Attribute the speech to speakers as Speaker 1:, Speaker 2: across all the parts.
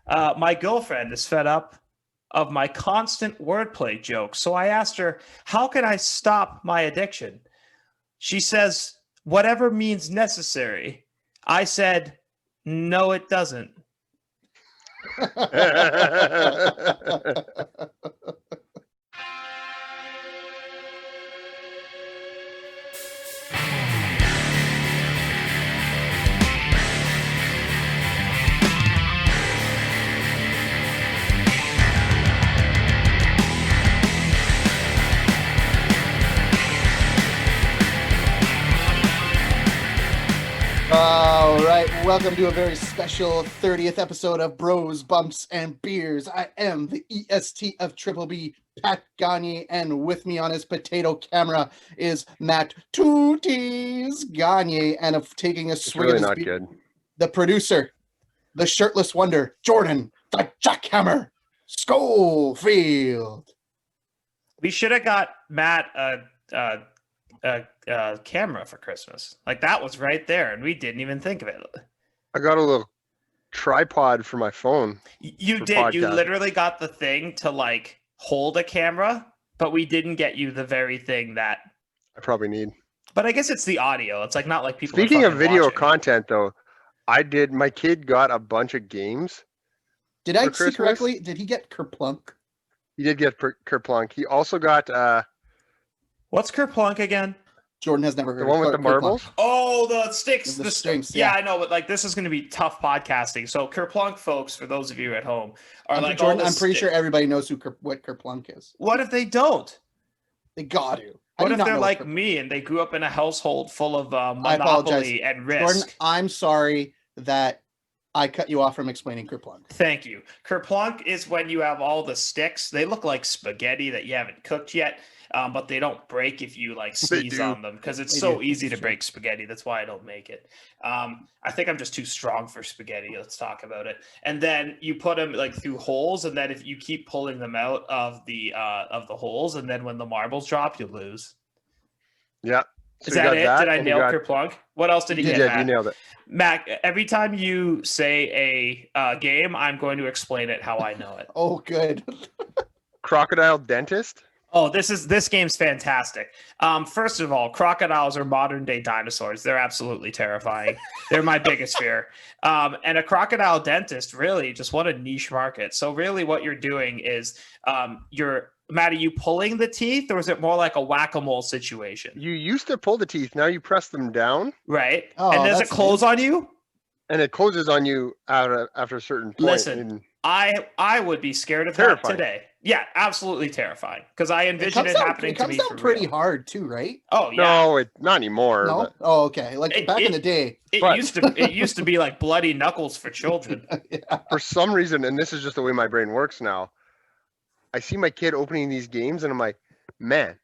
Speaker 1: My girlfriend is fed up of my constant wordplay jokes. So I asked her, how can I stop my addiction? She says, whatever means necessary. I said, no, it doesn't.
Speaker 2: All right, welcome to a very special 30th episode of Bros, Bumps, and Beers. I am the EST of Triple B, Pat Gagne, and with me on his potato camera is Matt Tooties Gagne, and of taking a swig of his beer, the producer, the shirtless wonder, Jordan, the jackhammer, Schofield.
Speaker 1: We should have got Matt a camera for Christmas. Like, that was right there, and we didn't even think of it.
Speaker 3: I got a little tripod for my phone.
Speaker 1: You did. Podcast. You literally got the thing to like hold a camera, but we didn't get you the very thing that
Speaker 3: I probably need.
Speaker 1: But I guess it's the audio. It's like not like people.
Speaker 3: Speaking of video content, though, my kid got a bunch of games.
Speaker 2: Did I see correctly? Did he get Kerplunk?
Speaker 3: He did get Kerplunk. He also got
Speaker 1: what's Kerplunk again?
Speaker 2: Jordan has never heard
Speaker 3: the one with the marbles.
Speaker 1: Oh, the sticks.
Speaker 2: The sticks.
Speaker 1: Yeah, I know, but like this is going to be tough podcasting. So Kerplunk, folks, for those of you at home, are like
Speaker 2: Jordan. I'm pretty sure everybody knows what Kerplunk is.
Speaker 1: What if they don't?
Speaker 2: They got to.
Speaker 1: What if they're like me and they grew up in a household full of Monopoly and Risk?
Speaker 2: Jordan, I'm sorry that I cut you off from explaining Kerplunk.
Speaker 1: Thank you. Kerplunk is when you have all the sticks. They look like spaghetti that you haven't cooked yet. But they don't break if you like sneeze on them because it's so easy to break spaghetti. That's why I don't make it. I think I'm just too strong for spaghetti. Let's talk about it. And then you put them like through holes, and then if you keep pulling them out of the holes, and then when the marbles drop, you lose.
Speaker 3: Yeah.
Speaker 1: So is that it? Did I nail Kerplunk? What else did he get?
Speaker 3: Yeah, you nailed it.
Speaker 1: Mac, every time you say a game, I'm going to explain it how I know it.
Speaker 2: Oh, good.
Speaker 3: Crocodile Dentist.
Speaker 1: Oh, this game's fantastic. First of all, crocodiles are modern day dinosaurs. They're absolutely terrifying. They're my biggest fear. And a crocodile dentist, really, just what a niche market. So really what you're doing is Matt, are you pulling the teeth, or is it more like a whack-a-mole situation?
Speaker 3: You used to pull the teeth. Now you press them down.
Speaker 1: Right. Oh, and does it close on you?
Speaker 3: And it closes on you after a certain point.
Speaker 1: Listen, I would be scared of that today. Yeah, absolutely terrifying. Because I envision it happening to me.
Speaker 2: It comes down pretty hard too, right?
Speaker 1: Oh yeah.
Speaker 3: No, not anymore.
Speaker 2: No.
Speaker 3: But...
Speaker 2: Oh, okay. Like back in the day,
Speaker 1: it used to be like bloody knuckles for children.
Speaker 2: Yeah.
Speaker 3: For some reason, and this is just the way my brain works now, I see my kid opening these games, and I'm like, man,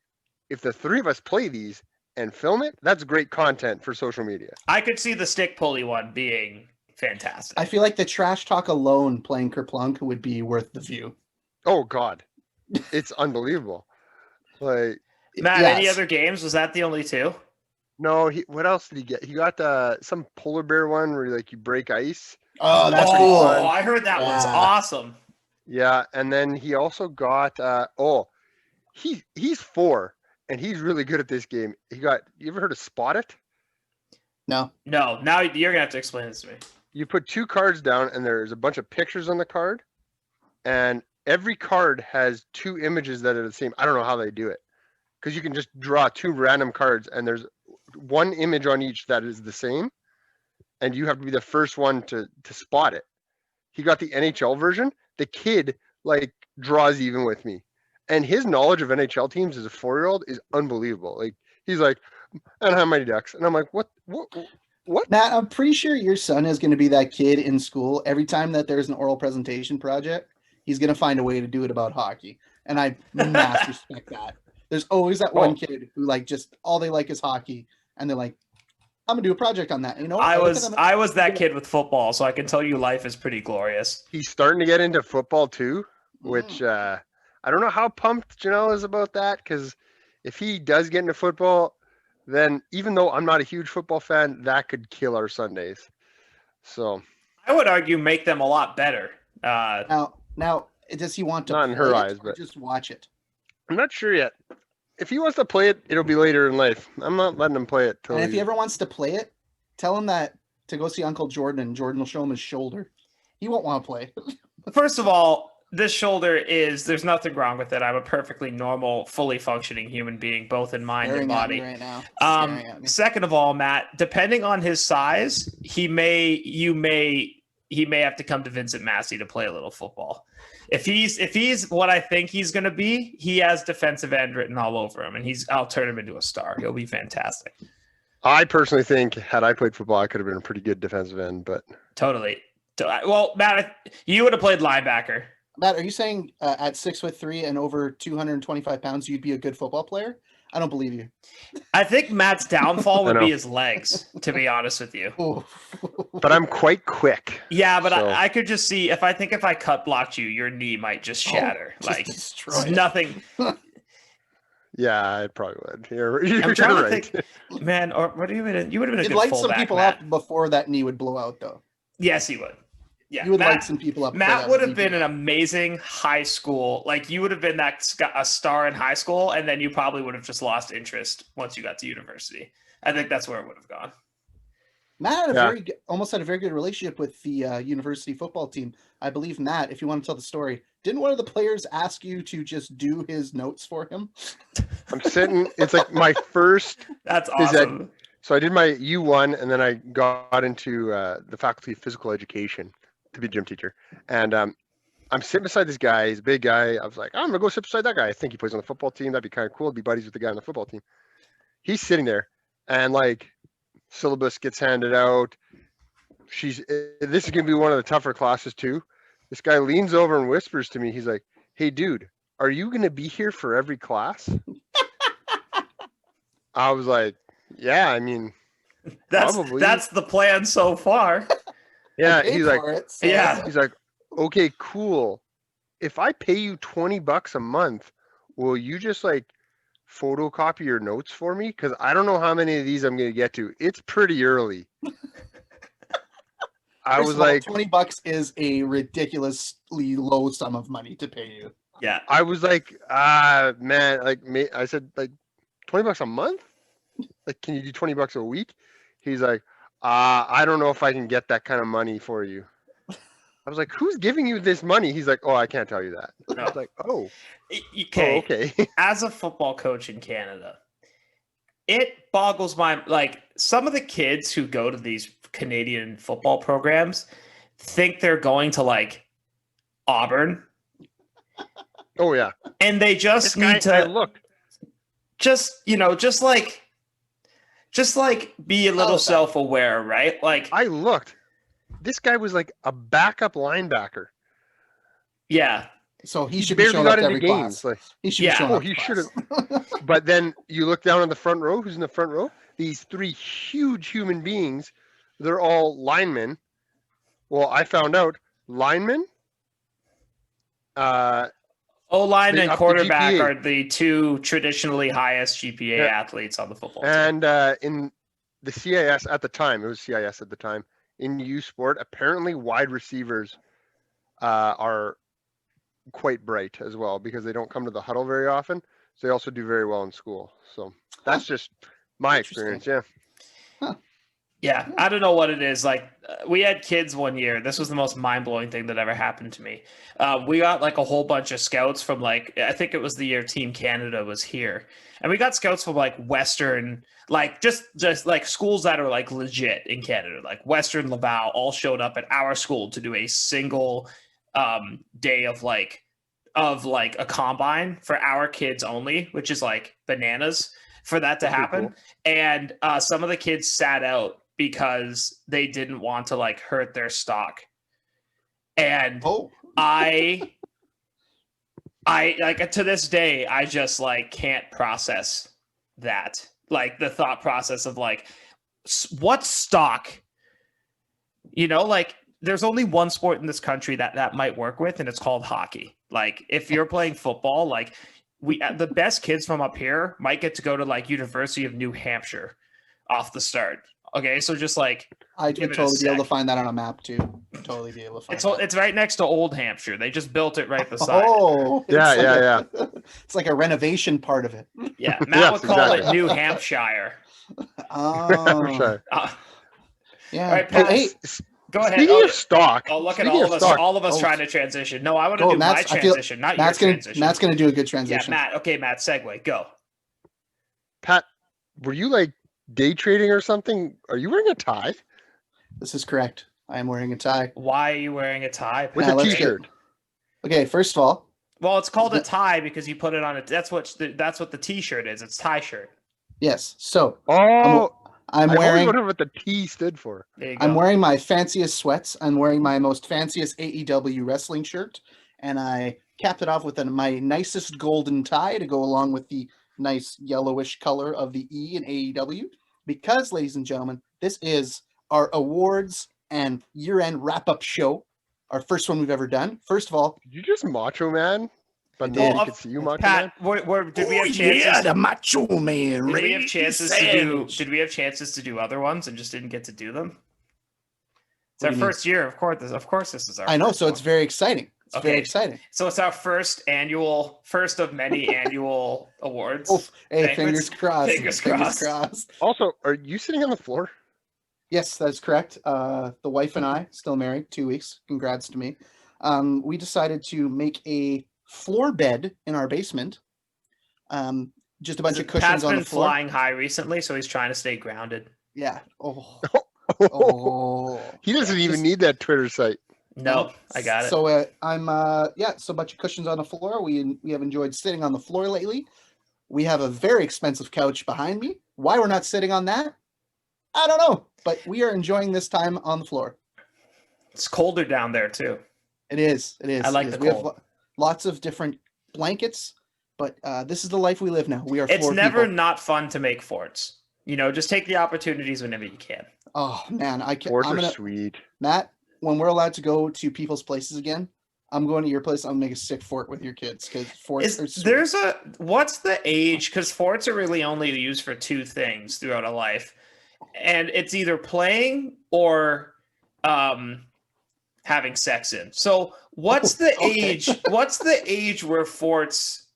Speaker 3: if the three of us play these and film it, that's great content for social media.
Speaker 1: I could see the stick pulley one being fantastic.
Speaker 2: I feel like the trash talk alone playing Kerplunk would be worth the view.
Speaker 3: Oh God, it's unbelievable. Like
Speaker 1: Matt, any other games? Was that the only two?
Speaker 3: No. What else did he get? He got some polar bear one where you break ice.
Speaker 2: Oh, that's cool.
Speaker 1: Oh, I heard that one's awesome.
Speaker 3: Yeah, and then he also got he's 4 and he's really good at this game. You ever heard of Spot It?
Speaker 2: No.
Speaker 1: Now you're gonna have to explain this to me.
Speaker 3: You put 2 cards down, and there's a bunch of pictures on the card, and every card has 2 images that are the same. I don't know how they do it, because you can just draw 2 random cards, and there's 1 image on each that is the same, and you have to be the first one to spot it. He got the NHL version. The kid draws even with me, and his knowledge of NHL teams as a 4-year-old is unbelievable. Like, he's like, I don't have Mighty Ducks, and I'm like, what?
Speaker 2: Matt, I'm pretty sure your son is going to be that kid in school. Every time that there's an oral presentation project, he's going to find a way to do it about hockey. And I mass respect that. There's always that one kid who just all they like is hockey. And they're like, I'm going to do a project on that. You know,
Speaker 1: I was that kid with football, so I can tell you life is pretty glorious.
Speaker 3: He's starting to get into football too, which I don't know how pumped Janelle is about that, because if he does get into football, then even though I'm not a huge football fan, that could kill our Sundays. So
Speaker 1: I would argue make them a lot better.
Speaker 2: Now, does he want to
Speaker 3: Not
Speaker 2: play
Speaker 3: in her
Speaker 2: it
Speaker 3: eyes,
Speaker 2: or
Speaker 3: but
Speaker 2: just watch it?
Speaker 3: I'm not sure yet. If he wants to play it, it'll be later in life. I'm not letting him play it till
Speaker 2: And if he ever wants to play it, tell him that to go see Uncle Jordan, and Jordan will show him his shoulder. He won't want to play.
Speaker 1: First of all, this shoulder there's nothing wrong with it. I'm a perfectly normal, fully functioning human being, both in mind and
Speaker 2: Staring at
Speaker 1: body.
Speaker 2: me right now. Staring at me.
Speaker 1: Second of all, Matt, depending on his size, he may have to come to Vincent Massey to play a little football. If he's what I think he's going to be, he has defensive end written all over him, and I'll turn him into a star. He'll be fantastic.
Speaker 3: I personally think had I played football, I could have been a pretty good defensive end, but
Speaker 1: Totally. Well, Matt, you would have played linebacker.
Speaker 2: Matt, are you saying at 6'3" and over 225 pounds, you'd be a good football player? I don't believe you.
Speaker 1: I think Matt's downfall would be his legs, to be honest with you.
Speaker 3: But I'm quite quick.
Speaker 1: Yeah, but so. I could just see if I cut blocked you, your knee might just shatter.
Speaker 2: Just
Speaker 1: nothing.
Speaker 3: Yeah, I probably would. You're
Speaker 1: I'm trying to
Speaker 3: right.
Speaker 1: think, man. Or what do you would have been a
Speaker 2: You'd
Speaker 1: good
Speaker 2: light
Speaker 1: fullback,
Speaker 2: some people
Speaker 1: Matt.
Speaker 2: up before that knee would blow out, though.
Speaker 1: Yes, he would. Yeah,
Speaker 2: you would light some people up.
Speaker 1: Matt would have been an amazing high school. Like you would have been a star in high school, and then you probably would have just lost interest once you got to university. I think that's where it would have gone.
Speaker 2: Matt had almost had a very good relationship with the university football team. I believe, Matt, if you want to tell the story, didn't one of the players ask you to just do his notes for him?
Speaker 3: I'm sitting. It's like my first.
Speaker 1: That's awesome.
Speaker 3: So I did my U1, and then I got into the faculty of physical education to be a gym teacher. And I'm sitting beside this guy. He's a big guy. I was like, I'm going to go sit beside that guy. I think he plays on the football team. That'd be kind of cool to be buddies with the guy on the football team. He's sitting there, and syllabus gets handed out. This is going to be one of the tougher classes too. This guy leans over and whispers to me. He's like, hey, dude, are you going to be here for every class? I was like, yeah, I mean, probably.
Speaker 1: That's the plan so far.
Speaker 3: Yeah, he's like, he's like, okay, cool. If I pay you $20 a month, will you just photocopy your notes for me? Because I don't know how many of these I'm going to get to. It's pretty early. I was like,
Speaker 2: $20 is a ridiculously low sum of money to pay you.
Speaker 1: Yeah,
Speaker 3: I was like, man, I said $20 a month. Can you do $20 a week? He's like, I don't know if I can get that kind of money for you. I was like, who's giving you this money? He's like, oh, I can't tell you that. No. I was like, okay.
Speaker 1: As a football coach in Canada, it boggles my some of the kids who go to these Canadian football programs think they're going to Auburn.
Speaker 3: Oh yeah.
Speaker 1: And they just need to
Speaker 3: look.
Speaker 1: Just be a little self-aware, right?
Speaker 3: I looked. This guy was a backup linebacker.
Speaker 1: Yeah.
Speaker 2: So he should be showing up to every class.
Speaker 3: He should be showing up. He should have. But then you look down on the front row. Who's in the front row? These three huge human beings. They're all linemen. Well, I found out linemen.
Speaker 1: O-line and quarterback are the two traditionally highest GPA athletes on the football team.
Speaker 3: And in the CIS at the time, it was CIS at the time, in U Sport, apparently wide receivers are quite bright as well because they don't come to the huddle very often. So they also do very well in school. So that's just my experience. Yeah.
Speaker 2: Huh.
Speaker 1: Yeah, I don't know what it is. We had kids one year. This was the most mind-blowing thing that ever happened to me. We got a whole bunch of scouts from I think it was the year Team Canada was here. And we got scouts from Western, just schools that are legit in Canada. Western, Laval all showed up at our school to do a single day of a combine for our kids only, which is bananas for that to happen. Cool. And some of the kids sat out because they didn't want to hurt their stock. And I to this day, I just can't process that. The thought process of what stock, there's only one sport in this country that might work with, and it's called hockey. If you're playing football, the best kids from up here might get to go to University of New Hampshire off the start. Okay, so just like
Speaker 2: I
Speaker 1: give
Speaker 2: would
Speaker 1: it a
Speaker 2: totally be able to
Speaker 1: sec.
Speaker 2: find that on a map too. Totally be able to find that.
Speaker 1: It's right next to Old Hampshire. They just built it right beside
Speaker 2: Oh,
Speaker 3: Yeah,
Speaker 2: it's
Speaker 3: yeah,
Speaker 2: like It's like a renovation part of it.
Speaker 1: it. Yeah, Matt would
Speaker 3: Yes,
Speaker 1: call it
Speaker 3: exactly.
Speaker 1: New Hampshire.
Speaker 2: Oh,
Speaker 3: Sure.
Speaker 2: yeah.
Speaker 1: All right,
Speaker 2: Hey,
Speaker 1: Pat,
Speaker 2: hey,
Speaker 1: go ahead.
Speaker 3: Speaking of stock,
Speaker 1: Oh, look at
Speaker 3: speaking
Speaker 1: all of us
Speaker 2: Oh,
Speaker 1: trying to transition. No, I want to
Speaker 2: go,
Speaker 1: do my
Speaker 2: Matt's. I feel
Speaker 1: transition, not your transition.
Speaker 2: Matt's gonna do a good
Speaker 1: Yeah,
Speaker 2: transition.
Speaker 1: Matt. Okay, Matt. Segue. Go.
Speaker 3: Pat, were you like day trading or something? Are you wearing a tie
Speaker 2: This is correct. I am wearing a tie.
Speaker 1: Why are you wearing a tie?
Speaker 3: with
Speaker 2: Now,
Speaker 3: a
Speaker 2: let's
Speaker 3: t-shirt?
Speaker 2: Okay, first of all,
Speaker 1: Well, it's called a tie because you put it on it. That's what the T-shirt is. It's tie shirt.
Speaker 2: yes. So
Speaker 3: Oh,
Speaker 2: I'm
Speaker 3: I always
Speaker 2: wearing
Speaker 3: wondered what the T stood for.
Speaker 1: There you go.
Speaker 2: I'm wearing my fanciest sweats. I'm wearing my most fanciest AEW wrestling shirt, and I capped it off with my nicest golden tie to go along with the nice yellowish color of the E in AEW. Because, ladies and gentlemen, this is our awards and year-end wrap-up show, our first one we've ever done. First of all,
Speaker 3: Did you just Macho Man? But
Speaker 2: I
Speaker 3: nobody
Speaker 2: did.
Speaker 3: could see you, Macho
Speaker 1: Pat,
Speaker 3: Man.
Speaker 1: did we have chances?
Speaker 2: the Macho Man.
Speaker 1: Did we have chances to do? Did we have chances to do other ones and just didn't get to do them? It's
Speaker 2: What
Speaker 1: our
Speaker 2: do you mean?
Speaker 1: first year, of course. Of course, this is our.
Speaker 2: I know,
Speaker 1: first
Speaker 2: so
Speaker 1: one.
Speaker 2: it's very exciting. It's very
Speaker 1: Okay.
Speaker 2: exciting.
Speaker 1: So it's our first of many annual awards.
Speaker 2: Oh, hey,
Speaker 1: Banquets.
Speaker 2: fingers crossed.
Speaker 1: Fingers crossed.
Speaker 3: Also, are you sitting on the floor?
Speaker 2: Yes, that's correct. The wife and I, still married, 2 weeks. Congrats to me. We decided to make a floor bed in our basement. Just a bunch of cushions
Speaker 1: Pat's
Speaker 2: on
Speaker 1: been
Speaker 2: the floor.
Speaker 1: flying high recently, so he's trying to stay grounded.
Speaker 2: Yeah. Oh.
Speaker 3: He doesn't
Speaker 2: Yeah,
Speaker 3: even
Speaker 2: just-
Speaker 3: need that Twitter site.
Speaker 1: No, I got it.
Speaker 2: So I'm so a bunch of cushions on the floor. We have enjoyed sitting on the floor lately. We have a very expensive couch behind me. Why we're not sitting on that, I don't know. But we are enjoying this time on the floor.
Speaker 1: It's colder down there too.
Speaker 2: It is. It is.
Speaker 1: I like
Speaker 2: it is.
Speaker 1: the
Speaker 2: We have
Speaker 1: cold.
Speaker 2: lots of different blankets, but this is the life we live now. We are.
Speaker 1: It's
Speaker 2: floor
Speaker 1: never
Speaker 2: people.
Speaker 1: not fun to make forts. You know, just take the opportunities whenever you can.
Speaker 2: Oh man, I can't.
Speaker 3: Forts
Speaker 2: I'm
Speaker 3: are
Speaker 2: gonna
Speaker 3: sweet.
Speaker 2: Matt. When we're allowed to go to people's places again, I'm going to your place. I'm gonna make a sick fort with your kids because forts are sweet.
Speaker 1: What's the age? Because forts are really only used for two things throughout a life, and it's either playing or having sex in. So what's the
Speaker 2: Okay.
Speaker 1: age? What's the age where forts?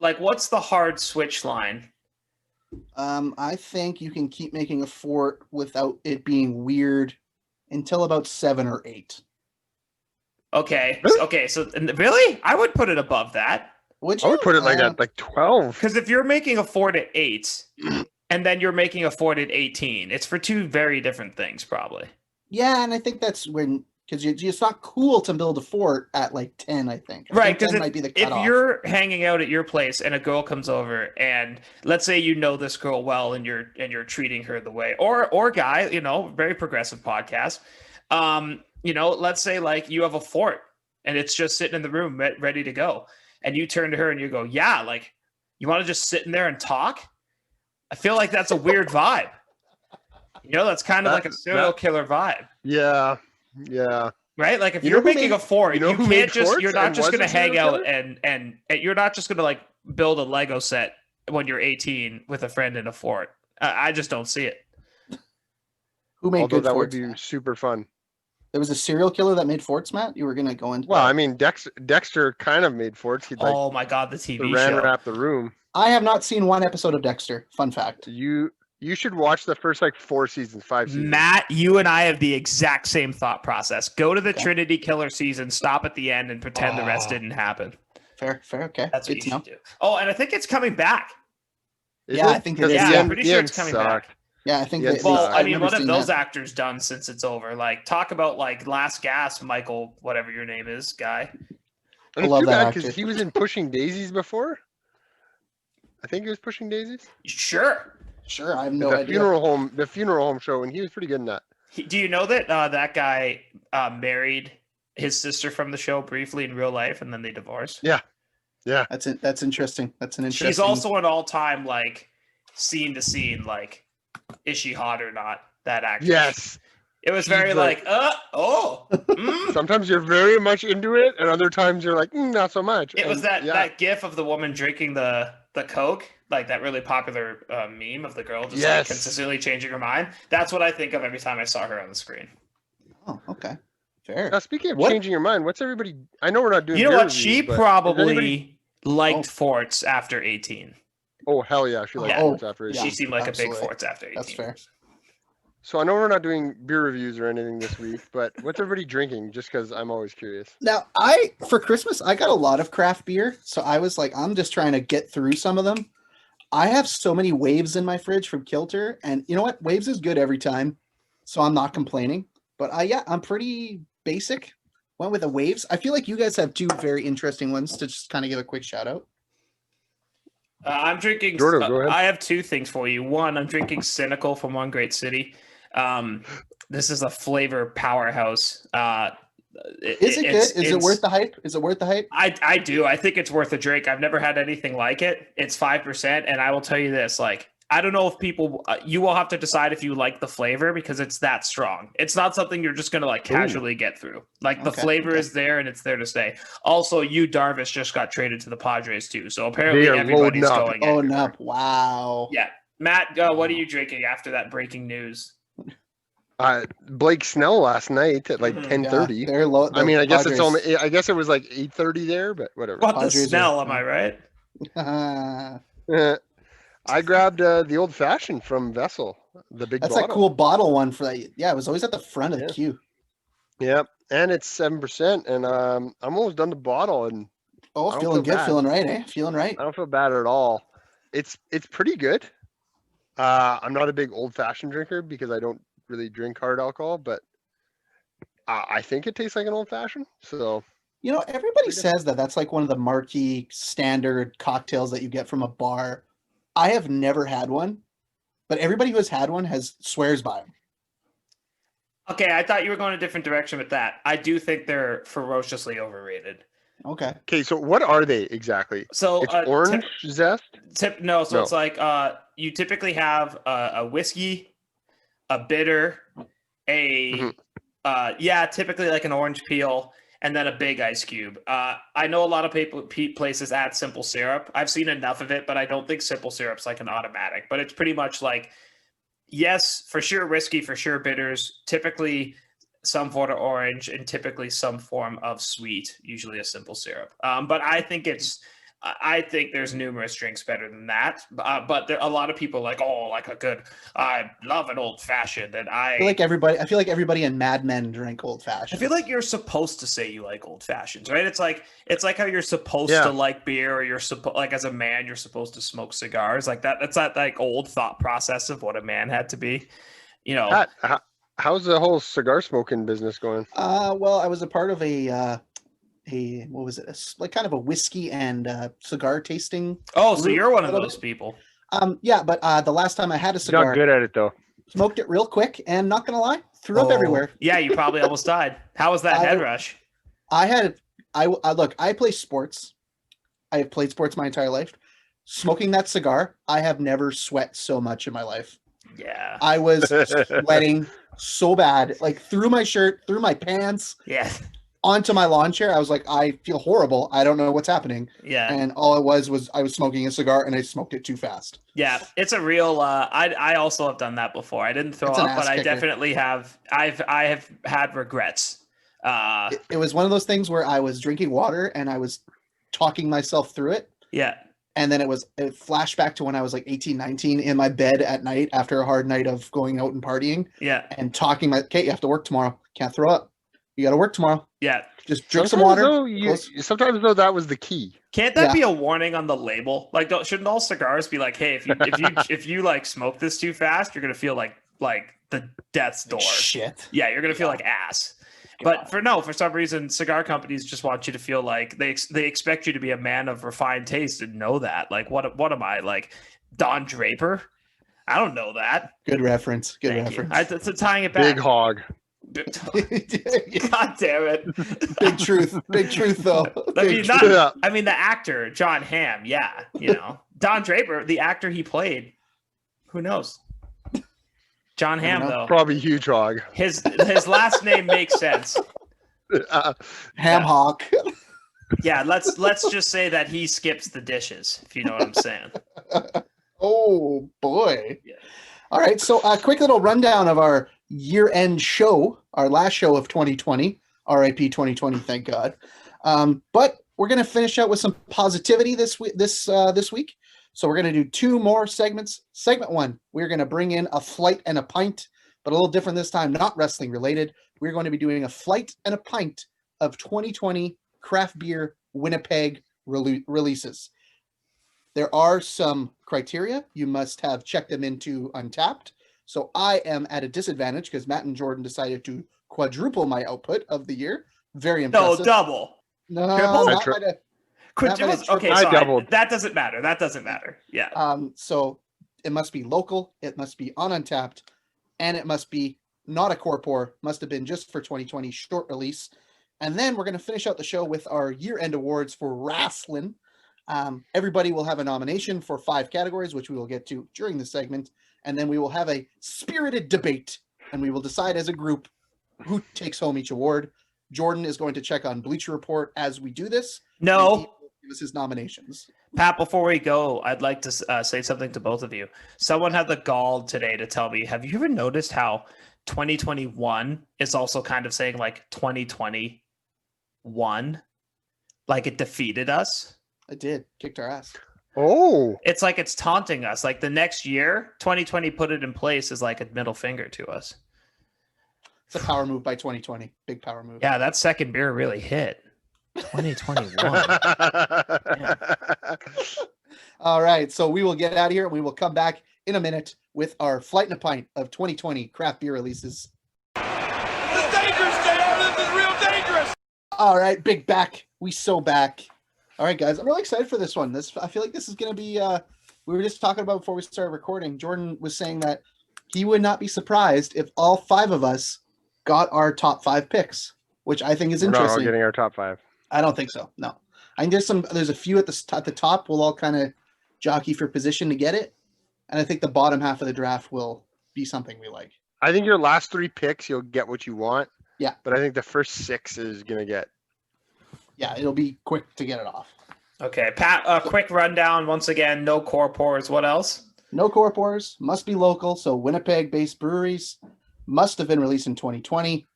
Speaker 1: Like, what's the hard switch line?
Speaker 2: I think you can keep making a fort without it being weird until about 7 or 8.
Speaker 1: Okay,
Speaker 3: Really?
Speaker 1: okay. So really, I would put it above that.
Speaker 2: Would
Speaker 3: I
Speaker 2: you?
Speaker 3: would put it like at like 12.
Speaker 1: Because if you're making a fort at 8, and then you're making a fort at 18, it's for two very different things, probably.
Speaker 2: Yeah, and I think that's when because it's not cool to build a fort at like 10. I think. I
Speaker 1: Right,
Speaker 2: think
Speaker 1: because
Speaker 2: 10 might be the
Speaker 1: if
Speaker 2: cutoff.
Speaker 1: you're hanging out at your place and a girl comes over, and let's say you know this girl well, and you're treating her the way, or guy, you know, very progressive podcast, you know, let's say like you have a fort and it's just sitting in the room ready to go, and you turn to her and you go, yeah, like you want to just sit in there and talk. I feel like that's a weird vibe. You know, that's kind of like a serial killer vibe.
Speaker 3: Yeah. Yeah.
Speaker 1: Right? Like if
Speaker 3: You
Speaker 1: you're
Speaker 3: know who
Speaker 1: making
Speaker 3: made-
Speaker 1: a fort,
Speaker 3: you know
Speaker 1: you
Speaker 3: who
Speaker 1: can't
Speaker 3: made
Speaker 1: just
Speaker 3: forts
Speaker 1: you're not
Speaker 3: and
Speaker 1: just
Speaker 3: was
Speaker 1: gonna
Speaker 3: a serial
Speaker 1: hang out
Speaker 3: killer?
Speaker 1: and you're not just gonna like build a Lego set when you're 18 with a friend in a fort. I just don't see it.
Speaker 2: Who made
Speaker 3: Although
Speaker 2: good
Speaker 3: that
Speaker 2: forts?
Speaker 3: would be
Speaker 2: Matt?
Speaker 3: super fun.
Speaker 2: There was a serial killer that made forts, Matt. You were gonna go into.
Speaker 3: Well,
Speaker 2: that.
Speaker 3: I mean, Dexter kind of made forts. He'd like
Speaker 1: Oh my god, the TV
Speaker 3: ran
Speaker 1: show.
Speaker 3: wrap the room.
Speaker 2: I have not seen one episode of Dexter. Fun fact.
Speaker 3: You should watch the first like 4 seasons, 5 seasons.
Speaker 1: Matt, you and I have the exact same thought process. Go to the
Speaker 2: Okay.
Speaker 1: Trinity Killer season, stop at the end, and pretend the rest
Speaker 3: Oh.
Speaker 1: didn't happen.
Speaker 2: Fair. Okay.
Speaker 1: That's what
Speaker 2: Good
Speaker 1: you
Speaker 2: to
Speaker 1: should do. Oh, and I think it's coming back.
Speaker 3: Is
Speaker 2: Yeah,
Speaker 3: it?
Speaker 2: I think it
Speaker 3: 'Cause
Speaker 2: is,
Speaker 1: Yeah,
Speaker 3: the
Speaker 1: I'm
Speaker 3: end-
Speaker 1: pretty
Speaker 3: the
Speaker 1: sure
Speaker 3: end
Speaker 1: it's coming
Speaker 3: sucked.
Speaker 1: back.
Speaker 2: Yeah, I think
Speaker 3: Yeah,
Speaker 2: that.
Speaker 1: Well,
Speaker 3: sucked.
Speaker 1: I
Speaker 2: I've
Speaker 1: mean,
Speaker 2: never
Speaker 1: what have
Speaker 2: seen
Speaker 1: those
Speaker 2: that.
Speaker 1: actors done since it's over? Like, talk about like Last Gas, Michael, whatever your name is, guy.
Speaker 3: And
Speaker 2: I
Speaker 3: it's
Speaker 2: love
Speaker 3: too
Speaker 2: that
Speaker 3: bad because
Speaker 2: actor.
Speaker 3: he was in Pushing Daisies before. I think he was Pushing Daisies.
Speaker 1: Sure.
Speaker 2: Sure, I have no
Speaker 3: the
Speaker 2: idea.
Speaker 3: funeral home show, and he was pretty good in that.
Speaker 1: Do you know that that guy married his sister from the show briefly in real life, and then they divorced?
Speaker 3: Yeah.
Speaker 2: That's it. That's interesting. That's an interesting.
Speaker 1: She's also an all-time like scene to scene, like, is she hot or not? That actress.
Speaker 3: Yes.
Speaker 1: It was
Speaker 3: She's
Speaker 1: very
Speaker 3: like-
Speaker 1: mm.
Speaker 3: Sometimes you're very much into it, and other times you're like, not so much.
Speaker 1: It was
Speaker 3: And,
Speaker 1: that gif of the woman drinking the Coke like that really popular meme of the girl just like
Speaker 3: Yes.
Speaker 1: consistently changing her mind. That's what I think of every time I saw her on the screen.
Speaker 2: Oh, okay. Fair.
Speaker 3: Now, speaking of
Speaker 2: What-
Speaker 3: changing your mind, what's everybody? I know we're not doing.
Speaker 1: You know
Speaker 3: beer
Speaker 1: what?
Speaker 3: reviews,
Speaker 1: She
Speaker 3: but is
Speaker 1: probably
Speaker 3: anybody-
Speaker 1: liked forts after 18.
Speaker 3: Oh hell yeah, she liked
Speaker 1: Yeah.
Speaker 3: sports after
Speaker 2: Yeah.
Speaker 3: 18.
Speaker 1: She seemed like a
Speaker 2: absolutely.
Speaker 1: big forts after 18.
Speaker 2: That's fair.
Speaker 3: So I know we're not doing beer reviews or anything this week, but what's everybody drinking? Just because I'm always curious.
Speaker 2: Now, for Christmas, I got a lot of craft beer, so I was like, I'm just trying to get through some of them. I have so many Waves in my fridge from Kilter, and you know what? Waves is good every time, so I'm not complaining. But I'm pretty basic. Went with the Waves. I feel like you guys have two very interesting ones to just kind of give a quick shout out.
Speaker 1: I'm drinking.
Speaker 3: Jordan, go ahead.
Speaker 1: I have two things for you. One, I'm drinking Cynical from One Great City. This is a flavor powerhouse.
Speaker 2: Is it good? Is it worth the hype? Is it worth the hype?
Speaker 1: I do. I think it's worth a drink. I've never had anything like it. It's 5%, and I will tell you this: like, I don't know if people. You will have to decide if you like the flavor because it's that strong. It's not something you're just gonna like casually get through. Like the flavor is there and it's there to stay. Also, Darvish just got traded to the Padres too, so apparently
Speaker 3: They are
Speaker 1: everybody's
Speaker 3: loading up.
Speaker 1: going.
Speaker 2: Oh no! Wow.
Speaker 1: Yeah, Matt, what are you drinking after that breaking news?
Speaker 3: Blake Snell last night at like
Speaker 1: Mhm.
Speaker 3: 10:30.
Speaker 2: They're low.
Speaker 3: I mean, I guess
Speaker 2: Padres.
Speaker 3: it's only. I guess it was like 8:30 there, but whatever.
Speaker 1: What the
Speaker 2: Padres
Speaker 1: Snell?
Speaker 2: are-
Speaker 1: Am I right?
Speaker 3: I grabbed the old fashioned from Vessel, the big
Speaker 2: That's
Speaker 3: bottle.
Speaker 2: that cool bottle one for that. Yeah, it was always at the front of the
Speaker 3: Yeah.
Speaker 2: queue.
Speaker 3: Yep, and it's 7%, and I'm almost done the bottle, and
Speaker 2: Oh,
Speaker 3: I don't
Speaker 2: feeling
Speaker 3: feel
Speaker 2: good,
Speaker 3: bad.
Speaker 2: feeling right, eh? Feeling right.
Speaker 3: I don't feel bad at all. It's pretty good. I'm not a big old fashioned drinker because I don't really drink hard alcohol, but I think it tastes like an old fashioned. So
Speaker 2: You know, everybody
Speaker 3: Pretty good.
Speaker 2: says that that's like one of the marquee standard cocktails that you get from a bar. I have never had one, but everybody who has had one swears by them.
Speaker 1: Okay, I thought you were going a different direction with that. I do think they're ferociously overrated.
Speaker 2: Okay.
Speaker 3: okay, so what are they exactly?
Speaker 1: So
Speaker 3: It's orange zest.
Speaker 1: No, so
Speaker 3: No.
Speaker 1: it's like you typically have a whiskey, a bitter,
Speaker 3: Mhm.
Speaker 1: typically like an orange peel, and then a big ice cube. I know a lot of places add simple syrup. I've seen enough of it, but I don't think simple syrup's like an automatic. But it's pretty much like, yes, for sure whiskey, for sure bitters, typically some form of orange, and typically some form of sweet, usually a simple syrup. But I think there's numerous drinks better than that. But there a lot of people like, oh, like I love an old fashioned, and
Speaker 2: I feel like everybody in Mad Men drink old
Speaker 1: I
Speaker 2: fashioned.
Speaker 1: feel like you're supposed to say you like old fashions, right? It's like how you're supposed
Speaker 3: Yeah.
Speaker 1: to like beer, or you're supposed like as a man you're supposed to smoke cigars, like that. That's that like old thought process of what a man had to be, you know.
Speaker 3: Pat, how's the whole cigar smoking business going?
Speaker 2: Well, I was a part of a what was it? Like kind of a whiskey and cigar tasting.
Speaker 1: Oh, so
Speaker 2: group
Speaker 1: you're one of
Speaker 2: a little
Speaker 1: those
Speaker 2: bit.
Speaker 1: people.
Speaker 2: Yeah, but the last time I had a
Speaker 3: You're
Speaker 2: cigar,
Speaker 3: not good at it though.
Speaker 2: smoked it real quick, and not gonna lie, threw up everywhere.
Speaker 1: Yeah, you probably almost died. How was that
Speaker 2: I-
Speaker 1: head rush?
Speaker 2: Look, I play sports. I have played sports my entire life. Smoking that cigar, I have never sweat so much in my life.
Speaker 1: Yeah.
Speaker 2: I was sweating so bad, like through my shirt, through my pants,
Speaker 1: Yeah.
Speaker 2: onto my lawn chair. I was like, I feel horrible. I don't know what's happening.
Speaker 1: Yeah.
Speaker 2: And all it was I was smoking a cigar and I smoked it too fast.
Speaker 1: Yeah, it's a real. I also have done that before. I didn't throw
Speaker 2: It's an
Speaker 1: up, but
Speaker 2: ass
Speaker 1: I
Speaker 2: kicker.
Speaker 1: definitely have. I have had regrets.
Speaker 2: It was one of those things where I was drinking water and I was talking myself through it.
Speaker 1: Yeah.
Speaker 2: And then it flashed back to when I was like 18, 19 in my bed at night after a hard night of going out and partying
Speaker 1: Yeah.
Speaker 2: and talking Kate, you have to work tomorrow. Can't throw up. You got to work tomorrow.
Speaker 1: Yeah.
Speaker 2: Just drink some
Speaker 3: Sometimes,
Speaker 2: water.
Speaker 3: though, sometimes though that was the key.
Speaker 1: Can't that
Speaker 2: Yeah.
Speaker 1: be a warning on the label? Like, shouldn't all cigars be like, hey, if you like smoke this too fast, you're gonna feel like the death's door.
Speaker 2: Shit.
Speaker 1: Yeah, you're gonna feel like ass. But for some reason, cigar companies just want you to feel like they expect you to be a man of refined taste and know that. Like, what am I, like Don Draper? I don't know that.
Speaker 2: Good reference. Good
Speaker 1: Thank you.
Speaker 2: reference.
Speaker 1: So tying it back.
Speaker 3: Big hog.
Speaker 1: God damn it.
Speaker 2: Big truth. Big truth, though.
Speaker 1: I mean,
Speaker 2: Big
Speaker 1: not-
Speaker 2: truth.
Speaker 3: Yeah.
Speaker 1: I mean, the actor, John Hamm, yeah, you know. Don Draper, the actor he played, who knows? John
Speaker 2: Never
Speaker 1: Hamm,
Speaker 2: know.
Speaker 1: though.
Speaker 3: Probably huge hog.
Speaker 1: His last name makes sense.
Speaker 2: Ham
Speaker 1: Yeah.
Speaker 2: hock.
Speaker 1: Yeah, let's just say that he skips the dishes, if you know what I'm saying.
Speaker 2: Oh boy.
Speaker 1: Yeah.
Speaker 2: All right. So a quick little rundown of our year-end show, our last show of 2020, RIP 2020, thank God. But we're going to finish out with some positivity this week. This week. So we're going to do 2 more segments. Segment 1, we're going to bring in a flight and a pint, but a little different this time, not wrestling related. We're going to be doing a flight and a pint of 2020 craft beer Winnipeg releases. There are some criteria. You must have checked them into Untapped. So I am at a disadvantage because Matt and Jordan decided to quadruple my output of the year. Very impressive.
Speaker 1: No, double.
Speaker 2: No,
Speaker 1: Triple?
Speaker 2: not by the-
Speaker 1: Okay,
Speaker 3: I
Speaker 1: so
Speaker 3: doubled.
Speaker 1: that doesn't matter. That doesn't matter. Yeah.
Speaker 2: So it must be local, it must be on Untapped, and it must be not a core pour, must have been just for 2020 short release. And then we're going to finish out the show with our year-end awards for wrestling. Everybody will have a nomination for 5 categories, which we will get to during the segment. And then we will have a spirited debate, and we will decide as a group who takes home each award. Jordan is going to check on Bleacher Report as we do this.
Speaker 1: No.
Speaker 2: And he will give us his nominations.
Speaker 1: Pat, before we go, I'd like to say something to both of you. Someone had the gall today to tell me, have you ever noticed how 2021 is also kind of saying like 2021? Like it defeated us?
Speaker 2: I did. Kicked our ass.
Speaker 3: Oh,
Speaker 1: It's like it's taunting us. Like the next year, 2020 put it in place as like a middle finger to us.
Speaker 2: It's a power move by 2020. Big power move.
Speaker 1: Yeah, that second beer really hit. 2021.
Speaker 2: All right. So we will get out of here and we will come back in a minute with our flight and a pint of 2020 craft beer releases.
Speaker 4: This is dangerous, JR. This is real dangerous.
Speaker 2: All right. Big back. We so back. All right, guys. I'm really excited for this one. I feel like this is going to be, we were just talking about before we started recording. Jordan was saying that he would not be surprised if all 5 of us got our top 5 picks, which I think is
Speaker 3: we're not all
Speaker 2: interesting.
Speaker 3: getting our top 5.
Speaker 2: I don't think so. No, I think there's a few at the top. We'll all kind of jockey for position to get it, and I think the bottom half of the draft will be something we like.
Speaker 3: I think your last 3 picks, you'll get what you want.
Speaker 2: Yeah.
Speaker 3: But I think the first 6 is gonna get.
Speaker 2: Yeah, it'll be quick to get it off.
Speaker 1: Okay, Pat, a quick rundown. Once again, no core pours. What else?
Speaker 2: No core pours, must be local, so Winnipeg-based breweries, must have been released in 2020,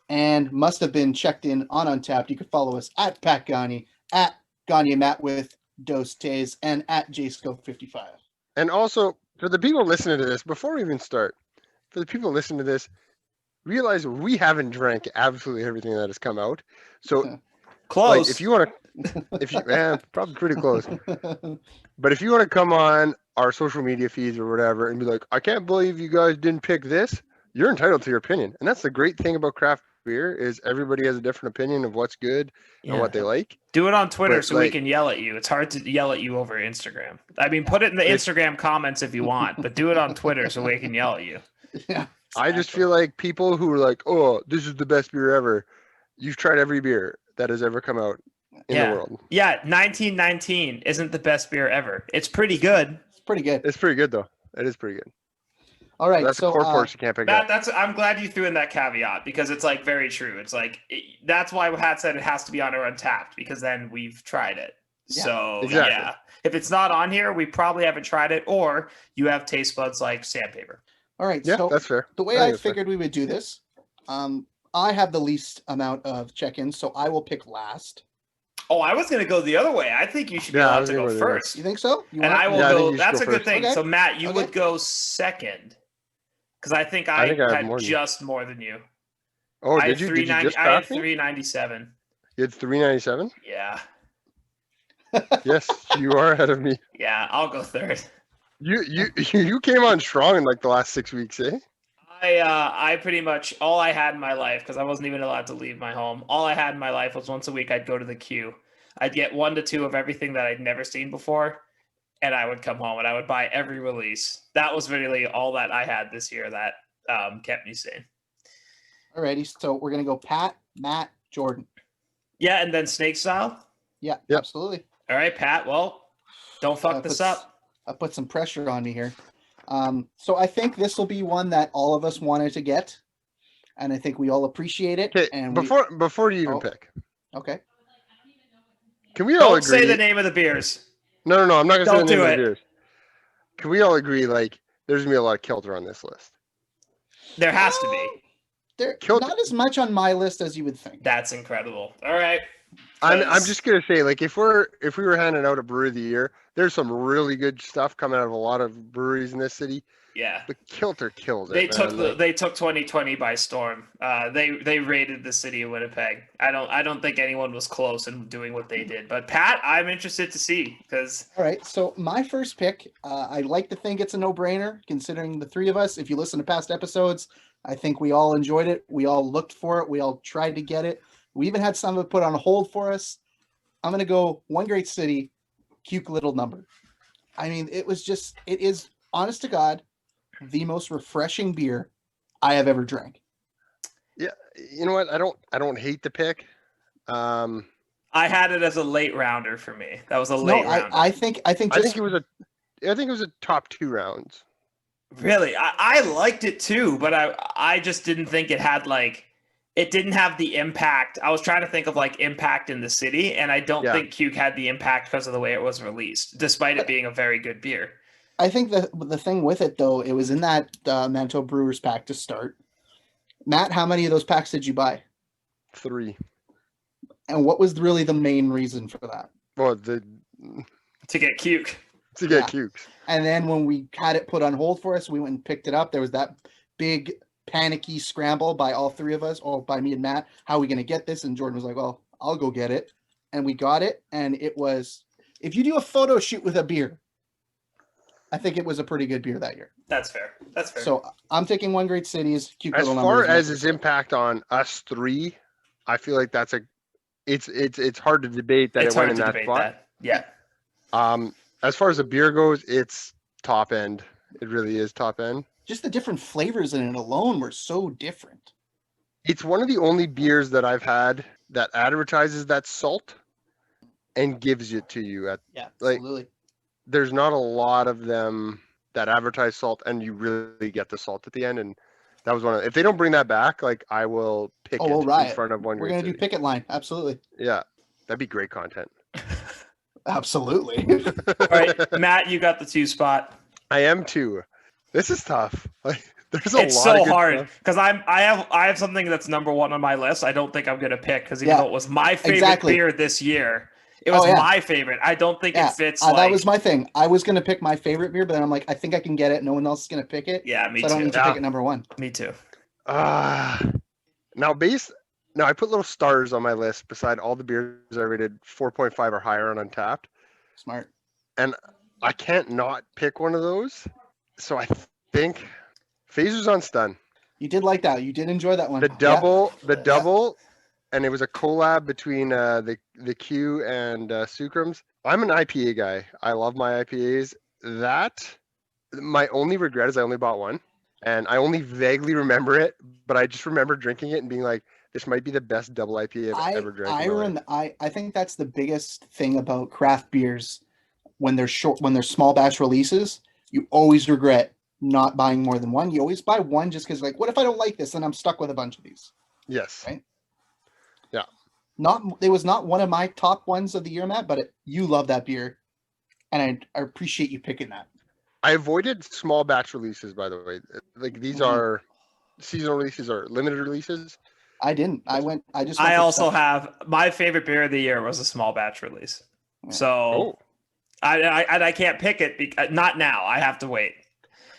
Speaker 2: and must have been checked in on Untapped. You can follow us at Pat Gagne, at Gagne Matt with Dos Tays, and at JScope55.
Speaker 3: And also, for the people listening to this, before we even start, for the people listening to this, realize we haven't drank absolutely everything that has come out. So,
Speaker 1: Close.
Speaker 3: like, if you want to, probably pretty close. But if you want to come on our social media feeds or whatever and be like, I can't believe you guys didn't pick this, you're entitled to your opinion. And that's the great thing about craft beer is everybody has a different opinion of what's good and what they like.
Speaker 1: Do it on Twitter
Speaker 3: But,
Speaker 1: so we
Speaker 3: like-
Speaker 1: can yell at you. It's hard to yell at you over Instagram. I mean, put it in the Instagram comments if you want, but do it on Twitter so we can yell at you.
Speaker 2: Yeah,
Speaker 3: I just feel like people who are like, oh, this is the best beer ever. You've tried every beer that has ever come out in
Speaker 1: Yeah.
Speaker 3: the world.
Speaker 1: Yeah, 1919 isn't the best beer ever. It's pretty good.
Speaker 2: it's pretty good.
Speaker 3: It's pretty good, though. It is pretty good.
Speaker 2: All right,
Speaker 3: That's
Speaker 2: so
Speaker 3: a core porch you can't pick
Speaker 1: Matt,
Speaker 3: up.
Speaker 1: I'm glad you threw in that caveat because it's like very true. It's like that's why Pat said it has to be on our Untapped because then we've tried it.
Speaker 2: Yeah,
Speaker 1: So
Speaker 3: exactly.
Speaker 1: yeah, if it's not on here, we probably haven't tried it, or you have taste buds like sandpaper.
Speaker 2: all right,
Speaker 3: Yeah,
Speaker 2: so
Speaker 3: that's fair.
Speaker 2: the way
Speaker 3: I think
Speaker 2: I
Speaker 3: that's fair.
Speaker 2: figured we would do this, I have the least amount of check-ins, so I will pick last.
Speaker 1: Oh, I was gonna go the other way. I think you should be
Speaker 3: Yeah, I
Speaker 1: allowed
Speaker 3: was
Speaker 1: to
Speaker 3: gonna
Speaker 1: go
Speaker 3: go the other way.
Speaker 1: first,
Speaker 2: You think so? You
Speaker 1: and
Speaker 2: want-
Speaker 1: I will
Speaker 3: Yeah, I think
Speaker 1: go.
Speaker 3: you should
Speaker 1: That's
Speaker 3: go
Speaker 1: a good
Speaker 3: first.
Speaker 1: thing.
Speaker 2: Okay.
Speaker 1: So Matt, you
Speaker 2: Okay.
Speaker 1: would go second because I think I
Speaker 3: I have
Speaker 1: had
Speaker 3: more than you.
Speaker 1: just more than you.
Speaker 3: Oh,
Speaker 1: I
Speaker 3: did
Speaker 1: had
Speaker 3: you? Did you just
Speaker 1: I had
Speaker 3: pass me?
Speaker 1: 397.
Speaker 3: You had 397?
Speaker 1: Yeah,
Speaker 3: Yes, you are ahead of me.
Speaker 1: yeah. I'll go third.
Speaker 3: You came on strong in like the last 6 weeks, eh?
Speaker 1: I pretty much all I had in my life because I wasn't even allowed to leave my home. All I had in my life was once a week I'd go to the queue. I'd get 1 to 2 of everything that I'd never seen before, and I would come home and I would buy every release. That was really all that I had this year that kept me sane.
Speaker 2: Alrighty, so we're gonna go Pat, Matt, Jordan.
Speaker 1: Yeah, and then snake style.
Speaker 2: Yeah,
Speaker 3: Yep.
Speaker 2: absolutely.
Speaker 1: All right, Pat. Well, don't fuck this up.
Speaker 2: I put some pressure on me here. So I think this will be one that all of us wanted to get, and I think we all appreciate it.
Speaker 3: Okay,
Speaker 2: And
Speaker 3: before you even
Speaker 2: Oh.
Speaker 3: pick,
Speaker 2: okay,
Speaker 3: can we all
Speaker 1: Don't
Speaker 3: agree?
Speaker 1: say the name of the beers.
Speaker 3: No, I'm not gonna say
Speaker 1: Don't
Speaker 3: the name
Speaker 1: do
Speaker 3: of
Speaker 1: it.
Speaker 3: the beers. can we all agree, like, there's gonna be a lot of Kilter on this list?
Speaker 1: There has to be.
Speaker 2: There
Speaker 3: Killed-
Speaker 2: not as much on my list as you would think.
Speaker 1: That's incredible. All right.
Speaker 3: I'm
Speaker 1: 'Cause-
Speaker 3: just gonna say, like, if we were handing out a brewery of the year, there's some really good stuff coming out of a lot of breweries in this city.
Speaker 1: yeah.
Speaker 3: But Kilter kills it.
Speaker 1: They
Speaker 3: man.
Speaker 1: they took 2020 by storm. They raided the city of Winnipeg. I don't think anyone was close in doing what they did. But Pat, I'm interested to see because
Speaker 2: All right, so my first pick, I like to think it's a no-brainer, considering the three of us. If you listen to past episodes, I think we all enjoyed it. We all looked for it. We all tried to get it. We even had some of it put on hold for us. I'm going to go One Great City, Cute Little Number. I mean, it is, honest to God, the most refreshing beer I have ever drank.
Speaker 3: Yeah, you know what? I don't hate the pick.
Speaker 1: I had it as a late rounder for me. That was a late rounder.
Speaker 2: I think
Speaker 3: I think it was a top 2 rounds.
Speaker 1: Really, I liked it too, but I just didn't think it had it didn't have the impact. I was trying to think of impact in the city, and I don't think Cuke had the impact because of the way it was released, despite it being a very good beer.
Speaker 2: I think the thing with it, though, it was in that Manitoba Brewers pack to start. Matt, how many of those packs did you buy?
Speaker 3: 3.
Speaker 2: And what was really the main reason for that?
Speaker 3: Well,
Speaker 1: To get Cuke.
Speaker 3: to get Cukes.
Speaker 2: And then when we had it put on hold for us, we went and picked it up. There was that big panicky scramble by all three of us, or by me and Matt. How are we going to get this? And Jordan was like, well, I'll go get it. And we got it. And it was, if you do a photo shoot with a beer, I think it was a pretty good beer that year.
Speaker 1: That's fair. That's fair.
Speaker 2: So I'm taking One Great City's Cute
Speaker 3: As
Speaker 2: Little
Speaker 3: far
Speaker 2: Numbers.
Speaker 3: as its impact on us 3, I feel like that's it's hard to debate that
Speaker 1: it's
Speaker 3: it went
Speaker 1: hard
Speaker 3: in
Speaker 1: to
Speaker 3: that
Speaker 1: debate
Speaker 3: spot.
Speaker 1: that. Yeah.
Speaker 3: As far as the beer goes, it's top end. It really is top end.
Speaker 2: Just the different flavors in it alone were so different.
Speaker 3: It's one of the only beers that I've had that advertises that salt and gives it to you at
Speaker 2: Yeah,
Speaker 3: like-
Speaker 2: absolutely.
Speaker 3: there's not a lot of them that advertise salt and you really get the salt at the end. And that was if they don't bring that back, like I will pick
Speaker 2: we'll
Speaker 3: it in
Speaker 2: riot.
Speaker 3: front of One
Speaker 2: We're
Speaker 3: Great
Speaker 2: going to do
Speaker 3: City.
Speaker 2: picket line. Absolutely.
Speaker 3: Yeah, that'd be great content.
Speaker 2: Absolutely.
Speaker 1: All right, Matt, you got the 2 spot.
Speaker 3: I am too. This is tough. Like there's
Speaker 1: It's
Speaker 3: lot
Speaker 1: so
Speaker 3: of good
Speaker 1: hard
Speaker 3: stuff.
Speaker 1: because I have something that's number 1 on my list. I don't think I'm gonna pick because even
Speaker 2: Yeah,
Speaker 1: though it was my favorite
Speaker 2: exactly.
Speaker 1: beer this year, it was
Speaker 2: Oh, yeah.
Speaker 1: my favorite. I don't think
Speaker 2: Yeah,
Speaker 1: it fits.
Speaker 2: that was my thing. I was going to pick my favorite beer, but then I'm like, I think I can get it. No one else is going to pick it.
Speaker 1: yeah, me
Speaker 2: So I don't
Speaker 1: too.
Speaker 2: need to
Speaker 3: Yeah.
Speaker 2: pick it number 1.
Speaker 1: Me too.
Speaker 3: Now I put little stars on my list beside all the beers I rated 4.5 or higher on Untapped.
Speaker 2: Smart.
Speaker 3: I can't not pick one of those. So I think Phasers on Stun.
Speaker 2: You did like that. You did enjoy that one.
Speaker 3: The double, and it was a collab between the Q and Sucrums. I'm an IPA guy. I love my IPAs. My only regret is I only bought one, and I only vaguely remember it, but I just remember drinking it and being like, this might be the best double IPA I've ever drank.
Speaker 2: I think that's the biggest thing about craft beers when they're small batch releases. You always regret not buying more than one. You always buy one just because, like, what if I don't like this? Then I'm stuck with a bunch of these.
Speaker 3: Yes.
Speaker 2: Right?
Speaker 3: Yeah.
Speaker 2: It was not one of my top ones of the year, Matt, but you love that beer, and I appreciate you picking that.
Speaker 3: I avoided small batch releases, by the way. Like these are seasonal releases or limited releases.
Speaker 2: I didn't. I
Speaker 1: also have my favorite beer of the year was a small batch release.
Speaker 2: Yeah.
Speaker 1: So I can't pick it because not now. I have to wait.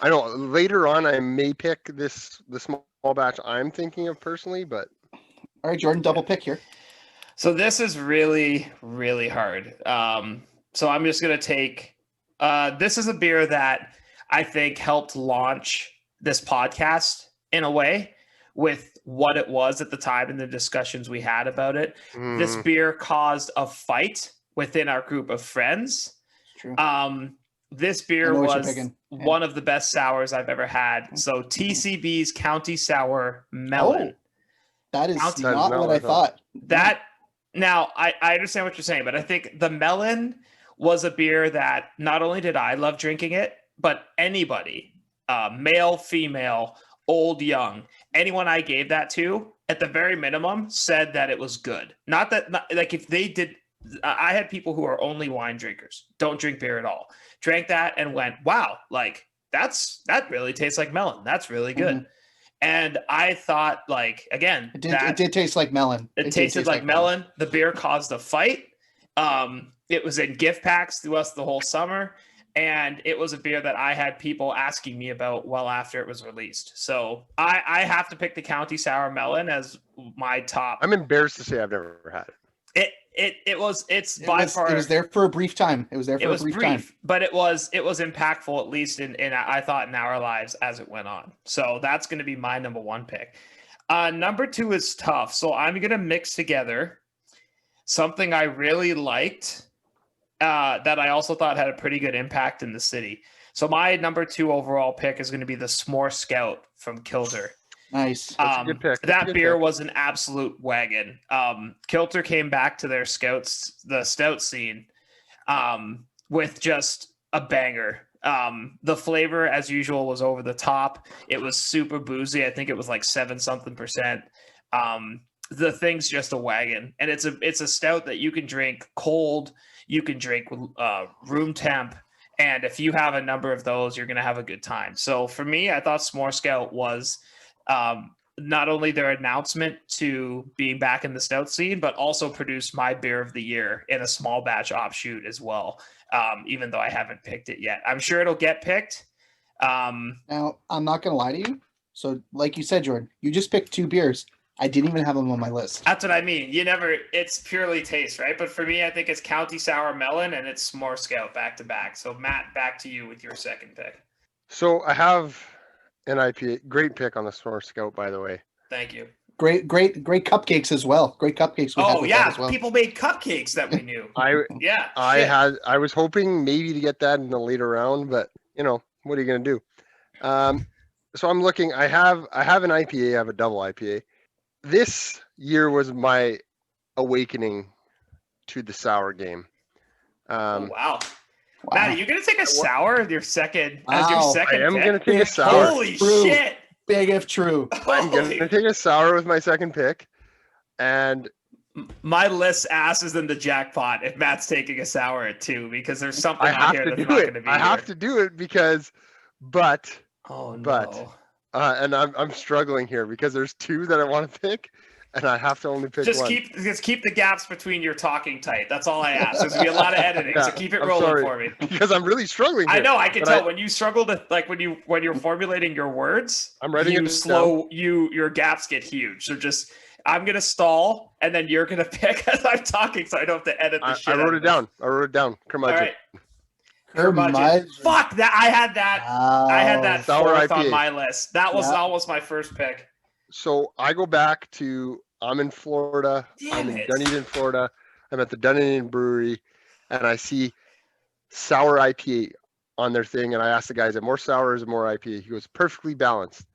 Speaker 3: I know later on I may pick the small batch I'm thinking of personally, but
Speaker 2: all right, Jordan, double pick here.
Speaker 1: So this is really, really hard. So I'm just gonna take. This is a beer that I think helped launch this podcast in a way with what it was at the time and the discussions we had about it. This beer caused a fight within our group of friends.
Speaker 2: True.
Speaker 1: This beer was one
Speaker 2: Yeah.
Speaker 1: of the best sours I've ever had. So TCB's County Sour Melon.
Speaker 2: That is
Speaker 1: That's
Speaker 2: not what I thought.
Speaker 1: That now I understand what you're saying, but I think the melon was a beer that not only did I love drinking it, but anybody, male, female, old, young, anyone I gave that to, at the very minimum, said that it was good. Not like if they did I had people who are only wine drinkers, don't drink beer at all, drank that and went, wow, like that really tastes like melon. That's really good.
Speaker 2: Mhm.
Speaker 1: And I thought, like, again,
Speaker 2: It did taste like melon.
Speaker 1: It tasted like melon. The beer caused a fight. It was in gift packs throughout the whole summer. And it was a beer that I had people asking me about well after it was released. So I have to pick the County Sour Melon as my top.
Speaker 3: I'm embarrassed to say I've never had it.
Speaker 1: It was
Speaker 2: there for a brief time. It was there for a brief time.
Speaker 1: But it was impactful, at least in I thought in our lives as it went on. So that's going to be my number one pick. Number two is tough. So I'm going to mix together something I really liked that I also thought had a pretty good impact in the city. So my number two overall pick is going to be the S'more Scout from Kilter.
Speaker 2: Nice.
Speaker 3: That's a good pick.
Speaker 1: That beer was an absolute wagon. Kilter came back to their the stout scene, with just a banger. The flavor, as usual, was over the top. It was super boozy. I think it was like 7-something%. The thing's just a wagon, and it's a stout that you can drink cold. You can drink room temp. And if you have a number of those, you're going to have a good time. So for me, I thought S'more Scout was not only their announcement to being back in the stout scene, but also produced my beer of the year in a small batch offshoot as well, even though I haven't picked it yet. I'm sure it'll get picked.
Speaker 2: Now, I'm not going to lie to you. So like you said, Jordan, you just picked two beers. I didn't even have them on my list.
Speaker 1: That's what I mean. It's purely taste, right? But for me, I think it's County Sour Melon and it's S'more Scout back to back. So Matt, back to you with your second pick.
Speaker 3: So I have an IPA. Great pick on the S'more Scout, by the way.
Speaker 1: Thank you.
Speaker 2: Great cupcakes as well. Great cupcakes.
Speaker 1: As well. People made cupcakes that we knew.
Speaker 3: I was hoping maybe to get that in the later round, but what are you gonna do? So I'm looking. I have an IPA. I have a double IPA. This year was my awakening to the sour game.
Speaker 1: Wow. Matt, are you going to take a sour as your second
Speaker 3: I am
Speaker 1: pick?
Speaker 3: going to take a sour.
Speaker 1: Holy shit.
Speaker 2: Big if true.
Speaker 3: I'm going to take a sour with my second pick. And
Speaker 1: my list asses in the jackpot if Matt's taking a sour at 2, because there's something out here that's not going to be
Speaker 3: I have to do it because,
Speaker 1: oh no.
Speaker 3: But, and I'm struggling here because there's 2 that I want to pick, and I have to only pick one.
Speaker 1: Just keep the gaps between your talking tight. That's all I ask. There's gonna be a lot of editing, so keep it rolling for me.
Speaker 3: Because I'm really struggling here.
Speaker 1: I know. I can tell when you struggle to when you're formulating your words.
Speaker 3: I'm writing it
Speaker 1: down. Your gaps get huge. So I'm gonna stall, and then you're gonna pick as I'm talking, so I don't have to edit the shit.
Speaker 3: I wrote it down. Curmudgeon.
Speaker 1: All right. Curmudgeon. Fuck that! I had that
Speaker 3: sour
Speaker 1: fourth
Speaker 3: IPA
Speaker 1: on my list. That was almost my first pick.
Speaker 3: So I go back to I'm in Florida. I'm in Dunedin, Florida. I'm at the Dunedin Brewery, and I see sour IPA on their thing, and I ask the guy, is it more sour or is it more IPA? He goes, perfectly balanced.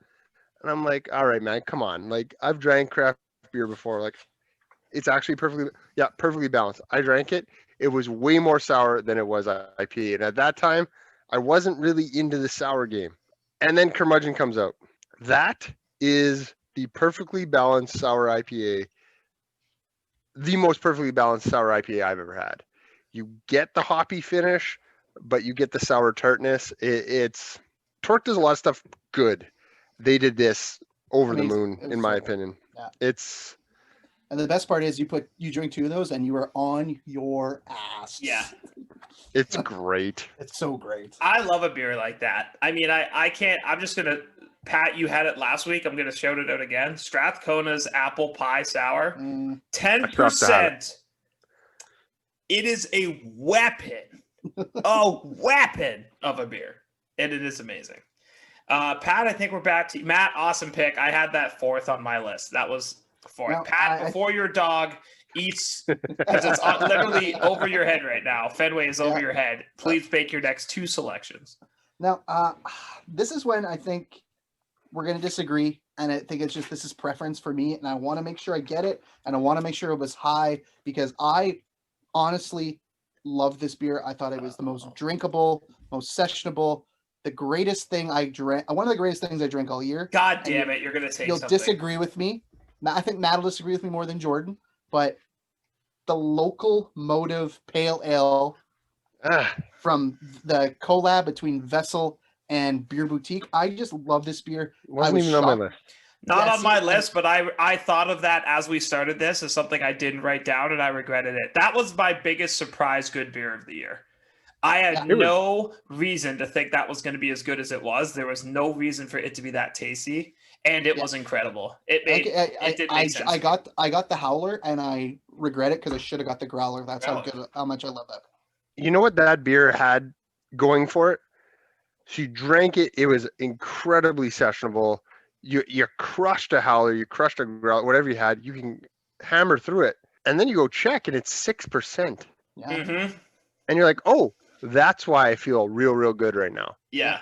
Speaker 3: And I'm like, all right, man, come on. Like, I've drank craft beer before. Like, it's actually perfectly balanced. I drank it. It was way more sour than it was IPA. And at that time, I wasn't really into the sour game. And then Curmudgeon comes out. That is the perfectly balanced sour IPA, the most perfectly balanced sour IPA I've ever had. You get the hoppy finish, but you get the sour tartness. It's Torque does a lot of stuff good. They did this over the moon, in my opinion.
Speaker 2: Yeah. And the best part is you drink 2 of those and you are on your ass.
Speaker 1: Yeah.
Speaker 3: It's great.
Speaker 2: It's so great.
Speaker 1: I love a beer like that. I mean, I can't, I'm just going to, Pat, you had it last week. I'm going to shout it out again. Strathcona's Apple Pie Sour. 10%. It is a weapon. A weapon of a beer. And it is amazing. Pat, I think we're back to Matt. Awesome pick. I had that 4th on my list. That was 4th. Now, Pat, before your dog eats, because it's literally over your head right now. Fenway is over your head. Please make your next 2 selections.
Speaker 2: Now, this is when I think we're going to disagree, and I think it's just this is preference for me, and I want to make sure I get it, and I want to make sure it was high, because I honestly love this beer. I thought it was the most drinkable, most sessionable, the greatest thing I drank. One of the greatest things I drank all year.
Speaker 1: God damn it, you're going to take something.
Speaker 2: You'll disagree with me. I think Matt will disagree with me more than Jordan, but the local motive pale ale from the collab between Vessel and Beer Boutique. I just love this beer.
Speaker 3: Wasn't even on my list.
Speaker 1: Not on my list, but I thought of that as we started this as something I didn't write down, and I regretted it. That was my biggest surprise good beer of the year. I had no reason to think that was going to be as good as it was. There was no reason for it to be that tasty, and it was incredible. It did make sense.
Speaker 2: I got the howler, and I regret it because I should have got the growler. That's how much I love that.
Speaker 3: You know what that beer had going for it? She drank it. It was incredibly sessionable. You crushed a howler, you crushed a growler, whatever you had, you can hammer through it. And then you go check, and it's 6%.
Speaker 2: Yeah.
Speaker 1: Mm-hmm.
Speaker 3: And you're like, oh, that's why I feel real good right now.
Speaker 1: Yeah.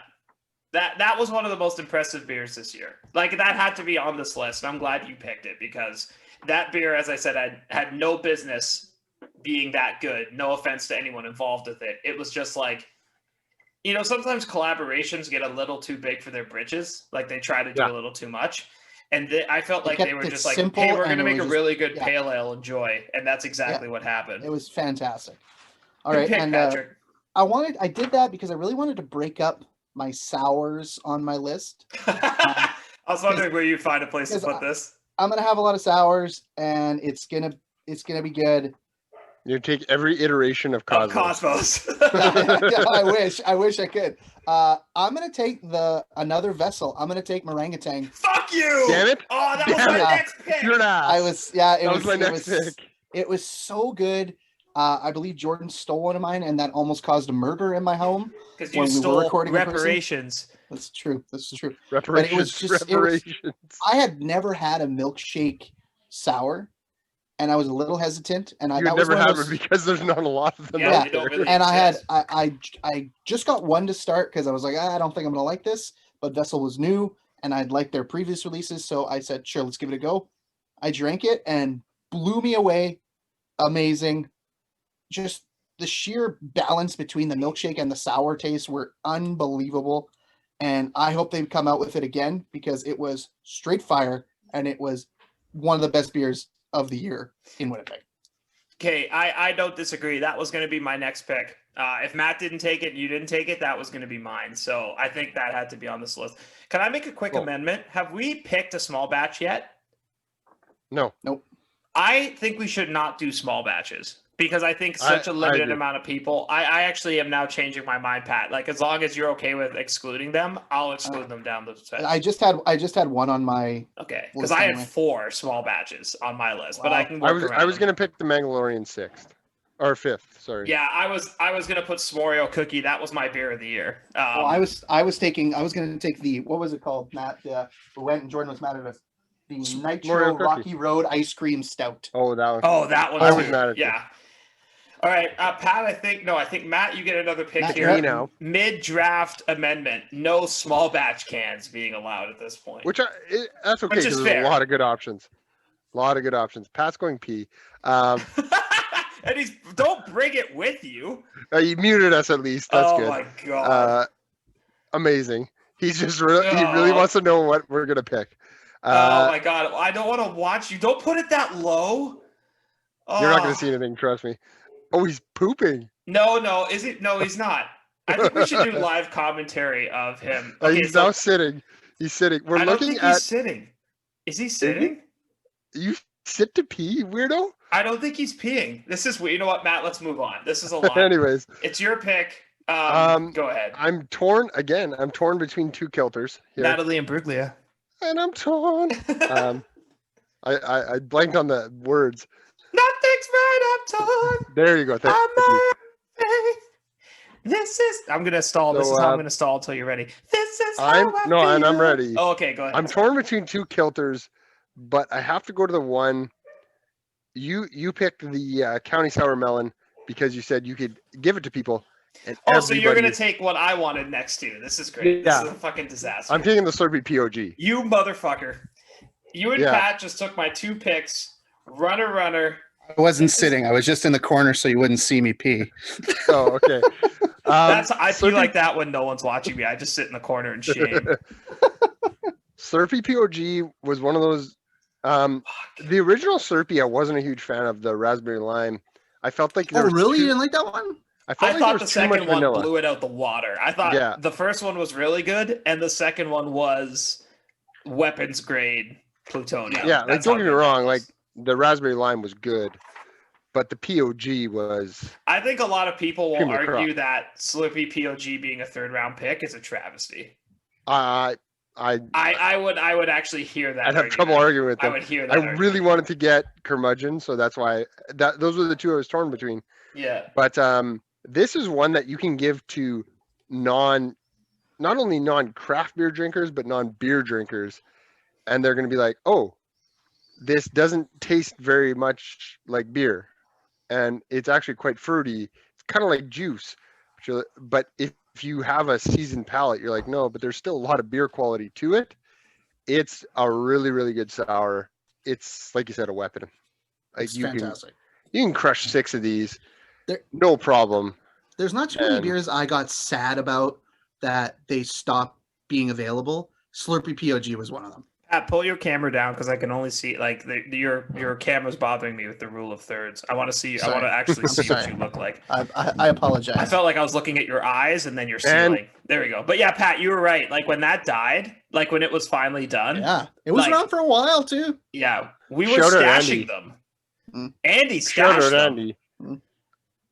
Speaker 1: That was one of the most impressive beers this year. Like, that had to be on this list. And I'm glad you picked it because that beer, as I said, had no business being that good. No offense to anyone involved with it. It was just like, you know, sometimes collaborations get a little too big for their britches. Like, they try to do a little too much. And I felt like they were just like, hey, we're going to make a really good pale ale, enjoy. And that's exactly what happened.
Speaker 2: It was fantastic. All right.
Speaker 1: And Patrick.
Speaker 2: I did that because I really wanted to break up my sours on my list.
Speaker 1: I was wondering where you'd find a place to put this.
Speaker 2: I'm going to have a lot of sours, and it's going to be good.
Speaker 3: You take every iteration of Cosmos.
Speaker 2: I wish I could. I'm gonna take another Vessel. I'm gonna take Orangutan.
Speaker 1: Fuck you!
Speaker 3: Damn it!
Speaker 1: Oh, that was my next pick.
Speaker 3: You're not.
Speaker 2: It was my
Speaker 3: next pick.
Speaker 2: It was so good. I believe Jordan stole one of mine, and that almost caused a murder in my home
Speaker 1: because you stole reparations.
Speaker 2: That's true.
Speaker 3: Reparations.
Speaker 2: I had never had a milkshake sour. And I was a little hesitant, and
Speaker 3: you never have it because there's not a lot of them.
Speaker 1: Yeah, really
Speaker 2: and I just got one to start because I was like, I don't think I'm gonna like this. But Vessel was new, and I'd liked their previous releases, so I said, sure, let's give it a go. I drank it and blew me away. Amazing. Just the sheer balance between the milkshake and the sour taste were unbelievable. And I hope they come out with it again because it was straight fire, and it was one of the best beers of the year in Winnipeg.
Speaker 1: Okay, I don't disagree. That was going to be my next pick. If Matt didn't take it and you didn't take it, that was going to be mine. So I think that had to be on this list. Can I make a quick amendment? Have we picked a small batch yet?
Speaker 3: No.
Speaker 2: Nope.
Speaker 1: I think we should not do small batches because I think such a limited amount of people. I actually am now changing my mind, Pat. Like, as long as you're okay with excluding them, I'll exclude them down the stretch.
Speaker 2: I just had one on my
Speaker 1: because I had 4 small batches on my list, but I can.
Speaker 3: I was going to pick the Mandalorian 6th or 5th. Sorry.
Speaker 1: Yeah, I was going to put S'moreo Cookie. That was my beer of the year.
Speaker 2: I was going to take the, what was it called, Matt? We went and Jordan was mad at us. The Nitro Rocky Road Ice Cream Stout.
Speaker 3: Oh, that one.
Speaker 1: Oh, that one.
Speaker 3: I was mad at you.
Speaker 1: Yeah. All right, Pat, I think Matt, you get another pick
Speaker 2: Matt,
Speaker 1: here.
Speaker 3: You know.
Speaker 1: Mid-draft amendment. No small batch cans being allowed at this point.
Speaker 3: That's okay because there's a lot of good options. Pat's going pee.
Speaker 1: And don't bring it with you.
Speaker 3: You muted us at least. That's good.
Speaker 1: Oh, my God.
Speaker 3: Amazing. He's just he really wants to know what we're going to pick.
Speaker 1: Oh, my God. I don't want to watch you. Don't put it that low.
Speaker 3: You're not going to see anything. Trust me. Oh, he's pooping.
Speaker 1: No. Is it? No, he's not. I think we should do live commentary of him. Okay,
Speaker 3: he's now sitting. He's sitting.
Speaker 1: I don't think he's sitting. Is he sitting?
Speaker 3: You sit to pee, weirdo?
Speaker 1: I don't think he's peeing. This is weird. You know what, Matt? Let's move on. This is a lot.
Speaker 3: Anyways.
Speaker 1: It's your pick. Go ahead.
Speaker 3: I'm torn between 2 kilters here.
Speaker 1: Natalie and Bruglia.
Speaker 3: And I'm torn. I blanked on the words.
Speaker 1: Nothing's right, I'm torn.
Speaker 3: There you go. Thank you.
Speaker 1: I'm gonna stall. This is how I'm gonna stall until you're ready. This is how I feel.
Speaker 3: And I'm ready.
Speaker 1: Oh, okay, go ahead.
Speaker 3: I'm torn between 2 kilters, but I have to go to the one. You picked the County Sour Melon because you said you could give it to people. And
Speaker 1: so you're gonna take what I wanted next to. This is great.
Speaker 3: Yeah.
Speaker 1: This is a fucking disaster.
Speaker 3: I'm taking the Slurpee POG.
Speaker 1: You motherfucker. You and Pat just took my 2 picks. Runner.
Speaker 2: I wasn't sitting. I was just in the corner so you wouldn't see me pee.
Speaker 3: Oh, okay.
Speaker 1: I feel like that when no one's watching me. I just sit in the corner in shame.
Speaker 3: Slurpee POG was one of those The original Slurpee, I wasn't a huge fan of the raspberry lime. I felt like there
Speaker 2: Oh,
Speaker 3: was
Speaker 2: really? You
Speaker 3: too-
Speaker 2: didn't like that one?
Speaker 3: I felt
Speaker 1: I
Speaker 3: like there
Speaker 1: thought
Speaker 3: was
Speaker 1: the
Speaker 3: too much
Speaker 1: second one
Speaker 3: vanilla.
Speaker 1: blew it out the water. I thought
Speaker 3: Yeah.
Speaker 1: the first one was really good, and the second one was weapons grade plutonium.
Speaker 3: Yeah, like
Speaker 1: That's
Speaker 3: don't
Speaker 1: how
Speaker 3: get me
Speaker 1: good that
Speaker 3: wrong,
Speaker 1: was.
Speaker 3: like the raspberry lime was good, but the POG was
Speaker 1: I think a lot of people will
Speaker 3: Cream of the
Speaker 1: argue that Slurpee POG being a third round pick is a travesty.
Speaker 3: I
Speaker 1: I would actually hear that.
Speaker 3: I'd have trouble arguing with
Speaker 1: I
Speaker 3: them.
Speaker 1: would hear that.
Speaker 3: I
Speaker 1: argument.
Speaker 3: really wanted to get curmudgeon, so that's why those were the two I was torn between.
Speaker 1: Yeah.
Speaker 3: But this is one that you can give to not only non-craft beer drinkers, but non-beer drinkers, and they're going to be like, "Oh, this doesn't taste very much like beer, and it's actually quite fruity. It's kind of like juice." But if you have a seasoned palate, you're like, "No," but there's still a lot of beer quality to it. It's a really, really good sour. It's like you said, a weapon. Like
Speaker 2: It's fantastic.
Speaker 3: You can crush 6 of these,
Speaker 2: There-
Speaker 3: no problem.
Speaker 2: There's not too many
Speaker 3: And-
Speaker 2: beers I got sad about that they stopped being available. Slurpee POG was one of them.
Speaker 1: Pat, pull your camera down because I can only see like your camera's bothering me with the rule of thirds. I want to see. I
Speaker 2: Sorry.
Speaker 1: want to actually see what
Speaker 2: sorry.
Speaker 1: you look like.
Speaker 2: I apologize.
Speaker 1: I felt like I was looking at your eyes and then your ceiling. There we go. But yeah, Pat, you were right. Like when that died, like when it was finally done.
Speaker 2: Yeah, it was
Speaker 1: Like-
Speaker 2: around for a while too.
Speaker 1: Yeah, we were
Speaker 3: Shout out
Speaker 1: stashing
Speaker 3: Andy.
Speaker 1: them.
Speaker 2: Mm.
Speaker 1: Andy
Speaker 3: Shout
Speaker 1: stashed
Speaker 3: out
Speaker 1: them.
Speaker 3: Andy.
Speaker 2: Mm.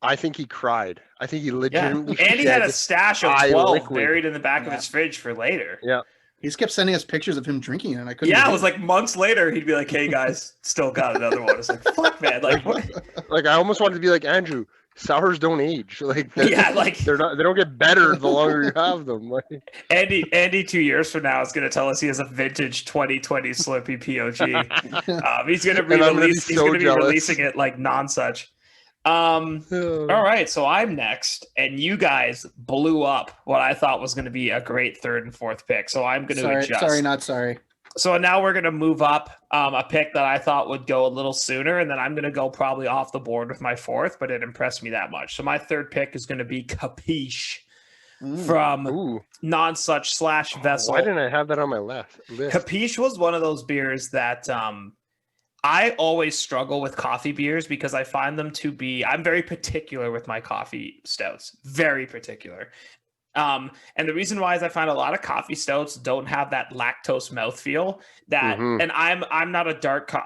Speaker 3: I think he cried. I think he
Speaker 1: Yeah,
Speaker 3: legitimately.
Speaker 1: Andy had a
Speaker 3: shed
Speaker 1: stash of
Speaker 3: eye
Speaker 1: 12
Speaker 3: liquid.
Speaker 1: buried in the back of
Speaker 2: Yeah.
Speaker 1: his fridge for later.
Speaker 3: Yeah.
Speaker 2: He just kept sending us pictures of him drinking it, and I couldn't.
Speaker 1: Yeah, it
Speaker 2: believe
Speaker 1: was like months later. He'd be like, "Hey guys, still got another one." It's like, "Fuck, man!" Like, what?
Speaker 3: Like I almost wanted to be like Andrew. Sours don't age. Like
Speaker 1: Yeah, like
Speaker 3: they're not. They don't get better the longer you have them. Like,
Speaker 1: Andy 2 years from now is going to tell us he has a vintage 2020 Slurpee POG. He's going to
Speaker 3: And I'm gonna be
Speaker 1: release. He's
Speaker 3: so
Speaker 1: going to be
Speaker 3: jealous.
Speaker 1: releasing it like non-such. All right, so I'm next, and you guys blew up what I thought was going to be a great third and fourth pick. So I'm going to
Speaker 2: sorry,
Speaker 1: adjust.
Speaker 2: sorry, not sorry.
Speaker 1: So now we're going to move up a pick that I thought would go a little sooner, and then I'm going to go probably off the board with my fourth, but it impressed me that much. So my third pick is going to be Capiche from
Speaker 3: ooh.
Speaker 1: Non-Such / Vessel.
Speaker 3: Why didn't I have that on my list?
Speaker 1: Capiche was one of those beers that I always struggle with coffee beers because I find them to be, I'm very particular with my coffee stouts, very particular. And the reason why is I find a lot of coffee stouts don't have that lactose mouthfeel that,
Speaker 3: Mhm.
Speaker 1: and I'm not a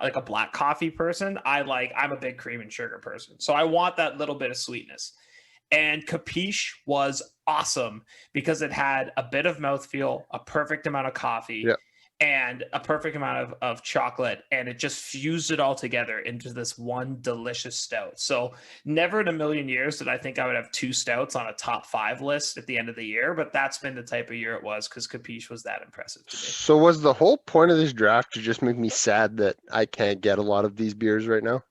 Speaker 1: like a black coffee person. I'm a big cream and sugar person. So I want that little bit of sweetness. And Capiche was awesome because it had a bit of mouthfeel, a perfect amount of coffee,
Speaker 3: Yep.
Speaker 1: and a perfect amount of chocolate, and it just fused it all together into this one delicious stout. So never in a million years did I think I would have 2 stouts on a top 5 list at the end of the year, but that's been the type of year it was because Capiche was that impressive to me.
Speaker 3: So was the whole point of this draft to just make me sad that I can't get a lot of these beers right now?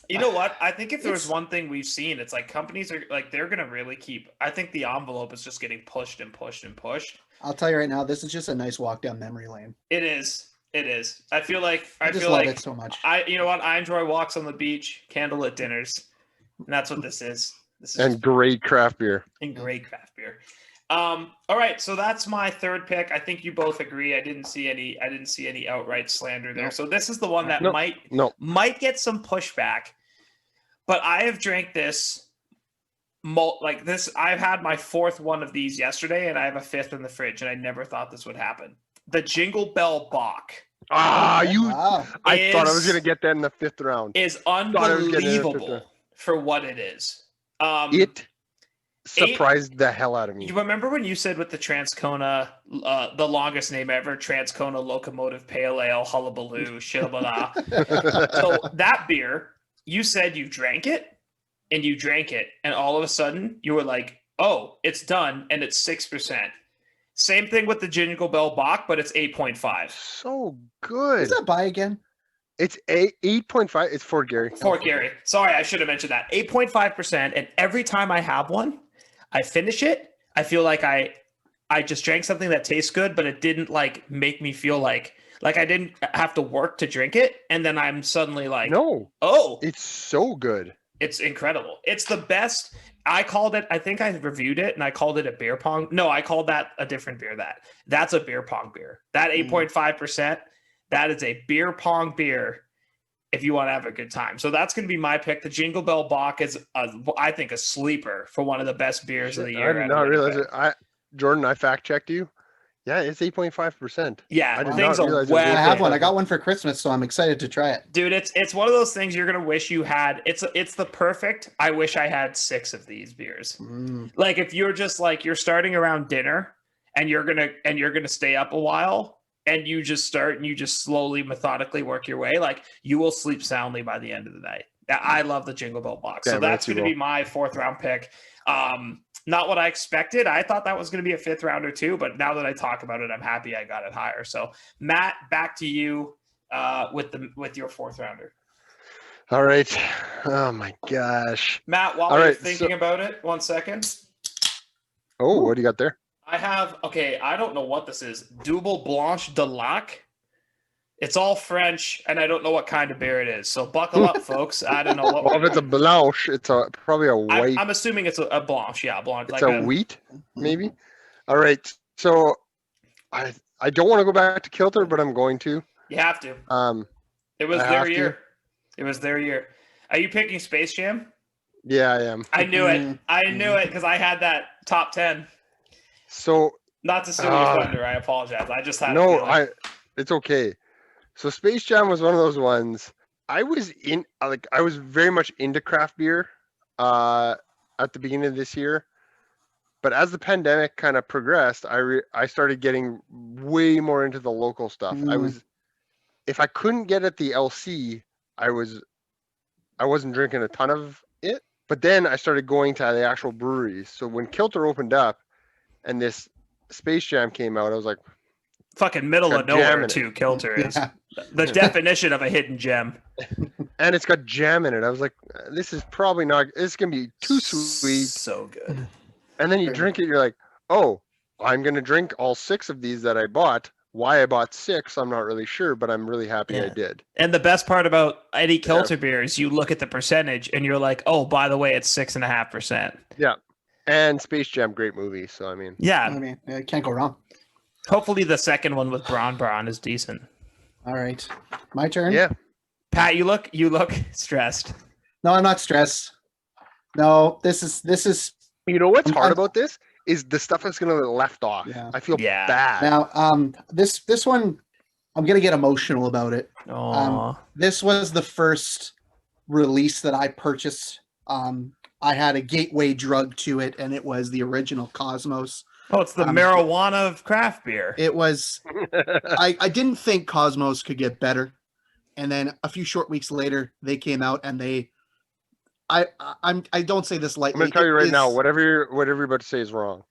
Speaker 1: You know what? I think if there was one thing we've seen, it's like companies are like, they're going to really keep, I think the envelope is just getting pushed and pushed and pushed.
Speaker 2: I'll tell you right now, this is just a nice walk down memory lane.
Speaker 1: It is. It is. I feel like,
Speaker 2: I just love it so much.
Speaker 1: you know what? I enjoy walks on the beach, candlelit dinners. And that's what this is. This is
Speaker 3: And great craft beer.
Speaker 1: and great craft beer. All right, so that's my third pick. I think you both agree. I didn't see any outright slander there.
Speaker 2: No.
Speaker 1: So this is the one that
Speaker 3: No.
Speaker 1: might get some pushback. But I have drank this like this. I've had my 4th one of these yesterday, and I have a 5th in the fridge, and I never thought this would happen. The Jingle Bell Bach
Speaker 3: Ah,
Speaker 2: Wow.
Speaker 3: I thought I was
Speaker 1: is-
Speaker 3: gonna get that in the 5th round.
Speaker 1: is
Speaker 3: I was getting it in the 5th
Speaker 1: unbelievable
Speaker 3: round.
Speaker 1: for what it is.
Speaker 3: It surprised the hell out of me.
Speaker 1: You remember when you said with the Transcona, the longest name ever, Transcona Locomotive Pale Ale, Hullabaloo, Shilabala. So that beer, you said you drank it, and all of a sudden you were like, oh, it's done, and it's 6%. Same thing with the Jingle Bell Bach, but it's 8.5.
Speaker 3: So good.
Speaker 2: What's that by again?
Speaker 3: It's 8.5. It's Fort Gary.
Speaker 1: Fort Gary. Sorry, I should have mentioned that. 8.5%, and every time I have one, I finish it, I feel like I just drank something that tastes good, but it didn't like make me feel like I didn't have to work to drink it, and then I'm suddenly like,
Speaker 3: No,
Speaker 1: oh,
Speaker 3: it's so good.
Speaker 1: it's incredible. It's the best. I called it, I think I reviewed it, and I called it a beer pong. No, I called that a different beer. That's a beer pong beer. That 8.5%, That is a beer pong beer if you want to have a good time. So that's going to be my pick. The Jingle Bell Bock is, I think, a sleeper for one of the best beers of the year.
Speaker 3: I did not realize it. Jordan, I fact checked you. Yeah, it's 8.5%.
Speaker 1: Yeah,
Speaker 3: I did
Speaker 1: things
Speaker 3: not realize
Speaker 1: are
Speaker 2: I have one. I
Speaker 3: 8.5%.
Speaker 2: got one for Christmas, so I'm excited to try it.
Speaker 1: Dude, it's one of those things you're gonna wish you had. It's the perfect. I wish I had 6 of these beers. Like if you're just like you're starting around dinner and you're gonna stay up a while and you just start and you just slowly methodically work your way, like you will sleep soundly by the end of the night. I love the Jingle Bell Box. So that's going to be my 4th round pick. Not what I expected. I thought that was going to be a 5th rounder too, but now that I talk about it, I'm happy I got it higher. So Matt, back to you with your 4th rounder.
Speaker 3: All right. Oh my gosh.
Speaker 1: Matt, while you're thinking about it, 1 second.
Speaker 3: Oh, what do you got there?
Speaker 1: I have, I don't know what this is. Double Blanche de Lac. It's all French, and I don't know what kind of beer it is. So buckle up, folks. I don't know what.
Speaker 3: Well, if it's a Blanche, it's probably a white.
Speaker 1: I'm assuming it's a Blanche. Yeah, Blanche.
Speaker 3: It's like a wheat, maybe. All right. So I don't want to go back to Kilter, but I'm going to.
Speaker 1: You have to. It was their year. It was their year. Are you picking Space Jam?
Speaker 3: Yeah, I am.
Speaker 1: I knew it. I knew it because I had that top 10.
Speaker 3: So
Speaker 1: not to steal your thunder. I apologize. I just had
Speaker 3: it's okay. So Space Jam was one of those ones. I was very much into craft beer at the beginning of this year, but as the pandemic kind of progressed, I started getting way more into the local stuff. If I couldn't get at the LC, I wasn't drinking a ton of it. But then I started going to the actual breweries. So when Kilter opened up and this Space Jam came out, I was like,
Speaker 1: fucking middle of nowhere too. Kilter is the definition of a hidden gem,
Speaker 3: and it's got jam in it. I was like, this is probably not. It's gonna be too sweet.
Speaker 1: So good.
Speaker 3: And then you drink it, you're like, oh, I'm gonna drink all 6 of these that I bought. Why I bought 6, I'm not really sure, but I'm really happy I did.
Speaker 1: And the best part about any Kilter beer is you look at the percentage and you're like, oh, by the way, it's 6.5%.
Speaker 3: Yeah, and Space Jam, great movie. So I mean,
Speaker 2: can't go wrong.
Speaker 1: Hopefully the second one with Braun is decent.
Speaker 2: All right. My turn?
Speaker 3: Yeah.
Speaker 1: Pat, you look stressed.
Speaker 2: No, I'm not stressed. No, this is
Speaker 3: you know what's hard about this is the stuff that's gonna get left off. Yeah. I feel bad.
Speaker 2: Now, this one I'm gonna get emotional about it.
Speaker 1: Oh.
Speaker 2: This was the first release that I purchased. I had a gateway drug to it, and it was the original Cosmos.
Speaker 1: Oh, it's the marijuana of craft beer.
Speaker 2: It was. I didn't think Cosmos could get better, and then a few short weeks later, they came out and I don't say this lightly.
Speaker 3: I'm gonna tell you right now, whatever you're about to say is wrong.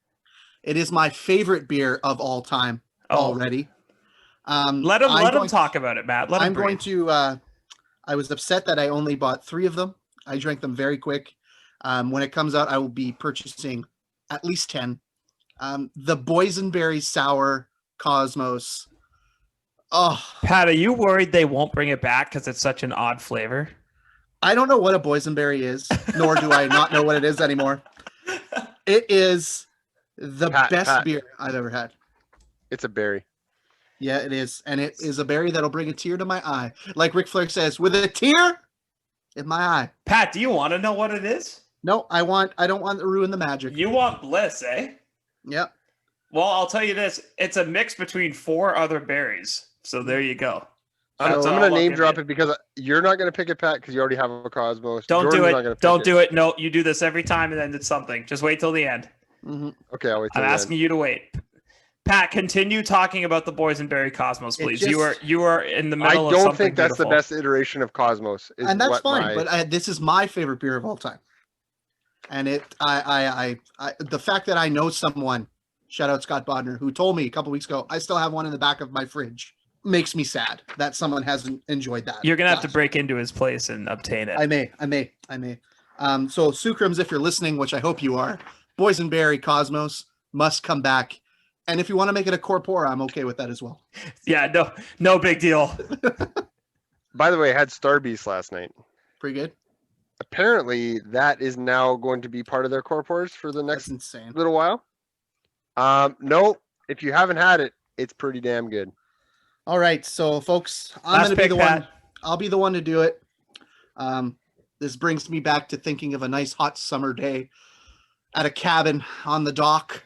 Speaker 2: It is my favorite beer of all time already.
Speaker 1: Let him talk about it, Matt.
Speaker 2: I'm going to. I was upset that I only bought 3 of them. I drank them very quick. When it comes out, I will be purchasing at least 10. The boysenberry sour Cosmos. Oh,
Speaker 1: Pat, are you worried they won't bring it back because it's such an odd flavor?
Speaker 2: I don't know what a boysenberry is, nor do I not know what it is anymore. It is the best beer I've ever had.
Speaker 3: It's a berry.
Speaker 2: Yeah, it is. And it is a berry that'll bring a tear to my eye. Like Ric Flair says, with a tear in my eye.
Speaker 1: Pat, do you want to know what it is?
Speaker 2: No, I don't want to ruin the magic.
Speaker 1: You want bliss, eh?
Speaker 2: Yep.
Speaker 1: Well, I'll tell you this. It's a mix between 4 other berries. So there you go.
Speaker 3: I'm going to name drop it because you're not going to pick it, Pat, because you already have a Cosmos.
Speaker 1: Don't do it. Don't do it. No, you do this every time and then it's something. Just wait till the end.
Speaker 2: Mm-hmm.
Speaker 3: Okay, I'll wait till the end.
Speaker 1: I'm asking you to wait. Pat, continue talking about the boysenberry Cosmos, please. You are in the middle of something. I don't think
Speaker 3: that's the best iteration of Cosmos.
Speaker 2: And that's fine, but this is my favorite beer of all time. And the fact that I know someone, shout out Scott Bodner, who told me a couple weeks ago, I still have one in the back of my fridge, makes me sad that someone hasn't enjoyed that.
Speaker 1: You're going to have to break into his place and obtain it.
Speaker 2: I may. So Sucrums, if you're listening, which I hope you are, boysenberry Cosmos must come back. And if you want to make it a corpora, I'm okay with that as well.
Speaker 1: Yeah, no big deal.
Speaker 3: By the way, I had Starbeast last night.
Speaker 2: Pretty good.
Speaker 3: Apparently, that is now going to be part of their corporas for the next little while. No, if you haven't had it, it's pretty damn good.
Speaker 2: All right, so folks, I'm
Speaker 1: Last
Speaker 2: going to be
Speaker 1: pick,
Speaker 2: the
Speaker 1: Pat.
Speaker 2: one. I'll be the one to do it. This brings me back to thinking of a nice hot summer day at a cabin on the dock.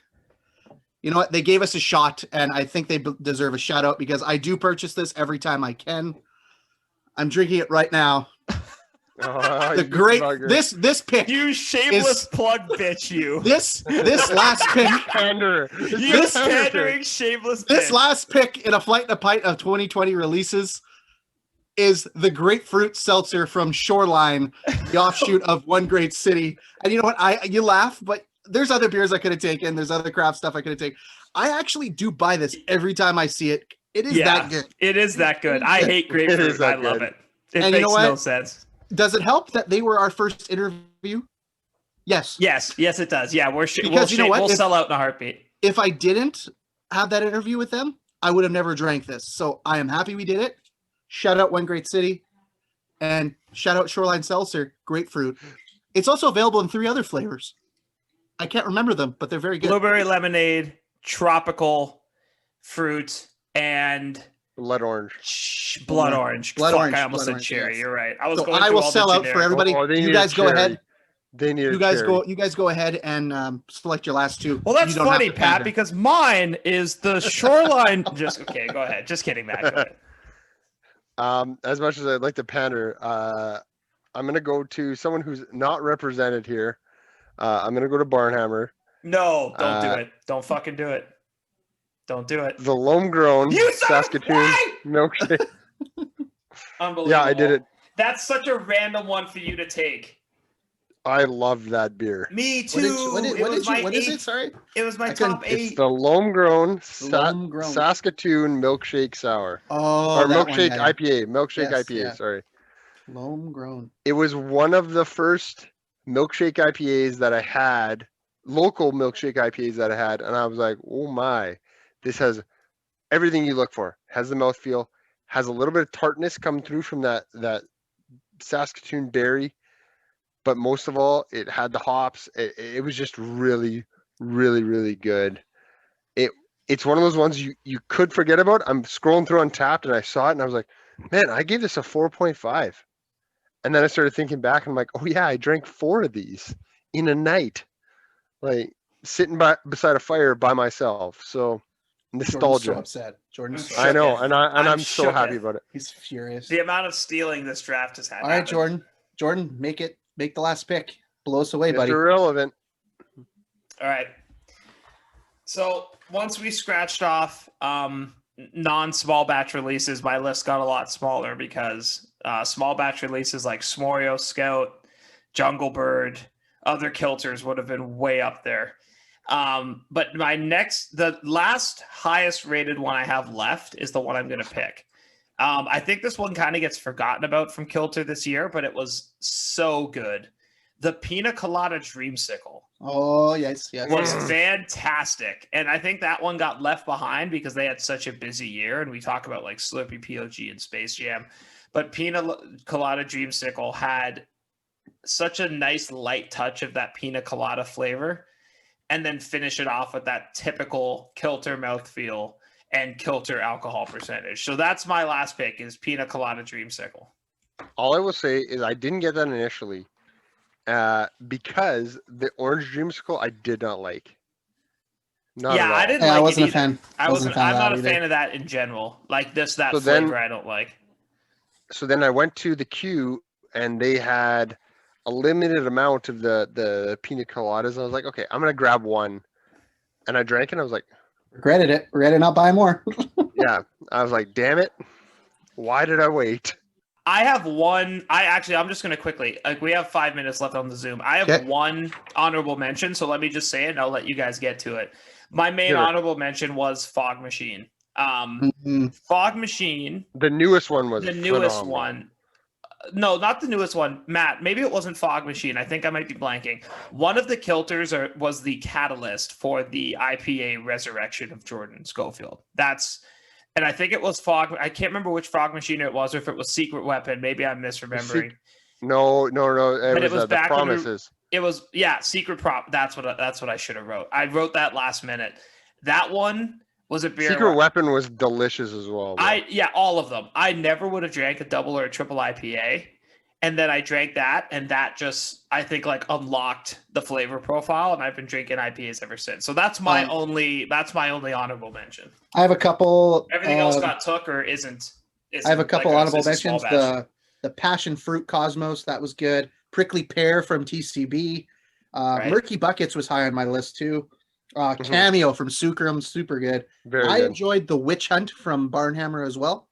Speaker 2: You know what? They gave us a shot, and I think they deserve a shout out because I do purchase this every time I can. I'm drinking it right now.
Speaker 3: Oh,
Speaker 2: The
Speaker 3: you
Speaker 2: great
Speaker 3: bugger.
Speaker 2: this pick.
Speaker 1: You shameless plug bitch, you.
Speaker 2: This last pick.
Speaker 3: Pander.
Speaker 1: You pandering shameless
Speaker 2: This
Speaker 1: bitch.
Speaker 2: last pick in a Flight and a Pint of 2020 releases is the grapefruit seltzer from Shoreline, the offshoot of One Great City. And you know what? You laugh, but there's other beers I could have taken. There's other craft stuff I could have taken. I actually do buy this every time I see it. It is that good.
Speaker 1: It is that good. I hate grapefruit. I love it. It
Speaker 2: And
Speaker 1: makes
Speaker 2: you know what?
Speaker 1: no sense.
Speaker 2: Does it help that they were our first interview? Yes.
Speaker 1: Yes, it does. Yeah, we'll
Speaker 2: what?
Speaker 1: sell out in a heartbeat.
Speaker 2: If I didn't have that interview with them, I would have never drank this. So I am happy we did it. Shout out One Great City and shout out Shoreline Seltzer, grapefruit. It's also available in 3 other flavors. I can't remember them, but they're very good.
Speaker 1: Blueberry lemonade, tropical fruit, and
Speaker 3: Blood orange.
Speaker 1: blood orange.
Speaker 2: Blood
Speaker 1: Fuck,
Speaker 2: orange,
Speaker 1: I almost
Speaker 2: blood
Speaker 1: said
Speaker 2: orange,
Speaker 1: cherry.
Speaker 2: yes.
Speaker 1: You're right.
Speaker 2: So I will sell out for everybody.
Speaker 3: Oh, they
Speaker 2: You
Speaker 3: need
Speaker 2: guys
Speaker 3: a
Speaker 2: go
Speaker 3: cherry.
Speaker 2: ahead.
Speaker 3: They need
Speaker 2: You
Speaker 3: a
Speaker 2: guys
Speaker 3: cherry.
Speaker 2: go ahead and select your last 2.
Speaker 1: Well, that's
Speaker 2: You don't have
Speaker 1: funny,
Speaker 2: to
Speaker 1: Pat,
Speaker 2: pander.
Speaker 1: because mine is the Shoreline. Okay, go ahead. Just kidding, Matt. Go ahead.
Speaker 3: As much as I'd like to pander, I'm gonna go to someone who's not represented here. I'm gonna go to Barnhammer,
Speaker 1: No, don't do it. Don't fucking do it. Don't do it.
Speaker 3: the Loam-grown
Speaker 1: You son of a-
Speaker 3: Saskatoon
Speaker 1: Why?
Speaker 3: milkshake.
Speaker 1: Unbelievable.
Speaker 3: Yeah, I did it.
Speaker 1: That's such a random one for you to take.
Speaker 3: I love that beer.
Speaker 1: Me too.
Speaker 2: What is it? Sorry.
Speaker 1: It was my
Speaker 2: I couldn't-
Speaker 1: top
Speaker 3: It's
Speaker 1: 8.
Speaker 3: the Loam-grown
Speaker 2: Loam-grown.
Speaker 3: Saskatoon milkshake sour.
Speaker 2: Oh,
Speaker 3: Or
Speaker 2: that
Speaker 3: milkshake
Speaker 2: one, yeah.
Speaker 3: IPA. Milkshake
Speaker 2: Yes,
Speaker 3: IPA,
Speaker 2: yeah.
Speaker 3: sorry.
Speaker 2: Loam grown.
Speaker 3: It was one of the first milkshake IPAs that I had, local milkshake IPAs that I had, and I was like, oh my, this has everything you look for. Has the mouthfeel, has a little bit of tartness come through from that Saskatoon berry, but most of all, it had the hops. It was just really, really, really good. It's one of those ones you could forget about. I'm scrolling through Untapped and I saw it and I was like, man, I gave this a 4.5. And then I started thinking back and I'm like, oh yeah, I drank 4 of these in a night, like sitting beside a fire by myself. So nostalgia.
Speaker 2: Jordan's so upset. Jordan's so
Speaker 3: I know,
Speaker 1: shook.
Speaker 3: and I'm so
Speaker 1: shook
Speaker 3: happy
Speaker 1: it.
Speaker 3: about it.
Speaker 2: He's furious.
Speaker 1: The amount of stealing this draft has had.
Speaker 2: All right,
Speaker 1: happened.
Speaker 2: Jordan, make the last pick. Blow us away, buddy.
Speaker 3: Mr. Irrelevant.
Speaker 1: All right. So once we scratched off non-small batch releases, my list got a lot smaller because small batch releases like Smorio, Scout, Jungle Bird, other kilters would have been way up there. But the last highest rated one I have left is the one I'm going to pick. I think this one kind of gets forgotten about from Kilter this year, but it was so good. The Pina Colada Dreamsicle
Speaker 2: Oh, yes.
Speaker 1: was fantastic. And I think that one got left behind because they had such a busy year. And we talk about like Slurpee POG and Space Jam. But Pina Colada Dreamsicle had such a nice light touch of that pina colada flavor. And then finish it off with that typical Kilter mouthfeel and Kilter alcohol percentage. So that's my last pick is Pina Colada Dreamsicle.
Speaker 3: All I will say is I didn't get that initially because the orange dreamsicle I did not like. Not at all.
Speaker 1: I didn't
Speaker 2: Yeah,
Speaker 1: like
Speaker 2: I wasn't
Speaker 1: it
Speaker 2: a fan.
Speaker 1: I'm not a fan of that in general. Like that
Speaker 3: So
Speaker 1: flavor
Speaker 3: then-
Speaker 1: I don't like.
Speaker 3: So then I went to the queue and they had a limited amount of the pina coladas. I was like, okay, I'm gonna grab one, and I drank it. And I was like,
Speaker 2: Regretted it. Regretted not buying more.
Speaker 3: yeah. I was like, damn it, why did I wait?
Speaker 1: I have one. I'm just going to quickly, like we have 5 minutes left on the Zoom. I have
Speaker 2: Okay.
Speaker 1: one honorable mention. So let me just say it and I'll let you guys get to it. My main
Speaker 3: Sure.
Speaker 1: honorable mention was Fog Machine.
Speaker 2: Mhm.
Speaker 1: Fog Machine,
Speaker 3: The newest one was
Speaker 1: the newest
Speaker 3: phenomenal.
Speaker 1: one. No, not the newest one. Matt, maybe it wasn't Fog Machine. I think I might be blanking. One of the kilters was the catalyst for the IPA resurrection of Jordan Schofield. And I think it was Fog. I can't remember which Fog Machine it was, or if it was Secret Weapon. Maybe I'm misremembering.
Speaker 3: No.
Speaker 1: But it was
Speaker 3: the
Speaker 1: back when we-
Speaker 3: promises.
Speaker 1: It was Secret Prop. That's what I should have wrote. I wrote that last minute. That one Was it beer?
Speaker 3: Secret Weapon was delicious as well. Though.
Speaker 1: All of them. I never would have drank a double or a triple IPA. And then I drank that, and that just, I think, like unlocked the flavor profile, and I've been drinking IPAs ever since. So that's my only honorable mention.
Speaker 2: I have a couple.
Speaker 1: Everything else got took or isn't
Speaker 2: I have a couple
Speaker 1: like
Speaker 2: honorable mentions. The Passion Fruit Cosmos, that was good. Prickly Pear from TCB.
Speaker 1: Right.
Speaker 2: Murky Buckets was high on my list too. Cameo from Sucrum, super good. I enjoyed the Witch Hunt from Barnhammer as well.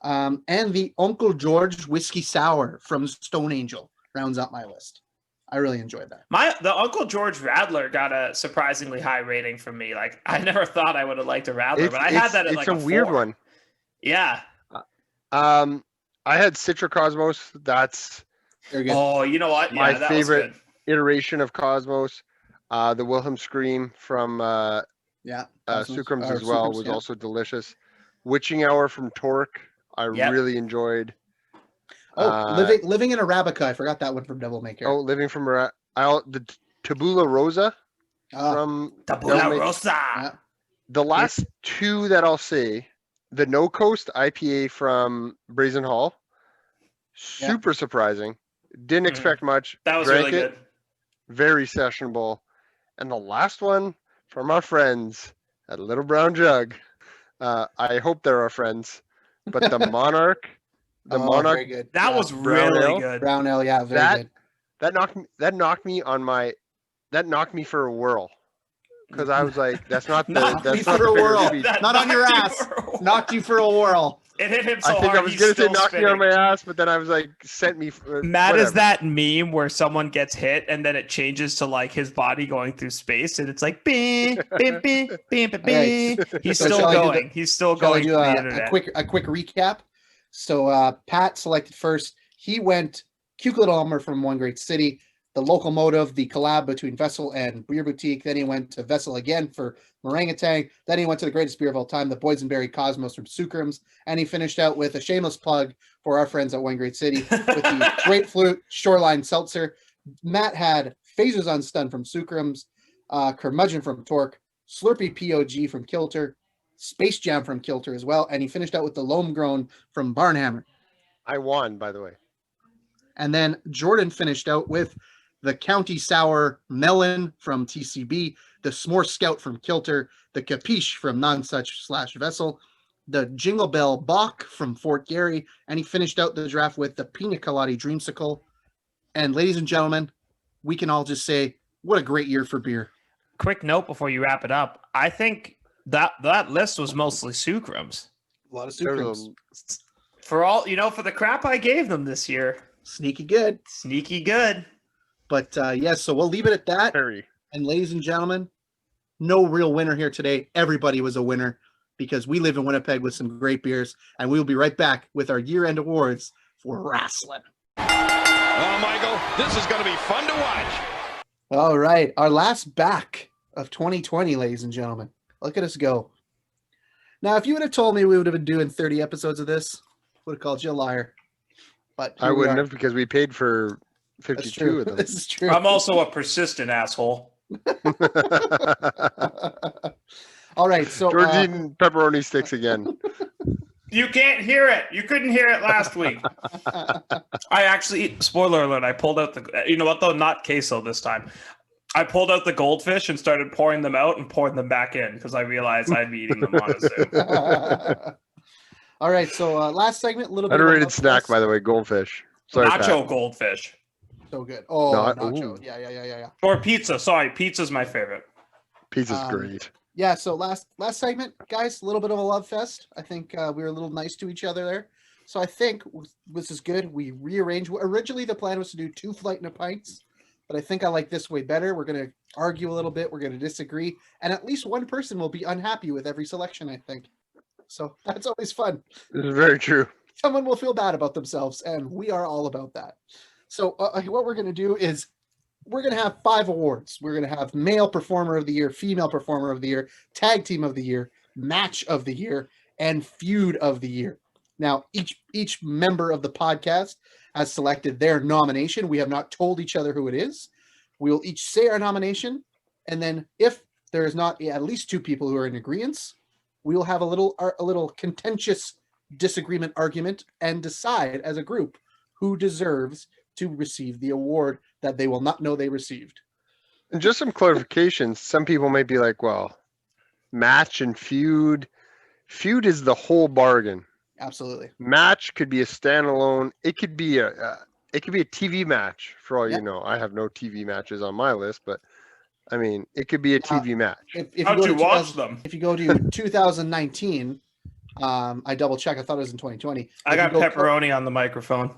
Speaker 2: And the Uncle George Whiskey Sour from Stone Angel rounds out my list. I really enjoyed that.
Speaker 1: The Uncle George Radler got a surprisingly high rating from me. Like, I never thought I would have liked a Radler, but I had that at like a 4.
Speaker 3: It's a weird one.
Speaker 1: Yeah.
Speaker 3: I had Citra Cosmos. That's
Speaker 2: very good.
Speaker 1: Oh, you know what?
Speaker 3: My favorite iteration of Cosmos. The Wilhelm Scream from Sucrums as well was also delicious. Witching Hour from Torque. I really enjoyed.
Speaker 2: Living in Arabica. I forgot that one from Devil May Care.
Speaker 3: Oh, Living from the Tabula Rosa from
Speaker 1: Tabula Rosa.
Speaker 2: Yeah.
Speaker 3: The last two that I'll say, the No Coast IPA from Brazen Hall, super surprising. Didn't expect much.
Speaker 1: That was really good.
Speaker 3: Very sessionable. And the last one from our friends at Little Brown Jug. I hope they're our friends. But the Monarch,
Speaker 2: very good.
Speaker 1: That was really good.
Speaker 2: Brown ale, yeah, very good.
Speaker 3: That knocked me for a whirl. Because I was like, that's not the
Speaker 2: whirl. Not on your ass. Knocked you for a whirl.
Speaker 1: It hit him so hard.
Speaker 3: I think I was going to say knock me on my ass, but then I was like, sent me.
Speaker 1: Matt is that meme where someone gets hit and then it changes to like his body going through space and it's like, bing, bing, bing, bing, bing, bing. He's still going. He's still going to the internet.
Speaker 2: A quick recap. So Pat selected first. He went Cute Little Elmer from One Great City. The Locomotive, the collab between Vessel and Beer Boutique. Then he went to Vessel again for Orangutan. Then he went to the greatest beer of all time, the Boysenberry Cosmos from Sucrums. And he finished out with a shameless plug for our friends at One Great City with the Grapefruit Shoreline Seltzer. Matt had Phasers on Stun from Sucrums, Curmudgeon from Torque, Slurpee POG from Kilter, Space Jam from Kilter as well. And he finished out with the Loam Grown from Barnhammer.
Speaker 3: I won, by the way.
Speaker 2: And then Jordan finished out with the County Sour Melon from TCB, the S'more Scout from Kilter, the Capiche from Nonsuch/Vessel, the Jingle Bell Bach from Fort Garry, and he finished out the draft with the Pina Colada Dreamsicle. And ladies and gentlemen, we can all just say, what a great year for beer.
Speaker 1: Quick note before you wrap it up. I think that list was mostly Sucrums.
Speaker 2: A lot of Sucrums.
Speaker 1: For all, for the crap I gave them this year.
Speaker 2: Sneaky good. But yes, so we'll leave it at that. And ladies and gentlemen, no real winner here today. Everybody was a winner because we live in Winnipeg with some great beers. And we will be right back with our year-end awards for wrestling.
Speaker 4: Oh, Michael, this is going to be fun to watch.
Speaker 2: All right, our last back of 2020, ladies and gentlemen. Look at us go. Now, if you would have told me we would have been doing 30 episodes of this, I would have called you a liar. But
Speaker 3: I wouldn't have because we paid for 52 of them.
Speaker 2: This is true.
Speaker 1: I'm also a persistent asshole.
Speaker 2: All right, so
Speaker 3: George eating pepperoni sticks again.
Speaker 1: You can't hear it. You couldn't hear it last week. I actually, spoiler alert, I pulled out you know what though? Not queso this time. I pulled out the goldfish and started pouring them out and pouring them back in because I realized I'd be eating them on a soup.
Speaker 2: All right, so last segment, a little bit
Speaker 3: underrated snack, by the way, goldfish. Sorry,
Speaker 1: nacho
Speaker 3: Pat.
Speaker 1: goldfish.
Speaker 2: So good. Oh, nacho.
Speaker 3: Ooh.
Speaker 2: Yeah.
Speaker 1: Or pizza. Sorry, pizza's my favorite.
Speaker 3: Pizza's great.
Speaker 2: Yeah, so last segment, guys, a little bit of a love fest. I think we were a little nice to each other there. So I think this is good. We rearranged. Originally, the plan was to do 2 Flight and a Pints, but I think I like this way better. We're going to argue a little bit. We're going to disagree. And at least one person will be unhappy with every selection, I think. So that's always fun.
Speaker 3: This is very true.
Speaker 2: Someone will feel bad about themselves, and we are all about that. So what we're going to do is we're going to have 5 awards. We're going to have Male Performer of the Year, Female Performer of the Year, Tag Team of the Year, Match of the Year, and Feud of the Year. Now, each member of the podcast has selected their nomination. We have not told each other who it is. We will each say our nomination, and then if there is not at least 2 people who are in agreement, we will have a little contentious disagreement argument and decide as a group who deserves to receive the award that they will not know they received.
Speaker 3: And just some clarifications. Some people might be like, well, match and feud. Feud is the whole bargain.
Speaker 2: Absolutely.
Speaker 3: Match could be a standalone. It could be a TV match for all you know. I have no TV matches on my list, but I mean, it could be a TV match.
Speaker 2: If
Speaker 1: How'd you watch them?
Speaker 2: If you go to 2019, I double checked. I thought it was in 2020.
Speaker 1: I got pepperoni on the microphone.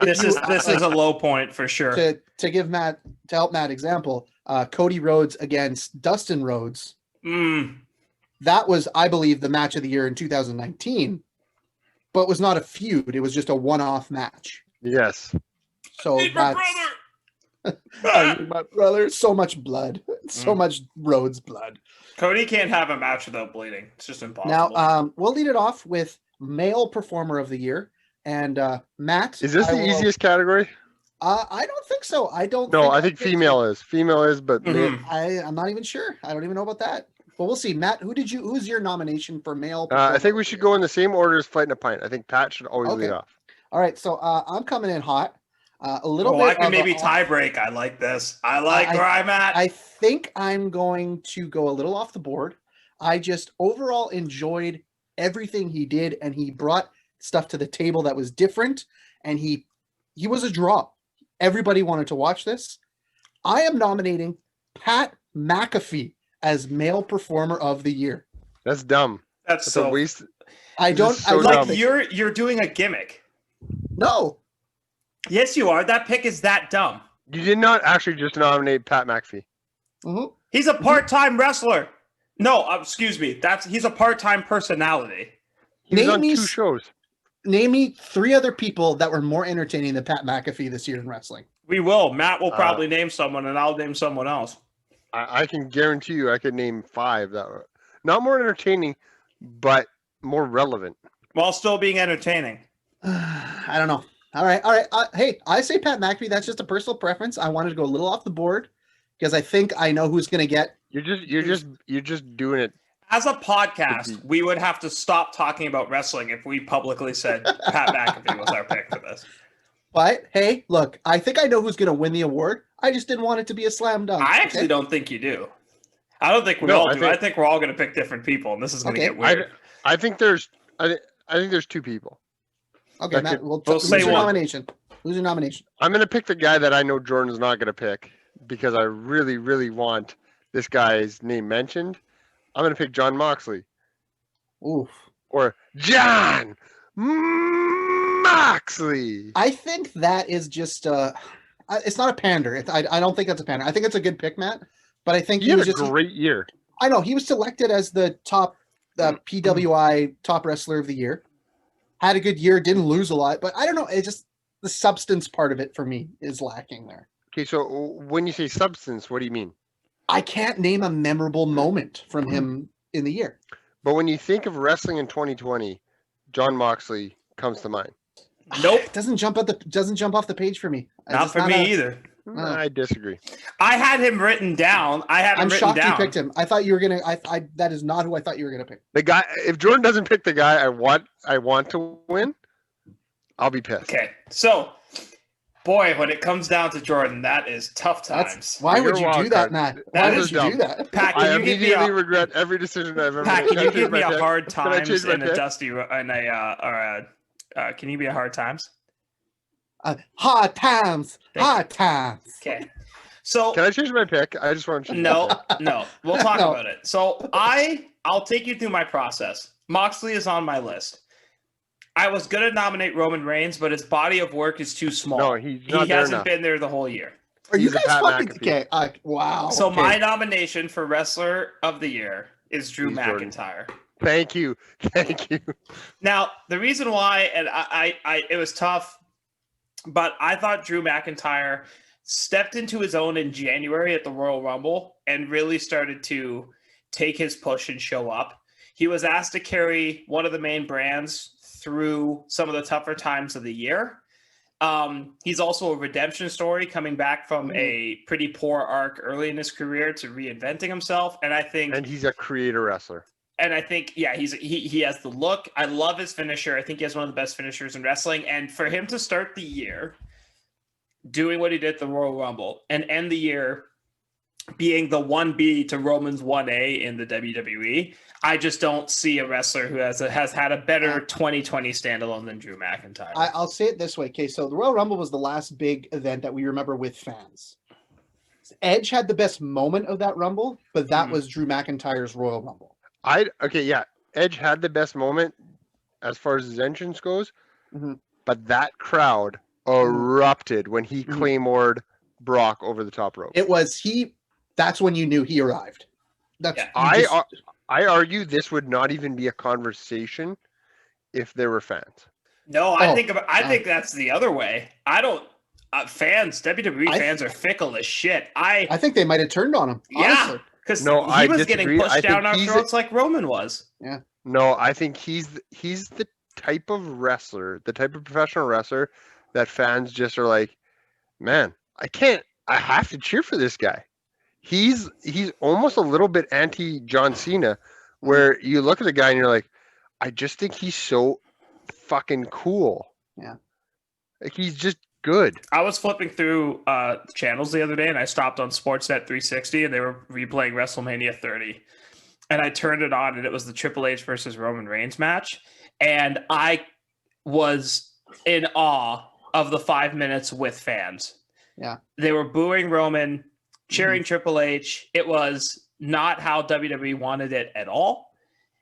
Speaker 1: This is a low point for sure.
Speaker 2: To help Matt example, Cody Rhodes against Dustin Rhodes. That was, I believe, the match of the year in 2019, but was not a feud. It was just a one-off match.
Speaker 3: Yes.
Speaker 2: So
Speaker 1: Need my
Speaker 2: brother.
Speaker 1: brother.
Speaker 2: My brother. So much blood. So much Rhodes blood.
Speaker 1: Cody can't have a match without bleeding. It's just impossible.
Speaker 2: Now, we'll lead it off with Male Performer of the Year. And Matt.
Speaker 3: Is this the easiest category?
Speaker 2: I don't think so. I think
Speaker 3: female is. Female is, but
Speaker 2: I'm not even sure. I don't even know about that. But we'll see. Matt, who's your nomination for Male Performer?
Speaker 3: I think we should go in the same order as Fighting a Pint. I think Pat should always lead off.
Speaker 2: All right, so I'm coming in hot. A little bit.
Speaker 1: I can maybe tie break. I like this. I like where I'm at.
Speaker 2: I think I'm going to go a little off the board. I just overall enjoyed everything he did, and he brought stuff to the table that was different, and he was a draw. Everybody wanted to watch this. I am nominating Pat McAfee as Male Performer of the Year.
Speaker 3: That's dumb.
Speaker 1: That's
Speaker 3: a waste.
Speaker 2: I don't
Speaker 3: So
Speaker 1: like
Speaker 3: dumb.
Speaker 1: you're doing a gimmick.
Speaker 2: No.
Speaker 1: Yes, you are. That pick is that dumb.
Speaker 3: You did not actually just nominate Pat McAfee.
Speaker 2: Mm-hmm.
Speaker 1: He's a part-time wrestler. No, excuse me. He's a part-time personality.
Speaker 3: He was on 2 shows.
Speaker 2: Name me 3 other people that were more entertaining than Pat McAfee this year in wrestling.
Speaker 1: We will. Matt will probably name someone, and I'll name someone else.
Speaker 3: I can guarantee you I could name 5 that were not more entertaining, but more relevant.
Speaker 1: While still being entertaining.
Speaker 2: I don't know. All right. Hey, I say Pat McAfee. That's just a personal preference. I wanted to go a little off the board because I think I know who's going to get.
Speaker 3: You're just doing it.
Speaker 1: As a podcast, we would have to stop talking about wrestling if we publicly said Pat McAfee was our pick for this.
Speaker 2: But hey, look, I think I know who's going to win the award. I just didn't want it to be a slam dunk.
Speaker 1: I actually don't think you do. I don't think we all do. I think we're all going to pick different people, and this is going to get weird.
Speaker 3: I think there's 2 people.
Speaker 2: Okay, Matt,
Speaker 1: who's your
Speaker 2: nomination? Who's your nomination?
Speaker 3: I'm going to pick the guy that I know Jordan's not going to pick because I really, really want this guy's name mentioned. I'm going to pick John Moxley.
Speaker 2: Oof.
Speaker 3: Or John Moxley.
Speaker 2: I think that is just it's not a pander. I don't think that's a pander. I think it's a good pick, Matt. But I think
Speaker 3: he was just a great year.
Speaker 2: I know he was selected as the PWI top wrestler of the year. Had a good year, didn't lose a lot, but I don't know. It just the substance part of it for me is lacking there.
Speaker 3: Okay, so when you say substance, what do you mean?
Speaker 2: I can't name a memorable moment from him in the year.
Speaker 3: But when you think of wrestling in 2020, John Moxley comes to mind.
Speaker 1: Nope,
Speaker 2: doesn't jump off the page for me.
Speaker 1: Not for me either.
Speaker 3: I disagree.
Speaker 1: I had him written down.
Speaker 2: I'm shocked you picked him. I thought you were gonna. That is not who I thought you were gonna pick.
Speaker 3: The guy. If Jordan doesn't pick the guy I want to win, I'll be pissed.
Speaker 1: Okay, so boy, when it comes down to Jordan, that is tough times.
Speaker 2: Why would you do that, Matt? Why would you do that?
Speaker 1: Pat,
Speaker 3: I immediately regret every decision I've ever made.
Speaker 1: Pat, can you give me a hard times and a dusty and a can you be a hard times?
Speaker 2: Hard times. Hard times.
Speaker 1: Okay. So
Speaker 3: can I change my pick? I just want to.
Speaker 1: No. We'll talk about it. So I'll take you through my process. Moxley is on my list. I was going to nominate Roman Reigns, but his body of work is too small.
Speaker 3: No, he hasn't
Speaker 1: been there the whole year.
Speaker 2: Are you guys fucking okay? Wow.
Speaker 1: So my nomination for Wrestler of the Year is Drew McIntyre.
Speaker 3: Thank you.
Speaker 1: Now, the reason why, and it was tough, but I thought Drew McIntyre stepped into his own in January at the Royal Rumble and really started to take his push and show up. He was asked to carry one of the main brands through some of the tougher times of the year. He's also a redemption story, coming back from a pretty poor arc early in his career to reinventing himself. And he's a
Speaker 3: creator wrestler.
Speaker 1: And I think, yeah, he has the look. I love his finisher. I think he has one of the best finishers in wrestling. And for him to start the year doing what he did at the Royal Rumble and end the year being the 1B to Roman's 1A in the WWE, I just don't see a wrestler who has had a better 2020 standalone than Drew McIntyre.
Speaker 2: I'll say it this way. Okay, so the Royal Rumble was the last big event that we remember with fans. Edge had the best moment of that Rumble, but that was Drew McIntyre's Royal Rumble.
Speaker 3: Edge had the best moment as far as his entrance goes, but that crowd erupted when he claymored Brock over the top rope.
Speaker 2: That's when you knew he arrived.
Speaker 3: I argue this would not even be a conversation if there were fans.
Speaker 1: No, I think that's the other way. I don't. WWE fans are fickle as shit. I
Speaker 2: think they might have turned on him. Honestly.
Speaker 1: Because he was getting pushed down our throats like Roman was.
Speaker 2: Yeah.
Speaker 3: No, I think he's the type of wrestler, the type of professional wrestler that fans just are like, man, I have to cheer for this guy. He's almost a little bit anti John Cena, where you look at the guy and you're like, I just think he's so fucking cool.
Speaker 2: Yeah.
Speaker 3: Like he's just good.
Speaker 1: I was flipping through channels the otnet and I stopped on Sportsnet 360 and they were replaying WrestleMania 30. And I turned it on and it was the Triple H versus Roman Reigns match. And I was in awe of the 5 minutes with fans.
Speaker 2: Yeah.
Speaker 1: They were booing Roman, cheering Triple H. It was not how WWE wanted it at all.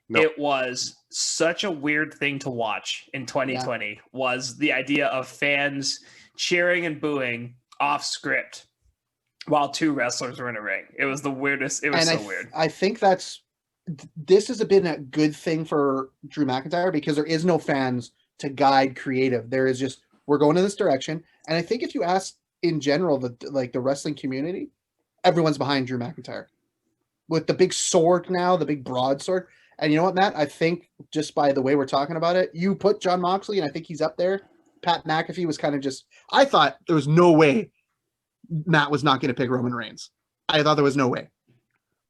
Speaker 1: No. It was such a weird thing to watch in 2020 was the idea of fans cheering and booing off script while two wrestlers were in a ring. It was the weirdest. It was weird.
Speaker 2: I think this has been a good thing for Drew McIntyre because there is no fans to guide creative. There is just, we're going in this direction. And I think if you ask in general, the wrestling community, everyone's behind Drew McIntyre with the big sword now, the big broadsword. And you know what, Matt? I think just by the way we're talking about it, you put Jon Moxley, and I think he's up there. Pat McAfee was kind of just, I thought there was no way Matt was not going to pick Roman Reigns. I thought there was no way.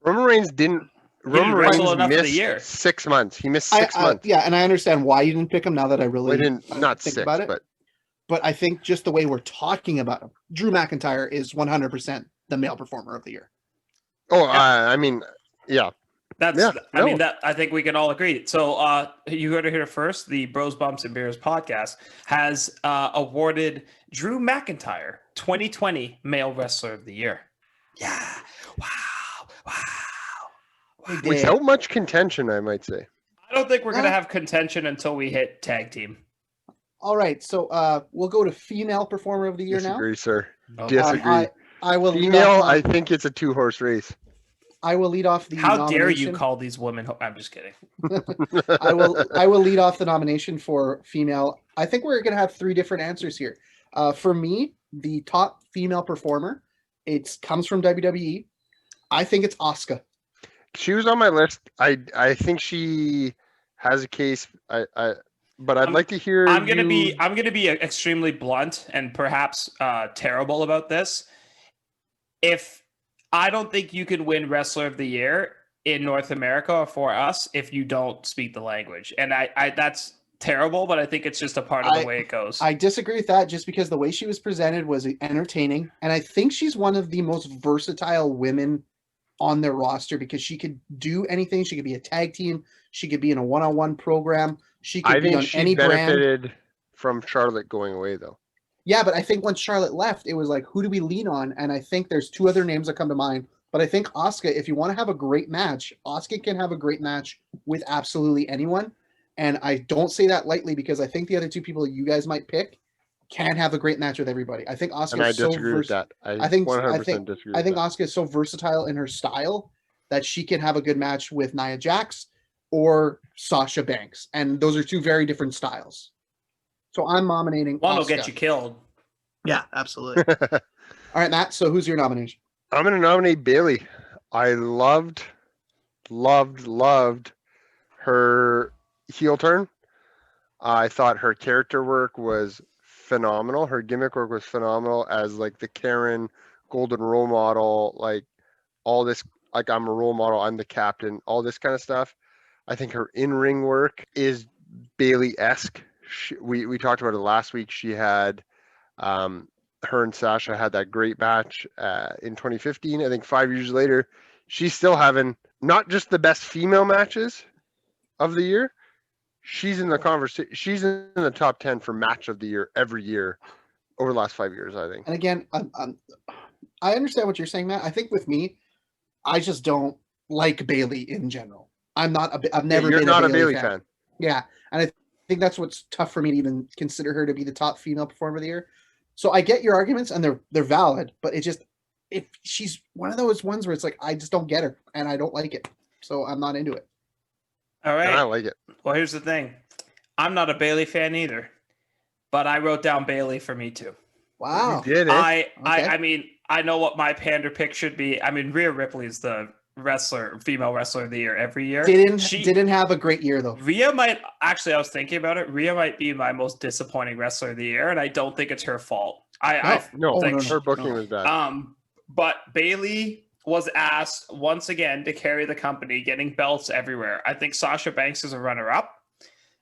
Speaker 3: Roman Reigns missed 6 months. He missed 6 months.
Speaker 2: Yeah, and I understand why you didn't pick him now that I really
Speaker 3: think about it.
Speaker 2: But I think just the way we're talking about him, Drew McIntyre is 100% the male performer of the year.
Speaker 3: Oh, I mean, yeah.
Speaker 1: I think we can all agree. So you heard it here first. The Bros, Bumps, and Beers podcast has awarded Drew McIntyre 2020 Male Wrestler of the Year. Yeah. Wow.
Speaker 3: Without much contention, I might say.
Speaker 1: I don't think we're going to have contention until we hit tag team.
Speaker 2: All right. So we'll go to female performer of the year now.
Speaker 3: Disagree, sir. Disagree.
Speaker 2: I will
Speaker 3: female, I think it's a 2-horse race.
Speaker 2: I will lead off the
Speaker 1: How dare you call these women? I'm just kidding.
Speaker 2: I will lead off the nomination for female. I think we're going to have 3 different answers here. For me, the top female performer, it comes from WWE. I think it's Asuka.
Speaker 3: She was on my list. I think she has a case. But I'd like to hear.
Speaker 1: I'm gonna be extremely blunt and perhaps terrible about this. I don't think you can win Wrestler of the Year in North America for us if you don't speak the language. And I that's terrible, but I think it's just a part of the way it goes.
Speaker 2: I disagree with that just because the way she was presented was entertaining. And I think she's one of the most versatile women on their roster because she could do anything. She could be a tag team. She could be in a one-on-one program. She could be on any brand. I think she benefited
Speaker 3: from Charlotte going away, though.
Speaker 2: Yeah, but I think once Charlotte left, it was like, who do we lean on? And I think there's 2 other names that come to mind. But I think Asuka, if you want to have a great match, Asuka can have a great match with absolutely anyone. And I don't say that lightly because I think the other 2 people you guys might pick can have a great match with everybody. I think Asuka is so
Speaker 3: disagree with that. I
Speaker 2: 100% disagree. I think Asuka is so versatile in her style that she can have a good match with Nia Jax or Sasha Banks. And those are 2 very different styles. So I'm nominating
Speaker 1: one
Speaker 2: Asuka.
Speaker 1: will get you killed.
Speaker 2: Yeah, absolutely. All right, Matt. So who's your nomination?
Speaker 3: I'm going to nominate Bayley. I loved her heel turn. I thought her character work was phenomenal. Her gimmick work was phenomenal as like the Karen golden role model, like all this, like I'm a role model, I'm the captain, all this kind of stuff. I think her in-ring work is Bailey-esque. We talked about it last week. She had her and Sasha had that great match in 2015. I think 5 years later, she's still having not just the best female matches of the year. She's in the conversation. She's in the top 10 for match of the year every year over the last 5 years, I think.
Speaker 2: And again, I understand what you're saying, Matt. I think with me, I just don't like Bailey in general. I've never
Speaker 3: You're
Speaker 2: been
Speaker 3: not
Speaker 2: a Bailey
Speaker 3: fan.
Speaker 2: fan. Yeah, and I think that's what's tough for me to even consider her to be the top female performer of the year. So I get your arguments, and they're valid, but if she's one of those ones where it's like I just don't get her, and I don't like it, so I'm not into it.
Speaker 1: All right.
Speaker 3: I like it.
Speaker 1: Well, here's the thing. I'm not a Bailey fan either, but I wrote down Bailey for me too.
Speaker 2: Wow.
Speaker 3: You did it.
Speaker 1: I mean, I know what my pander pick should be. I mean, Rhea Ripley's the female wrestler of the year every year.
Speaker 2: Didn't have a great year though.
Speaker 1: Rhea might actually. I was thinking about it. Rhea might be my most disappointing wrestler of the year, and I don't think it's her fault. I think
Speaker 3: her booking was bad.
Speaker 1: But Bailey was asked once again to carry the company, getting belts everywhere. I think Sasha Banks is a runner-up.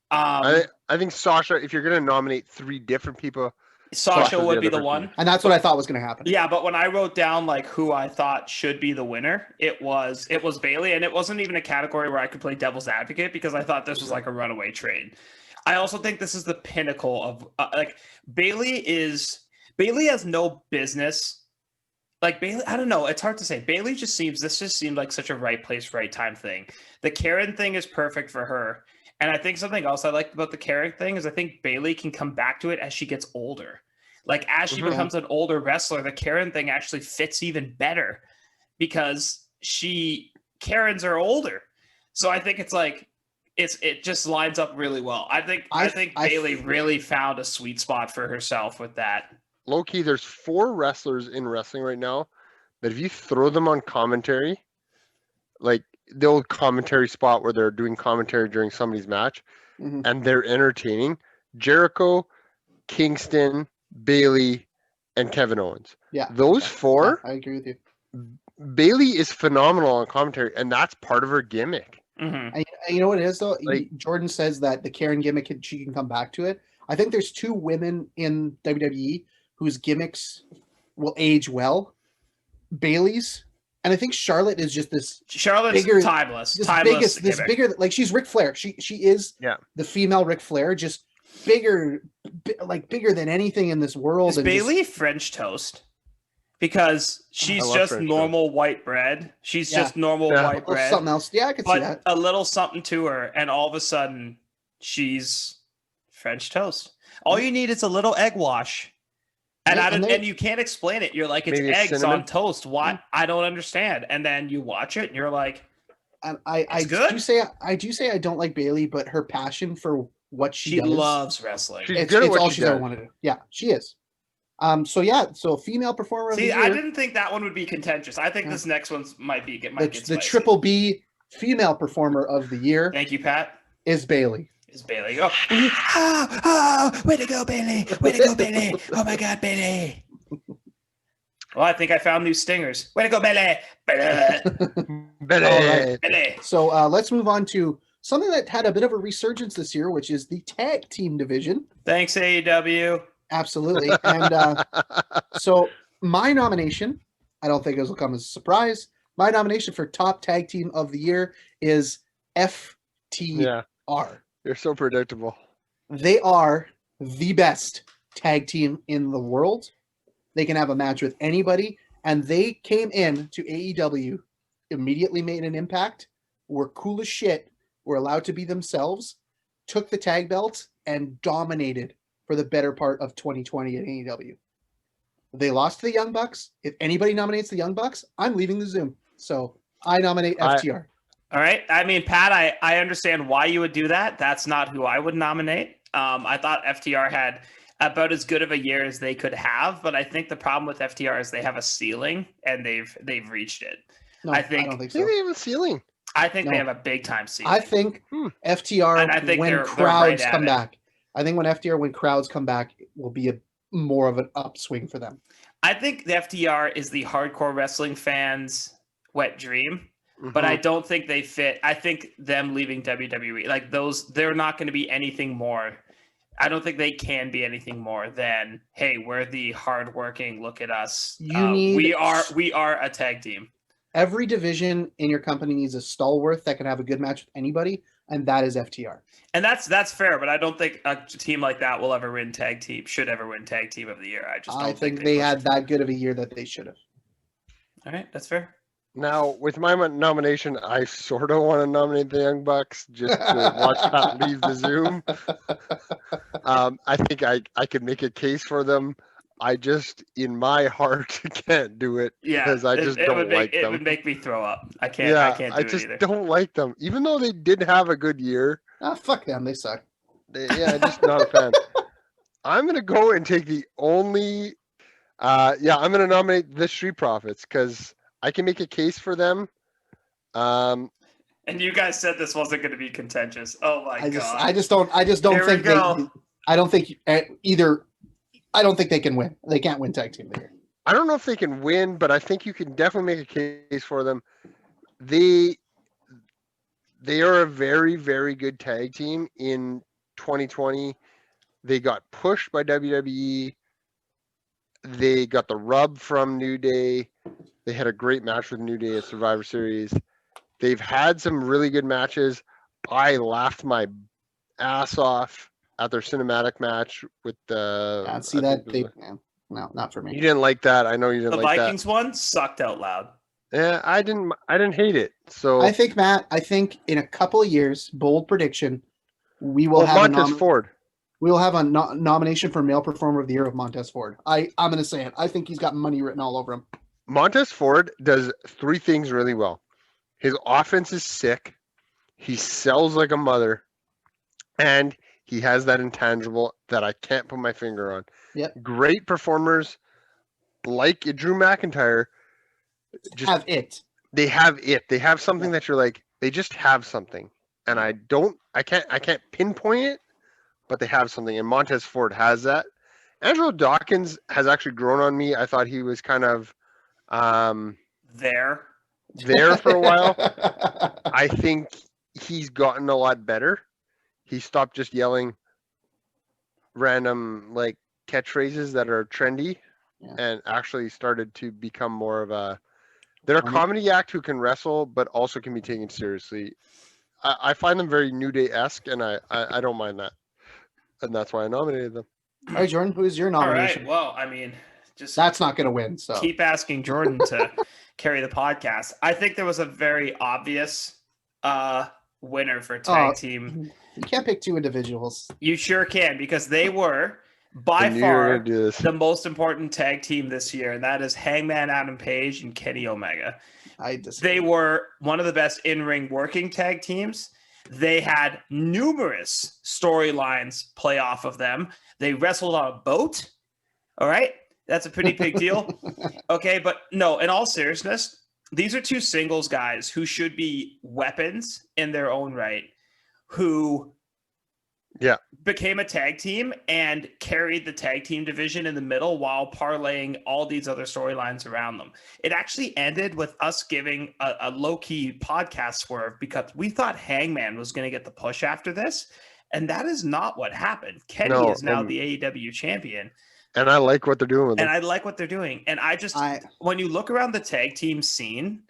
Speaker 3: I think Sasha, if you're going to nominate 3 different people,
Speaker 1: Sasha would be the one.
Speaker 2: And that's what I thought was going to happen.
Speaker 1: Yeah, but when I wrote down like who I thought should be the winner, it was Bailey, and it wasn't even a category where I could play devil's advocate because I thought this was like a runaway train. I also think this is the pinnacle of Bailey has no business. Like Bailey, I don't know. It's hard to say. Bailey just seemed like such a right place, right time thing. The Karen thing is perfect for her. And I think something else I like about the Karen thing is I think Bailey can come back to it as she gets older. Like as she becomes an older wrestler, the Karen thing actually fits even better because Karens are older. So I think it's like it just lines up really well. I think Bailey really found a sweet spot for herself with that.
Speaker 3: Low key, there's 4 wrestlers in wrestling right now that if you throw them on commentary, like the old commentary spot where they're doing commentary during somebody's match, and they're entertaining, Jericho, Kingston, Bailey, and Kevin Owens.
Speaker 2: Yeah.
Speaker 3: Those 4,
Speaker 2: I agree with you.
Speaker 3: Bailey is phenomenal on commentary, and that's part of her gimmick.
Speaker 2: Mm-hmm. And you know what it is, though? Jordan says that the Karen gimmick, she can come back to it. I think there's 2 women in WWE whose gimmicks will age well. Bailey's, and I think Charlotte is just this.
Speaker 1: Charlotte's
Speaker 2: bigger,
Speaker 1: timeless.
Speaker 2: This bigger, like she's Ric Flair. She is the female Ric Flair, just bigger than anything in this world.
Speaker 1: Is Bailey French toast? Because she's just
Speaker 3: French
Speaker 1: normal white bread. She's just normal white bread.
Speaker 2: Something else. Yeah, I could see that.
Speaker 1: A little something to her, and all of a sudden, she's French toast. All you need is a little egg wash. And you can't explain it. You're like, it's eggs on toast. Why? I don't understand. And then you watch it, and you're like,
Speaker 2: I do say I don't like Bailey, but her passion for what she does,
Speaker 1: loves wrestling.
Speaker 2: It's all she's ever wanted to do. Yeah, she is. So female performer of the year.
Speaker 1: I didn't think that one would be contentious. I think this next one might get
Speaker 2: the Triple B female performer of the year.
Speaker 1: Thank you, Pat.
Speaker 2: Is Bailey.
Speaker 1: Oh, way to go, Bailey. Way to go, Bailey. Oh my God, Bailey. Well, I think I found new stingers. Way to go, Bailey.
Speaker 2: Bailey. So let's move on to something that had a bit of a resurgence this year, which is the tag team division.
Speaker 1: Thanks, AEW.
Speaker 2: Absolutely. And so my nomination, I don't think this will come as a surprise. My nomination for top tag team of the year is FTR.
Speaker 3: You're so predictable.
Speaker 2: They are the best tag team in the world. They can have a match with anybody, and they came in to AEW, immediately made an impact, were cool as shit, were allowed to be themselves, took the tag belts, and dominated for the better part of 2020 at AEW. They lost to the Young Bucks. If anybody nominates the Young Bucks, I'm leaving the Zoom. So I nominate FTR.
Speaker 1: All right. I mean, Pat, I understand why you would do that. That's not who I would nominate. I thought FTR had about as good of a year as they could have, but I think the problem with FTR is they have a ceiling and they've reached it.
Speaker 2: No, I don't think so.
Speaker 3: They have a ceiling.
Speaker 1: I think they have a big time ceiling.
Speaker 2: I think FTR when crowds come back. I think when crowds come back, it will be more of an upswing for them.
Speaker 1: I think the FTR is the hardcore wrestling fans' wet dream. but I don't think they fit. I think them leaving WWE, like they're not going to be anything more. I don't think they can be anything more than, hey, we're the hardworking. Look at us. We are a tag team.
Speaker 2: Every division in your company needs a stalwart that can have a good match with anybody, and that is FTR.
Speaker 1: And that's fair, but I don't think a team like that will ever win tag team. Should ever win tag team of the year. I
Speaker 2: think they had that good of a year that they should have.
Speaker 1: All right, that's fair.
Speaker 3: Now, with my nomination, I sort of want to nominate the Young Bucks just to watch Pat leave the Zoom. I think I could make a case for them. I just, in my heart, can't do it because I just don't like them.
Speaker 1: It would make me throw up. I can't do it either.
Speaker 3: I just don't like them. Even though they did have a good year.
Speaker 2: Fuck them. They suck.
Speaker 3: Just not a fan. I'm going to go and take the only... I'm going to nominate the Street Profits because I can make a case for them.
Speaker 1: And you guys said this wasn't going to be contentious. Oh my god!
Speaker 2: I just don't think they. I don't think either. I don't think they can win. They can't win tag team of the year.
Speaker 3: I don't know if they can win, but I think you can definitely make a case for them. They are a very, very good tag team in 2020. They got pushed by WWE. They got the rub from New Day. They had a great match with New Day at Survivor Series. They've had some really good matches. I laughed my ass off at their cinematic match with the...
Speaker 2: No, not for me.
Speaker 3: You didn't like that. I know you didn't like that.
Speaker 1: The Vikings one sucked out loud.
Speaker 3: Yeah, I didn't hate it. So
Speaker 2: I think, Matt, in a couple of years, bold prediction, we will have
Speaker 3: Montez Ford.
Speaker 2: We will have a nomination for Male Performer of the Year of Montez Ford. I'm going to say it. I think he's got money written all over him.
Speaker 3: Montez Ford does three things really well. His offense is sick. He sells like a mother. And he has that intangible that I can't put my finger on.
Speaker 2: Yep.
Speaker 3: Great performers like Drew McIntyre.
Speaker 2: Just have it.
Speaker 3: They have it. They have something that you're like, they just have something. And I can't pinpoint it, but they have something. And Montez Ford has that. Angelo Dawkins has actually grown on me. I thought he was kind of
Speaker 1: there
Speaker 3: for a while. I think he's gotten a lot better. He stopped just yelling random like catchphrases that are trendy and actually started to become more of they're a comedy act who can wrestle but also can be taken seriously. I find them very New Day-esque and I don't mind that. And that's why I nominated them.
Speaker 2: All right, Jordan, who's your nomination?
Speaker 1: All right, well, I mean, just
Speaker 2: that's not going to win. So
Speaker 1: keep asking Jordan to carry the podcast. I think there was a very obvious winner for tag team.
Speaker 2: You can't pick two individuals.
Speaker 1: You sure can, because they were by far the most important tag team this year, and that is Hangman Adam Page and Kenny Omega.
Speaker 2: I disagree.
Speaker 1: They were one of the best in-ring working tag teams. They had numerous storylines play off of them. They wrestled on a boat. All right. That's a pretty big deal. Okay. But no, in all seriousness, these are two singles guys who should be weapons in their own right, who became a tag team and carried the tag team division in the middle while parlaying all these other storylines around them. It actually ended with us giving a low-key podcast swerve because we thought Hangman was going to get the push after this, and that is not what happened. Kenny is now the AEW champion.
Speaker 3: And I like what they're doing with them.
Speaker 1: And I like what they're doing. And when you look around the tag team scene,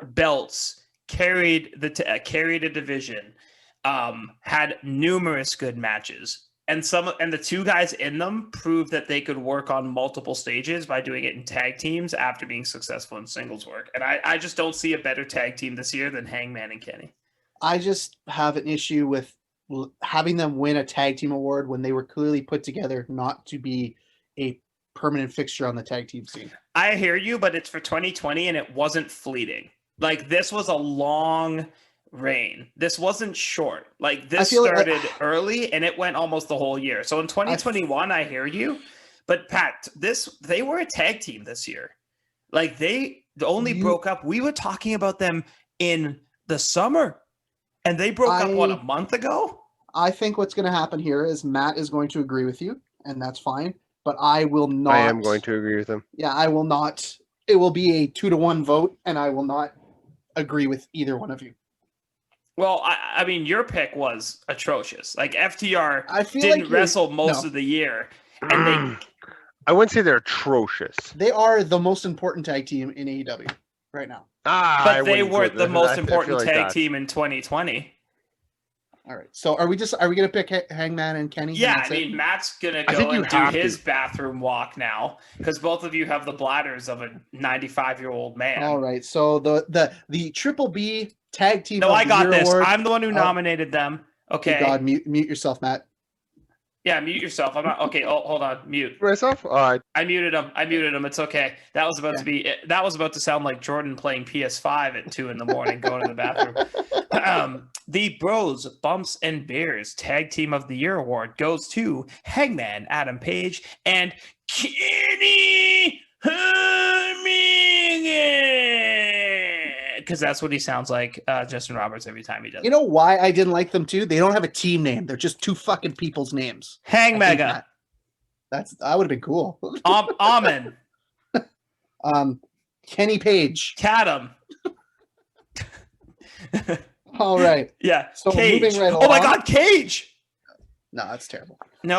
Speaker 1: belts carried a division. Had numerous good matches, and the two guys in them proved that they could work on multiple stages by doing it in tag teams after being successful in singles work. And I just don't see a better tag team this year than Hangman and Kenny.
Speaker 2: I just have an issue with having them win a tag team award when they were clearly put together not to be a permanent fixture on the tag team scene.
Speaker 1: I hear you, but it's for 2020 and it wasn't fleeting. Like, this was a long reign. This wasn't short. Like, this started early and it went almost the whole year. So in 2021, I hear you, but Pat, they were a tag team this year. Like, they only broke up. We were talking about them in the summer, and they broke up a month ago. I
Speaker 2: think what's going to happen here is Matt is going to agree with you, and that's fine. But I will not.
Speaker 3: I am going to agree with him.
Speaker 2: Yeah, I will not it will be a 2-1 vote, and I will not agree with either one of you.
Speaker 1: Well, I mean, your pick was atrocious. Like FTR
Speaker 2: I feel
Speaker 1: didn't
Speaker 2: like
Speaker 1: wrestle most of the year, and they
Speaker 3: I wouldn't say they're atrocious.
Speaker 2: They are the most important tag team in AEW right now.
Speaker 1: But they weren't the most important tag team in 2020.
Speaker 2: All right. So are we gonna pick Hangman and Kenny?
Speaker 1: Yeah, I mean, Matt's gonna go and do his bathroom walk now because both of you have the bladders of a 95-year-old man.
Speaker 2: All right. So the Triple B tag team.
Speaker 1: No, I got this.
Speaker 2: Award.
Speaker 1: I'm the one who nominated them. Okay.
Speaker 2: God, mute yourself, Matt.
Speaker 1: Yeah, mute yourself. I'm not okay. Oh, hold on. Mute
Speaker 3: myself. All right.
Speaker 1: I muted him. It's okay. That was about to sound like Jordan playing PS5 at 2 a.m. going to the bathroom. The Bros, Bumps, and Beers Tag Team of the Year award goes to Hangman Adam Page and Kenny because that's what he sounds like, Justin Roberts, every time he does.
Speaker 2: You know why I didn't like them too? They don't have a team name. They're just two fucking people's names.
Speaker 1: Hang Mega.
Speaker 2: That would have been cool.
Speaker 1: Amen.
Speaker 2: Kenny Page.
Speaker 1: Cadam.
Speaker 2: All right.
Speaker 1: Yeah.
Speaker 2: So
Speaker 1: Cage.
Speaker 2: moving right along.
Speaker 1: Oh my God, Cage.
Speaker 2: No, that's terrible.
Speaker 1: No.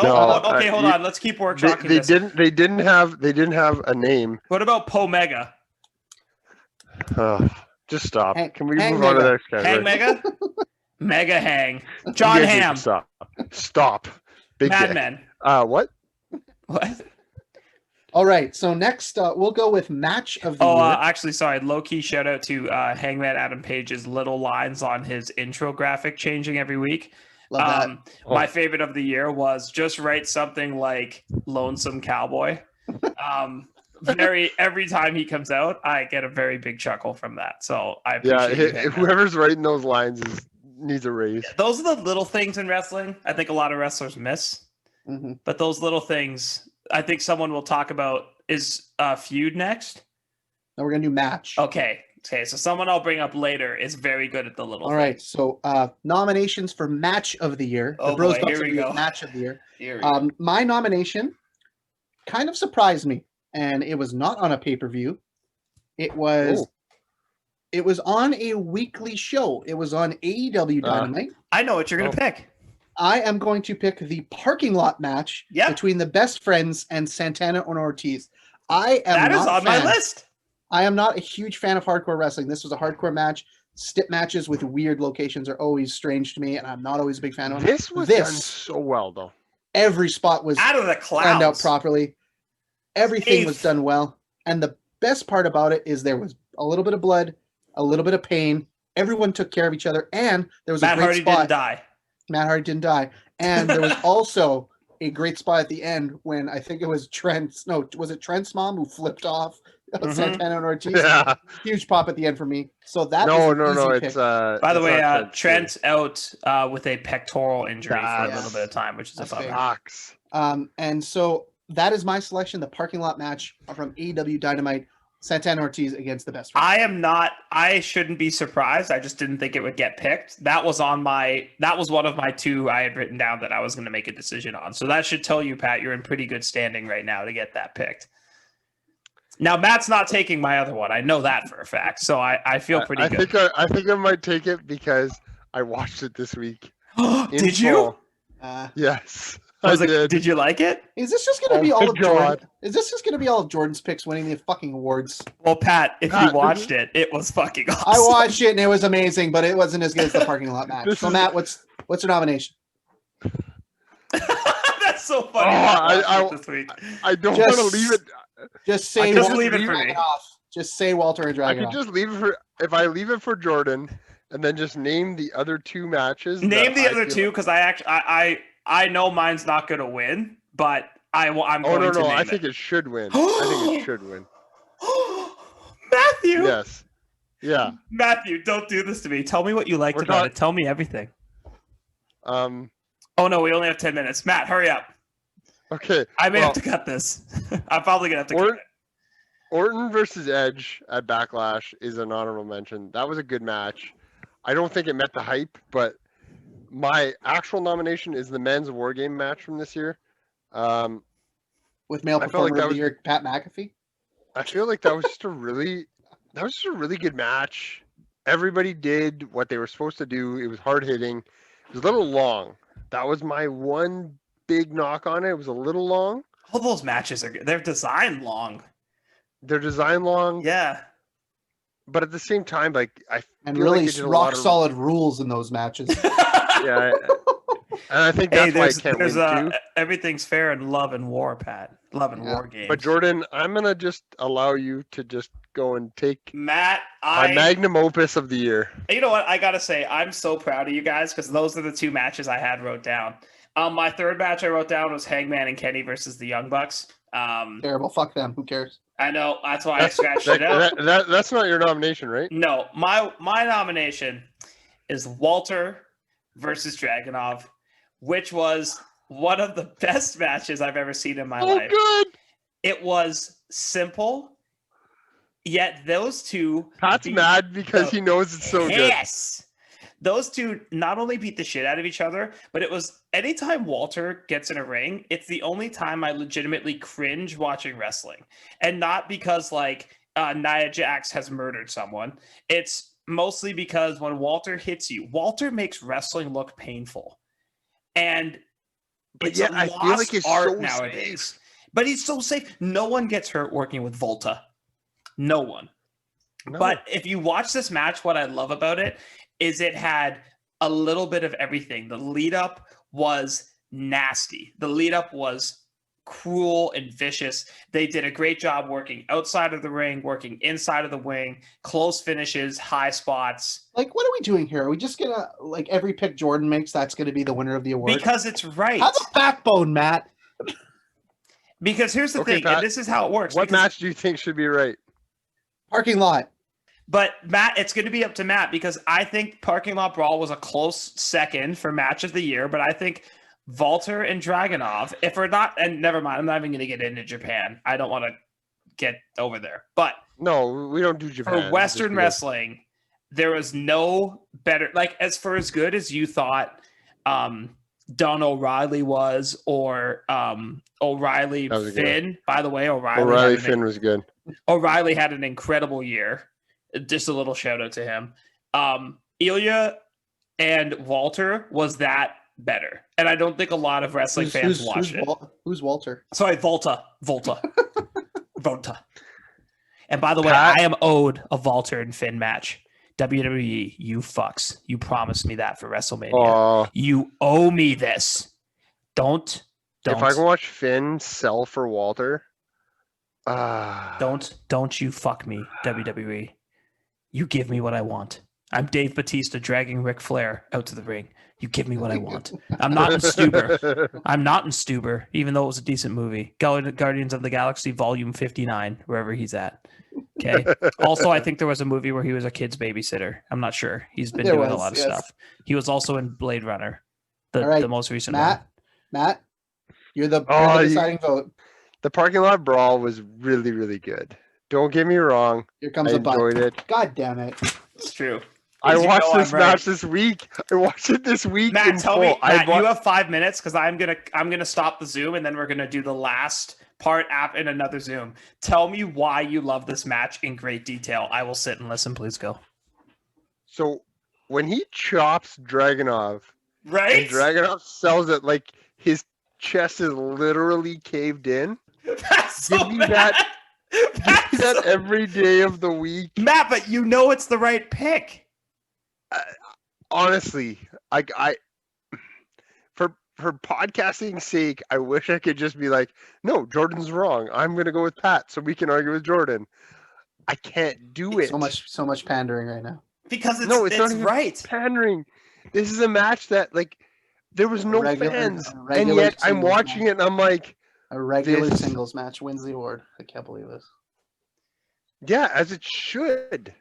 Speaker 1: Okay, hold on. Let's keep workshopping this.
Speaker 3: They didn't have a name.
Speaker 1: What about Po Mega?
Speaker 3: Just stop. Can we
Speaker 2: Hang
Speaker 3: move on to the next category?
Speaker 1: Hang Mega. Mega Hang. John Hamm.
Speaker 3: Stop. Big
Speaker 1: Madman.
Speaker 3: What?
Speaker 1: What?
Speaker 2: All right. So next, we'll go with match of the year.
Speaker 1: Actually, sorry. Low key shout out to Hangman Adam Page's little lines on his intro graphic changing every week.
Speaker 2: Love that.
Speaker 1: My favorite of the year was just write something like Lonesome Cowboy. Every time he comes out, I get a very big chuckle from that. So I appreciate
Speaker 3: whoever's writing those lines needs a raise.
Speaker 1: Yeah, those are the little things in wrestling I think a lot of wrestlers miss.
Speaker 2: Mm-hmm.
Speaker 1: But those little things, I think someone will talk about. Is Feud next?
Speaker 2: No, we're gonna do match.
Speaker 1: Okay. So someone I'll bring up later is very good at the little.
Speaker 2: All right. So nominations for match of the year.
Speaker 1: Oh,
Speaker 2: the Bros
Speaker 1: boy, here we go.
Speaker 2: Match of the year.
Speaker 1: Here we go.
Speaker 2: My nomination kind of surprised me, and it was not on a pay-per-view. It was on a weekly show. It was on AEW Dynamite.
Speaker 1: I know what you're gonna pick.
Speaker 2: I am going to pick the parking lot match between the Best Friends and Santana and Ortiz. That is on my list. I am not a huge fan of hardcore wrestling. This was a hardcore match. Stip matches with weird locations are always strange to me, and I'm not always a big fan of them.
Speaker 3: This was done so well, though.
Speaker 2: Every spot was
Speaker 1: out of the clouds,
Speaker 2: planned out properly. Everything was done well. And the best part about it is there was a little bit of blood, a little bit of pain. Everyone took care of each other, and there was a great spot. Matt Hardy didn't die. And there was also a great spot at the end when I think it was Trent's mom who flipped off Santana and Ortiz?
Speaker 3: Yeah.
Speaker 2: Huge pop at the end for me. So that
Speaker 3: no.
Speaker 2: Pick.
Speaker 3: It's
Speaker 1: by the way, Trent's out with a pectoral injury for a little bit of time, which is a bummer.
Speaker 2: And so that is my selection, the parking lot match from AEW Dynamite. Santana Ortiz against the Best Friends.
Speaker 1: I shouldn't be surprised. I just didn't think it would get picked. That was one of my two I had written down that I was going to make a decision on. So that should tell you, Pat, you're in pretty good standing right now to get that picked. Now, Matt's not taking my other one. I know that for a fact. So I feel pretty good.
Speaker 3: I think I might take it because I watched it this week.
Speaker 1: Did you?
Speaker 3: Yes.
Speaker 1: Did you like it?
Speaker 2: Is this just going to be all of Jordan? Is this just going to be all of Jordan's picks winning the fucking awards?
Speaker 1: Well, Pat, if you watched it, it was fucking awesome.
Speaker 2: I watched it and it was amazing, but it wasn't as good as the parking lot match. So, Matt, what's your nomination?
Speaker 1: That's so funny.
Speaker 3: I don't want to leave it.
Speaker 2: Just say
Speaker 1: just leave it for me.
Speaker 2: Just say Walter and Dragon.
Speaker 3: I could just leave it for if I leave it for Jordan, and then just name the other two matches.
Speaker 1: Name the other two because I know mine's not going to win, but I'm going to name
Speaker 3: I think it should win. I think it should win.
Speaker 1: Matthew.
Speaker 3: Yes. Yeah.
Speaker 1: Matthew, don't do this to me. Tell me what you liked about it. Tell me everything. Oh no, we only have 10 minutes. Matt, hurry up.
Speaker 3: Okay.
Speaker 1: I may have to cut this. I'm probably gonna have to cut it.
Speaker 3: Orton versus Edge at Backlash is an honorable mention. That was a good match. I don't think it met the hype, but my actual nomination is the men's War Game match from this year.
Speaker 2: With Male Performer of the Year, Pat McAfee?
Speaker 3: I feel like that was just a really good match. Everybody did what they were supposed to do. It was hard hitting. It was a little long. That was my one big knock on it. It was a little long.
Speaker 1: All those matches they're designed long.
Speaker 3: They're designed long.
Speaker 1: Yeah.
Speaker 3: But at the same time, like I
Speaker 2: and
Speaker 3: feel
Speaker 2: really
Speaker 3: like they did a
Speaker 2: rock
Speaker 3: lot of,
Speaker 2: solid rules in those matches.
Speaker 3: yeah. And I think that's why I can't win too.
Speaker 1: Everything's fair in love and war, Pat. Love and war games.
Speaker 3: But Jordan, I'm gonna just allow you to just go and take
Speaker 1: Matt,
Speaker 3: my magnum opus of the year.
Speaker 1: You know what? I gotta say, I'm so proud of you guys because those are the two matches I had wrote down. My third match I wrote down was Hangman and Kenny versus the Young Bucks.
Speaker 2: Terrible. Fuck them. Who cares?
Speaker 1: I know. That's why I scratched it out.
Speaker 3: That's not your nomination, right?
Speaker 1: No. My nomination is Walter versus Dragunov, which was one of the best matches I've ever seen in my life.
Speaker 3: Good.
Speaker 1: It was simple, yet those two...
Speaker 3: Pat's mad because he knows it's so good.
Speaker 1: Yes! Those two not only beat the shit out of each other, but it was anytime Walter gets in a ring, it's the only time I legitimately cringe watching wrestling. And not because Nia Jax has murdered someone. It's mostly because when Walter hits you, Walter makes wrestling look painful. And it's a lost art so nowadays. Safe. But he's so safe. No one gets hurt working with Volta. No one. No. But if you watch this match, what I love about it is it had a little bit of everything. The lead up was nasty. The lead up was cruel and vicious. They did a great job working outside of the ring, working inside of the wing, close finishes, high spots.
Speaker 2: Like, what are we doing here? Are we just gonna, like, every pick Jordan makes, that's gonna be the winner of the award?
Speaker 1: Because it's right.
Speaker 2: Have a backbone, Matt.
Speaker 1: Because here's the thing, Pat, and this is how it works.
Speaker 3: What match do you think should be right?
Speaker 2: Parking lot.
Speaker 1: But Matt, it's going to be up to Matt because I think Parking Lot Brawl was a close second for match of the year. But I think Walter and Dragunov, if we're not, and never mind, I'm not even going to get into Japan. I don't want to get over there. But
Speaker 3: no, we don't do Japan.
Speaker 1: For Western wrestling, there was no better, like as for as good as you thought Don O'Reilly was, or O'Reilly Finn. By the way,
Speaker 3: O'Reilly Finn was good.
Speaker 1: O'Reilly had an incredible year. Just a little shout out to him. Ilya and Walter was that better. And I don't think a lot of wrestling fans watched it.
Speaker 2: Who's Walter?
Speaker 1: Sorry, Volta. Volta. And by the way, I am owed a Walter and Finn match. WWE, you fucks. You promised me that for WrestleMania. You owe me this. Don't.
Speaker 3: If I can watch Finn sell for Walter.
Speaker 1: Don't you fuck me, WWE. You give me what I want. I'm Dave Bautista dragging Ric Flair out to the ring. You give me what I want. I'm not in Stuber, even though it was a decent movie. Guardians of the Galaxy Volume 59, wherever he's at. Okay. Also, I think there was a movie where he was a kid's babysitter. I'm not sure. He's been doing a lot of stuff. He was also in Blade Runner, the most recent one.
Speaker 2: Matt, you're the deciding vote.
Speaker 3: The Parking Lot Brawl was really, really good. Don't get me wrong.
Speaker 2: Here comes a
Speaker 3: enjoyed it.
Speaker 2: God damn it.
Speaker 1: It's true.
Speaker 3: I watched this match this week. I watched it this week.
Speaker 1: Matt, tell me, Matt, you have 5 minutes because I'm gonna stop the Zoom and then we're gonna do the last part app in another Zoom. Tell me why you love this match in great detail. I will sit and listen. Please go.
Speaker 3: So when he chops Dragunov,
Speaker 1: right?
Speaker 3: And Dragunov sells it like his chest is literally caved in.
Speaker 1: That's so
Speaker 3: Give me that. Give me that every day of the week,
Speaker 1: Matt. But you know it's the right pick.
Speaker 3: Honestly, for podcasting's sake, I wish I could just be like, no, Jordan's wrong. I'm gonna go with Pat so we can argue with Jordan. I can't do it.
Speaker 2: So much pandering right now.
Speaker 1: Because it's not even right.
Speaker 3: Pandering. This is a match that there was no fans, and yet I'm watching it and I'm like,
Speaker 2: a regular singles match wins the award. I can't believe this.
Speaker 3: Yeah, as it should.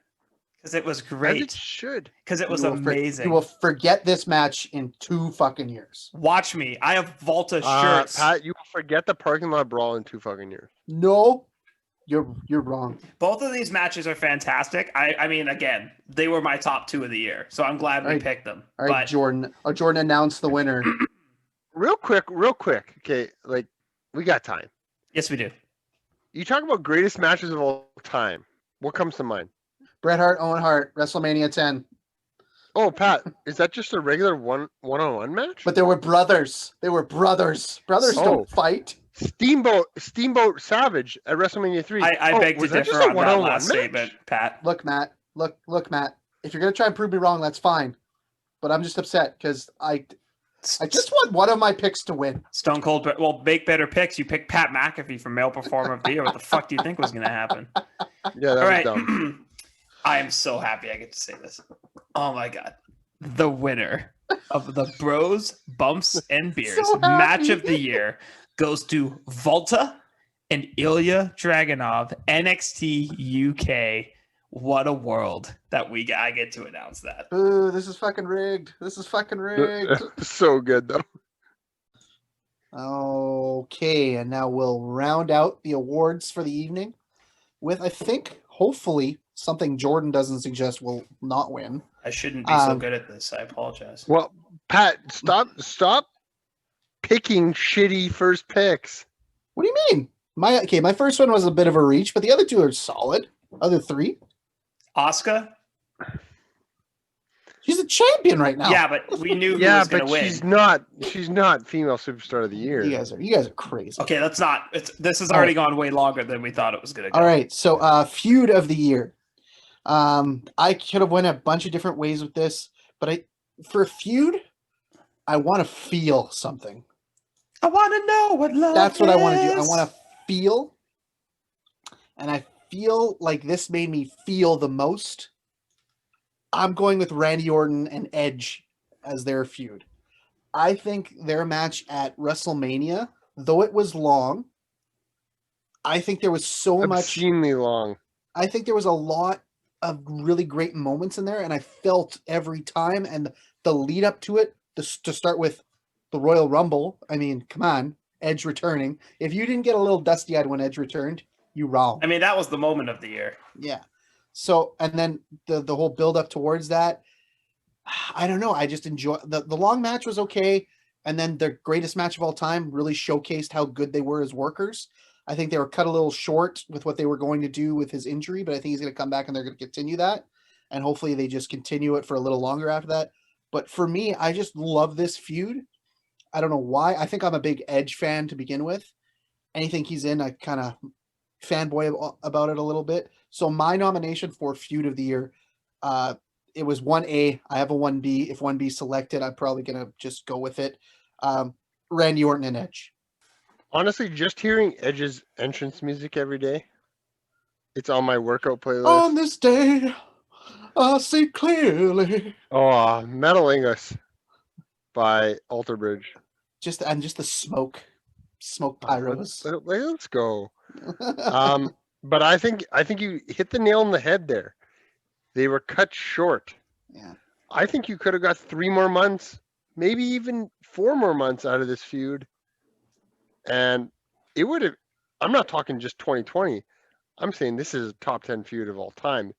Speaker 1: Because it was great.
Speaker 3: As it should.
Speaker 1: Because it was amazing.
Speaker 2: You will forget this match in 2 fucking years.
Speaker 1: Watch me. I have Volta shirts.
Speaker 3: Pat, you will forget the Parking Lot Brawl in 2 fucking years.
Speaker 2: No, you're wrong.
Speaker 1: Both of these matches are fantastic. I mean, again, they were my top 2 of the year, so I'm glad we picked them.
Speaker 2: All right, Jordan. Jordan announced the winner.
Speaker 3: Real quick. Okay, we got time.
Speaker 1: Yes, we do.
Speaker 3: You talk about greatest matches of all time. What comes to mind?
Speaker 2: Bret Hart, Owen Hart, WrestleMania 10.
Speaker 3: Oh, Pat, is that just a regular one-on-one match?
Speaker 2: But they were brothers. They were brothers. Brothers don't fight.
Speaker 3: Steamboat Savage at WrestleMania 3.
Speaker 1: I beg to differ on that last statement, Pat.
Speaker 2: Look, Matt. Look, Matt. If you're gonna try and prove me wrong, that's fine. But I'm just upset because I just want one of my picks to win.
Speaker 1: Stone Cold. Well, make better picks. You picked Pat McAfee for Male Performer of the Year. What the fuck do you think was going to happen?
Speaker 3: Yeah, that was dumb.
Speaker 1: I am so happy I get to say this. Oh my god. The winner of the Bros, Bumps, and Beers match of the year goes to Volta and Ilya Dragunov, NXT UK. What a world that I get to announce that.
Speaker 2: Ooh, this is fucking rigged.
Speaker 3: So good, though.
Speaker 2: Okay, and now we'll round out the awards for the evening with, I think, hopefully, something Jordan doesn't suggest will not win.
Speaker 1: I shouldn't be so good at this. I apologize.
Speaker 3: Well, Pat, stop picking shitty first picks.
Speaker 2: What do you mean? My first one was a bit of a reach, but the other two are solid. Other three.
Speaker 1: Asuka?
Speaker 2: She's a champion right now.
Speaker 1: Yeah, but we knew who was going to win.
Speaker 3: She's not female superstar of the year.
Speaker 2: You guys are crazy.
Speaker 1: Okay, that's not. This has already gone way longer than we thought it was going to go.
Speaker 2: All right, so feud of the year. I could have went a bunch of different ways with this, but for feud, I want to feel something.
Speaker 1: I want to know what love
Speaker 2: That's what
Speaker 1: is.
Speaker 2: I want to do. I want to feel, and I feel like this made me feel the most. I'm going with Randy Orton and Edge as their feud. I think their match at WrestleMania, though it was long, I think there was
Speaker 3: obscenely long.
Speaker 2: I think there was a lot of really great moments in there, and I felt every time, and the lead up to it, to start with the Royal Rumble. I mean, come on, Edge returning. If you didn't get a little dusty-eyed when Edge returned, you wrong.
Speaker 1: I mean, that was the moment of the year.
Speaker 2: Yeah. So, and then the whole build up towards that, I don't know. I just enjoy the long match was okay. And then their greatest match of all time really showcased how good they were as workers. I think they were cut a little short with what they were going to do with his injury, but I think he's going to come back and they're going to continue that. And hopefully they just continue it for a little longer after that. But for me, I just love this feud. I don't know why. I think I'm a big Edge fan to begin with. Anything he's in, I kind of fanboy about it a little bit. So my nomination for feud of the year, it was 1A. I have a 1B. If 1B selected, I'm probably going to just go with it. Randy Orton and Edge.
Speaker 3: Honestly, just hearing Edge's entrance music every day, it's on my workout playlist.
Speaker 2: On this day, I see clearly.
Speaker 3: Oh, Metalingus by Alter Bridge.
Speaker 2: Just the smoke pyros.
Speaker 3: Let's go. But I think you hit the nail on the head there. They were cut short.
Speaker 2: Yeah.
Speaker 3: I think you could have got 3 more months, maybe even 4 more months out of this feud. And it would have, I'm not talking just 2020. I'm saying this is a top 10 feud of all time.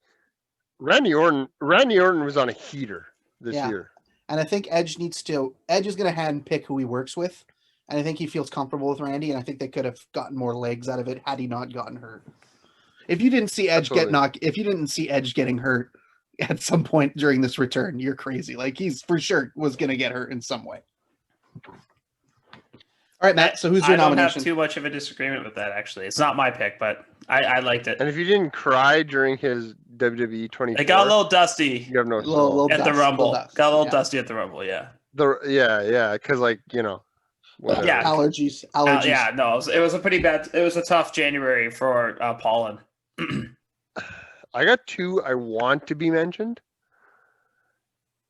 Speaker 3: Randy Orton was on a heater this year.
Speaker 2: And I think Edge is going to hand pick who he works with. And I think he feels comfortable with Randy, and I think they could have gotten more legs out of it had he not gotten hurt. If you didn't see Edge getting hurt at some point during this return, you're crazy. Like, he's for sure was going to get hurt in some way. All right, Matt. So who's your nomination? I don't
Speaker 1: have too much of a disagreement with that. Actually, it's not my pick, but I liked it.
Speaker 3: And if you didn't cry during his WWE 24,
Speaker 1: it got a little dusty.
Speaker 3: You have no
Speaker 2: little
Speaker 1: at the Rumble. Got a little dusty at the Rumble. Yeah.
Speaker 3: Because
Speaker 2: whatever.
Speaker 1: Yeah,
Speaker 2: allergies.
Speaker 1: Yeah, no, it was a pretty bad. It was a tough January for pollen.
Speaker 3: I got 2 I want to be mentioned.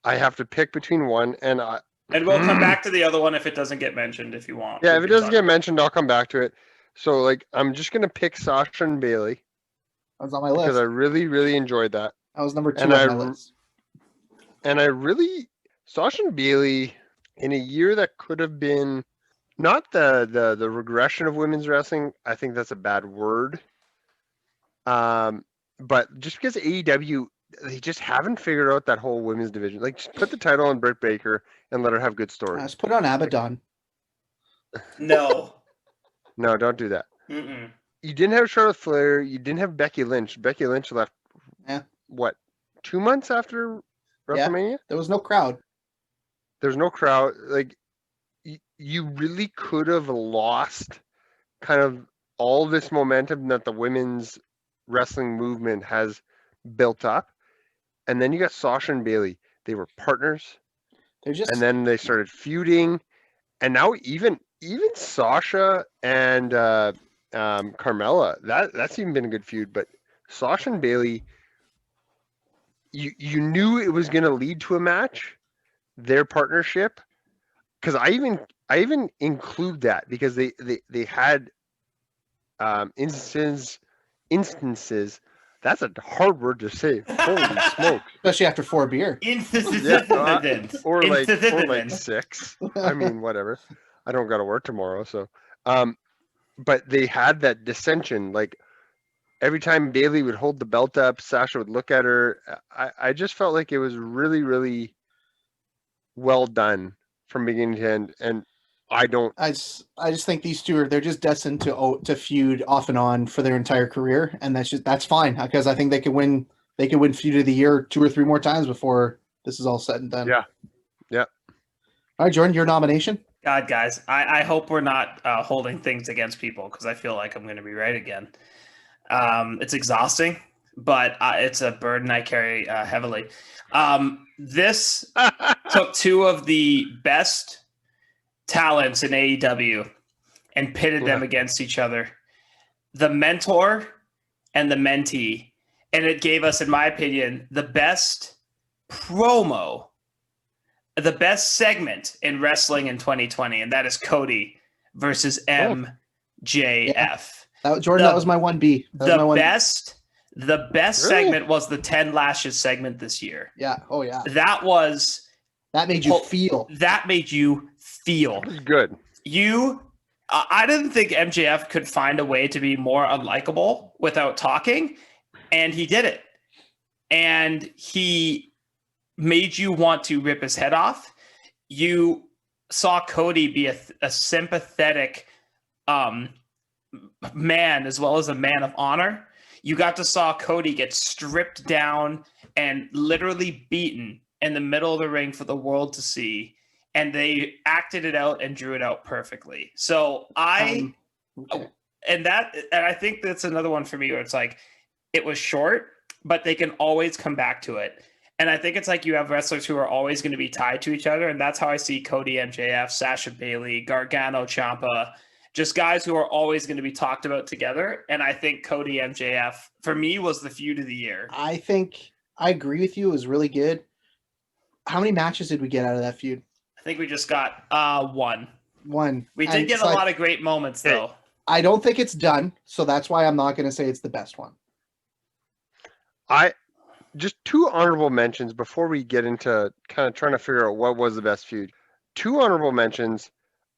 Speaker 3: I have to pick between one, and
Speaker 1: we'll come back to the other one if it doesn't get mentioned, if you want.
Speaker 3: Yeah, if it doesn't get mentioned, I'll come back to it. So, I'm just gonna pick Sasha and Bailey.
Speaker 2: That was on my list
Speaker 3: because I really, really enjoyed that.
Speaker 2: That was number 2 on my list.
Speaker 3: And Sasha and Bailey in a year that could have been not the regression of women's wrestling. I think that's a bad word. But just because AEW, they just haven't figured out that whole women's division. Just put the title on Britt Baker and let her have good stories.
Speaker 2: Let's put it on Abaddon.
Speaker 1: No.
Speaker 3: No, don't do that.
Speaker 1: Mm-mm.
Speaker 3: you didn't have Charlotte Flair. You didn't have Becky Lynch. Becky Lynch left,
Speaker 2: Yeah.
Speaker 3: what, 2 months after
Speaker 2: Yeah.
Speaker 3: WrestleMania?
Speaker 2: There was no crowd.
Speaker 3: There's no crowd. Like, you really could have lost kind of all this momentum that the women's wrestling movement has built up. And then you got Sasha and Bailey. They were partners,
Speaker 2: They're just
Speaker 3: and then they started feuding. And now even Sasha and Carmella, that's even been a good feud. But Sasha and Bailey, you knew it was going to lead to a match, their partnership, because I even include that because they had instances. That's a hard word to say. Holy smokes!
Speaker 2: especially after 4 beer.
Speaker 3: Or like 6. I mean, whatever. I don't got to work tomorrow, so. But they had that dissension. Like every time Bailey would hold the belt up, Sasha would look at her. I just felt like it was really, really well done from beginning to end. And I
Speaker 2: just think these two they're just destined to feud off and on for their entire career, and that's fine because I think they could win feud of the year 2 or 3 more times before this is all said and done.
Speaker 3: Yeah.
Speaker 2: All right, Jordan, your nomination.
Speaker 1: God, guys, I hope we're not holding things against people because I feel like I'm going to be right again. It's exhausting, but it's a burden I carry heavily. This took 2 of the best talents in AEW and pitted them against each other. The mentor and the mentee. And it gave us, in my opinion, the best promo, the best segment in wrestling in 2020, and that is Cody versus MJF.
Speaker 2: Jordan, that was my 1B.
Speaker 1: The best segment was the 10 lashes segment this year.
Speaker 2: Yeah. Oh yeah.
Speaker 1: That
Speaker 2: made you feel.
Speaker 1: That made you feel.
Speaker 3: It was good.
Speaker 1: I didn't think MJF could find a way to be more unlikable without talking, and he did it. And he made you want to rip his head off. You saw Cody be a sympathetic man as well as a man of honor. You got to saw Cody get stripped down and literally beaten in the middle of the ring for the world to see. And they acted it out and drew it out perfectly. So and I think that's another one for me where it's like, it was short, but they can always come back to it. And I think it's like you have wrestlers who are always going to be tied to each other. And that's how I see Cody, MJF, Sasha Bailey, Gargano, Ciampa, just guys who are always going to be talked about together. And I think Cody, MJF, for me, was the feud of the year.
Speaker 2: I think I agree with you. It was really good. How many matches did we get out of that feud?
Speaker 1: I think we just got one. We did get a lot of great moments, though.
Speaker 2: I don't think it's done. So that's why I'm not going to say it's the best one.
Speaker 3: Just 2 honorable mentions before we get into kind of trying to figure out what was the best feud. 2 honorable mentions.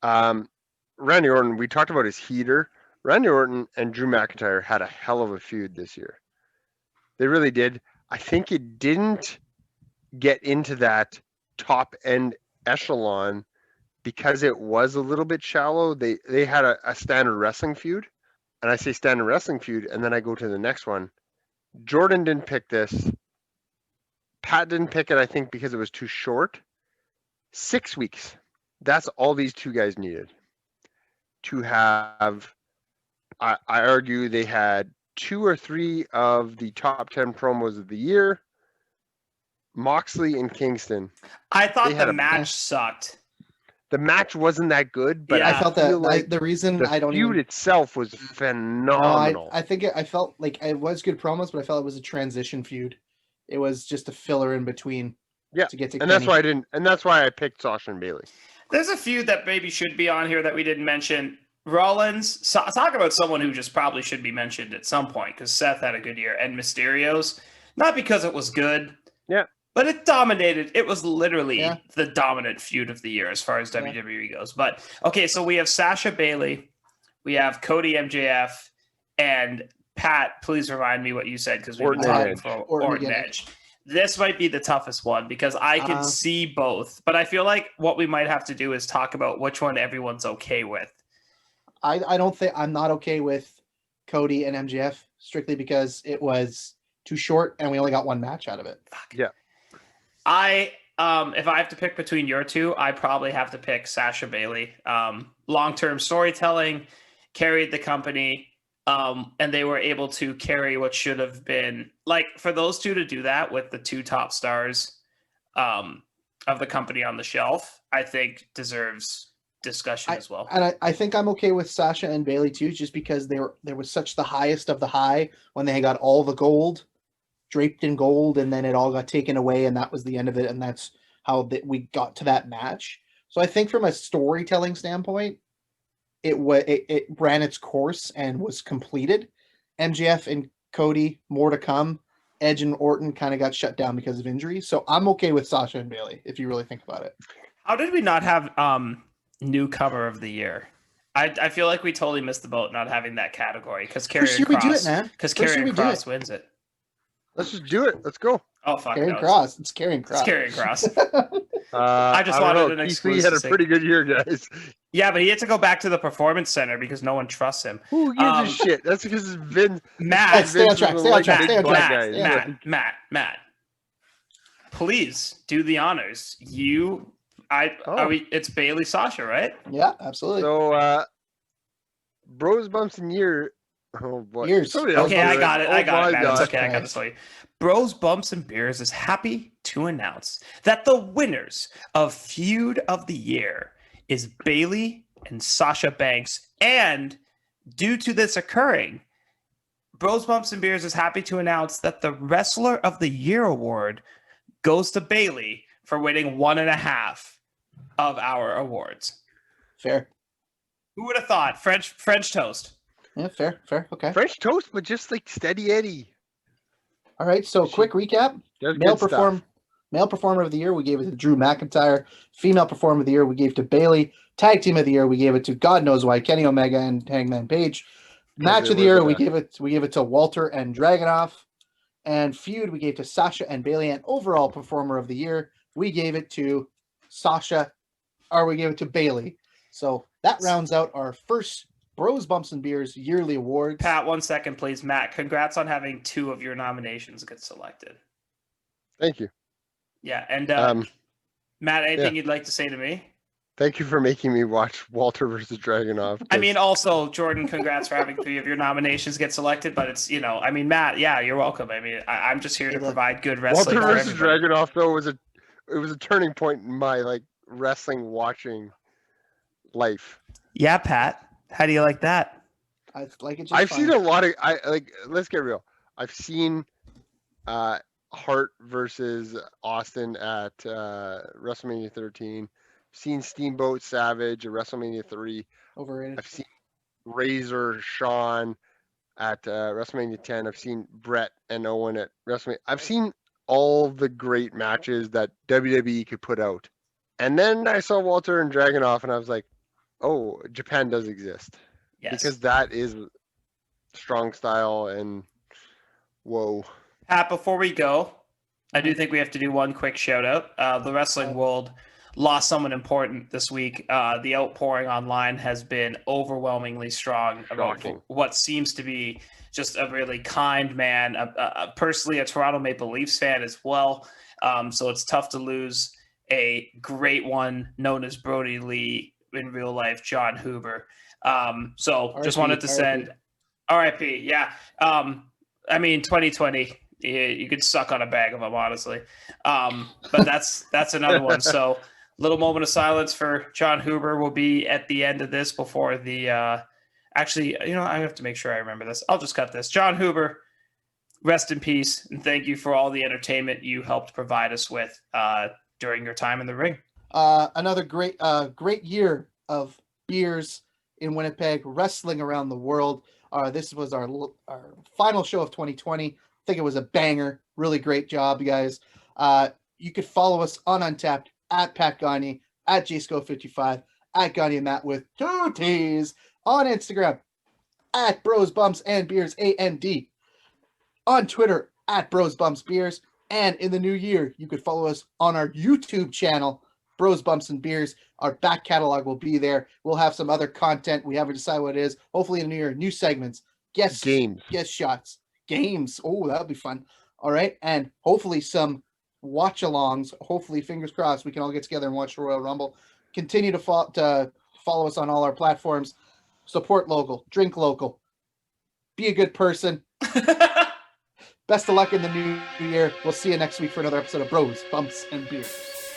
Speaker 3: Randy Orton, we talked about his heater. Randy Orton and Drew McIntyre had a hell of a feud this year. They really did. I think it didn't get into that top end echelon because it was a little bit shallow. They had a standard wrestling feud. And I say standard wrestling feud, and then I go to the next one. Jordan didn't pick this. Pat didn't pick it, I think, because it was too short. 6 weeks. That's all these 2 guys needed to have. I argue they had 2 or 3 of the top 10 promos of the year. Moxley and Kingston.
Speaker 1: I thought the match sucked.
Speaker 3: The match wasn't that good, but
Speaker 2: I felt that the reason
Speaker 3: the feud itself was phenomenal.
Speaker 2: I think I felt like it was good promos, but I felt it was a transition feud. It was just a filler in between.
Speaker 3: Yeah,
Speaker 2: to get to
Speaker 3: and that's why I didn't. And that's why I picked Sasha and Bailey.
Speaker 1: There's a feud that maybe should be on here that we didn't mention. Rollins. Talk about someone who just probably should be mentioned at some point because Seth had a good year, and Mysterio's not because it was good.
Speaker 3: Yeah.
Speaker 1: But it dominated. It was literally the dominant feud of the year as far as WWE goes. But, okay, so we have Sasha Bailey. We have Cody MJF. And, Pat, please remind me what you said because we've been talking for Orton Edge. This might be the toughest one because I can see both. But I feel like what we might have to do is talk about which one everyone's okay with.
Speaker 2: I don't think – I'm not okay with Cody and MJF strictly because it was too short and we only got one match out of it.
Speaker 1: Fuck.
Speaker 3: Yeah.
Speaker 1: If I have to pick between your two, I probably have to pick Sasha Bailey. Long-term storytelling carried the company, and they were able to carry what should have been like for those two to do that with the two top stars of the company on the shelf. I think deserves discussion as well.
Speaker 2: And I think I'm okay with Sasha and Bailey too, just because there was such the highest of the high when they got all the gold, draped in gold, and then it all got taken away, and that was the end of it, and that's how we got to that match. So I think from a storytelling standpoint, it ran its course and was completed. MJF and Cody, more to come. Edge and Orton kind of got shut down because of injury. So I'm okay with Sasha and Bailey, if you really think about it.
Speaker 1: How did we not have newcomer of the year? I feel like we totally missed the boat not having that category because Karrion Kross wins it.
Speaker 3: Let's just do it. Let's go.
Speaker 1: Oh fuck!
Speaker 2: Karrion Kross. It's Karrion Kross.
Speaker 1: It's Karrion Kross. I just wanted an exclusive.
Speaker 3: He had a pretty good year, guys.
Speaker 1: Yeah, but he had to go back to the performance center because no one trusts him.
Speaker 3: Who gives a shit? That's because it's Vince.
Speaker 1: Matt,
Speaker 2: stay on track.
Speaker 1: Matt. Please do the honors. It's Bailey Sasha, right?
Speaker 2: Yeah, absolutely.
Speaker 3: So, Bros Bumps and Year. Oh boy.
Speaker 2: Years.
Speaker 1: Okay, I got it.
Speaker 3: Oh,
Speaker 1: I got it, man. It's
Speaker 3: God.
Speaker 1: okay. I got this for you. Bros, Bumps, and Beers is happy to announce that the winners of Feud of the Year is Bailey and Sasha Banks. And due to this occurring, Bros, Bumps, and Beers is happy to announce that the Wrestler of the Year award goes to Bailey for winning 1.5 of our awards.
Speaker 2: Fair.
Speaker 1: Who would have thought? French toast.
Speaker 2: Yeah, fair. Okay.
Speaker 3: French toast, but just like Steady Eddie.
Speaker 2: All right, so quick recap. Male Performer of the Year, we gave it to Drew McIntyre. Female Performer of the Year, we gave to Bailey. Tag Team of the Year, we gave it to God knows why, Kenny Omega and Hangman Page. Match of the Year, we gave it to Walter and Dragunov. And Feud, we gave to Sasha and Bailey. And Overall Performer of the Year, we gave it to Bailey. So that rounds out our first Bros, Bumps, and Beers yearly awards.
Speaker 1: Pat, 1 second, please. Matt, congrats on having 2 of your nominations get selected.
Speaker 3: Thank you.
Speaker 1: Yeah, and Matt, anything you'd like to say to me?
Speaker 3: Thank you for making me watch Walter versus Dragunov.
Speaker 1: I mean, also, Jordan, congrats for having 3 of your nominations get selected, but it's, Matt, yeah, you're welcome. I mean, I'm just here to provide good wrestling.
Speaker 3: Walter versus Dragunov, though, was a turning point in my, wrestling watching life.
Speaker 1: Yeah, Pat. How do you like that?
Speaker 2: I like it.
Speaker 3: I've seen a lot of. Let's get real. I've seen Hart versus Austin at WrestleMania 13. Seen Steamboat Savage at WrestleMania 3.
Speaker 2: Overrated.
Speaker 3: I've seen Razor Shawn at WrestleMania 10. I've seen Brett and Owen at WrestleMania. I've seen all the great matches that WWE could put out. And then I saw Walter and Dragunov, and I was like, oh, Japan does exist.
Speaker 1: Yes.
Speaker 3: Because that is strong style and whoa.
Speaker 1: Pat, before we go, I do think we have to do one quick shout out. The wrestling world lost someone important this week. The outpouring online has been overwhelmingly strong about what seems to be just a really kind man, personally a Toronto Maple Leafs fan as well. So it's tough to lose a great one known as Brody Lee in real life, John Huber. So just wanted to send RIP. Yeah. I mean, 2020, you could suck on a bag of them, honestly. But that's another one. So little moment of silence for John Huber will be at the end of this before the, actually, I have to make sure I remember this. I'll just cut this. John Huber, rest in peace. And thank you for all the entertainment you helped provide us with, during your time in the ring.
Speaker 2: Another great year of beers in Winnipeg, wrestling around the world. This was our final show of 2020. I think it was a banger. Really great job, you guys. You could follow us on Untapped at Pat Gagne, at JSco55, at Gagne Matt with 2 T's, on Instagram at Bros Bumps and Beers AND, on Twitter at Bros Bumps Beers, and in the new year you could follow us on our YouTube channel, Bros Bumps and Beers. Our back catalog will be there. We'll have some other content. We haven't decided what it is. Hopefully in the new year, new segments, guest
Speaker 3: Games.
Speaker 2: guest shots, games. Oh, that'll be fun. All right, and hopefully some watch-alongs. Hopefully, fingers crossed, we can all get together and watch the Royal Rumble. Continue to follow us on all our platforms. Support local, drink local, be a good person. Best of luck in the new year. We'll see you next week for another episode of Bros, Bumps, and Beers.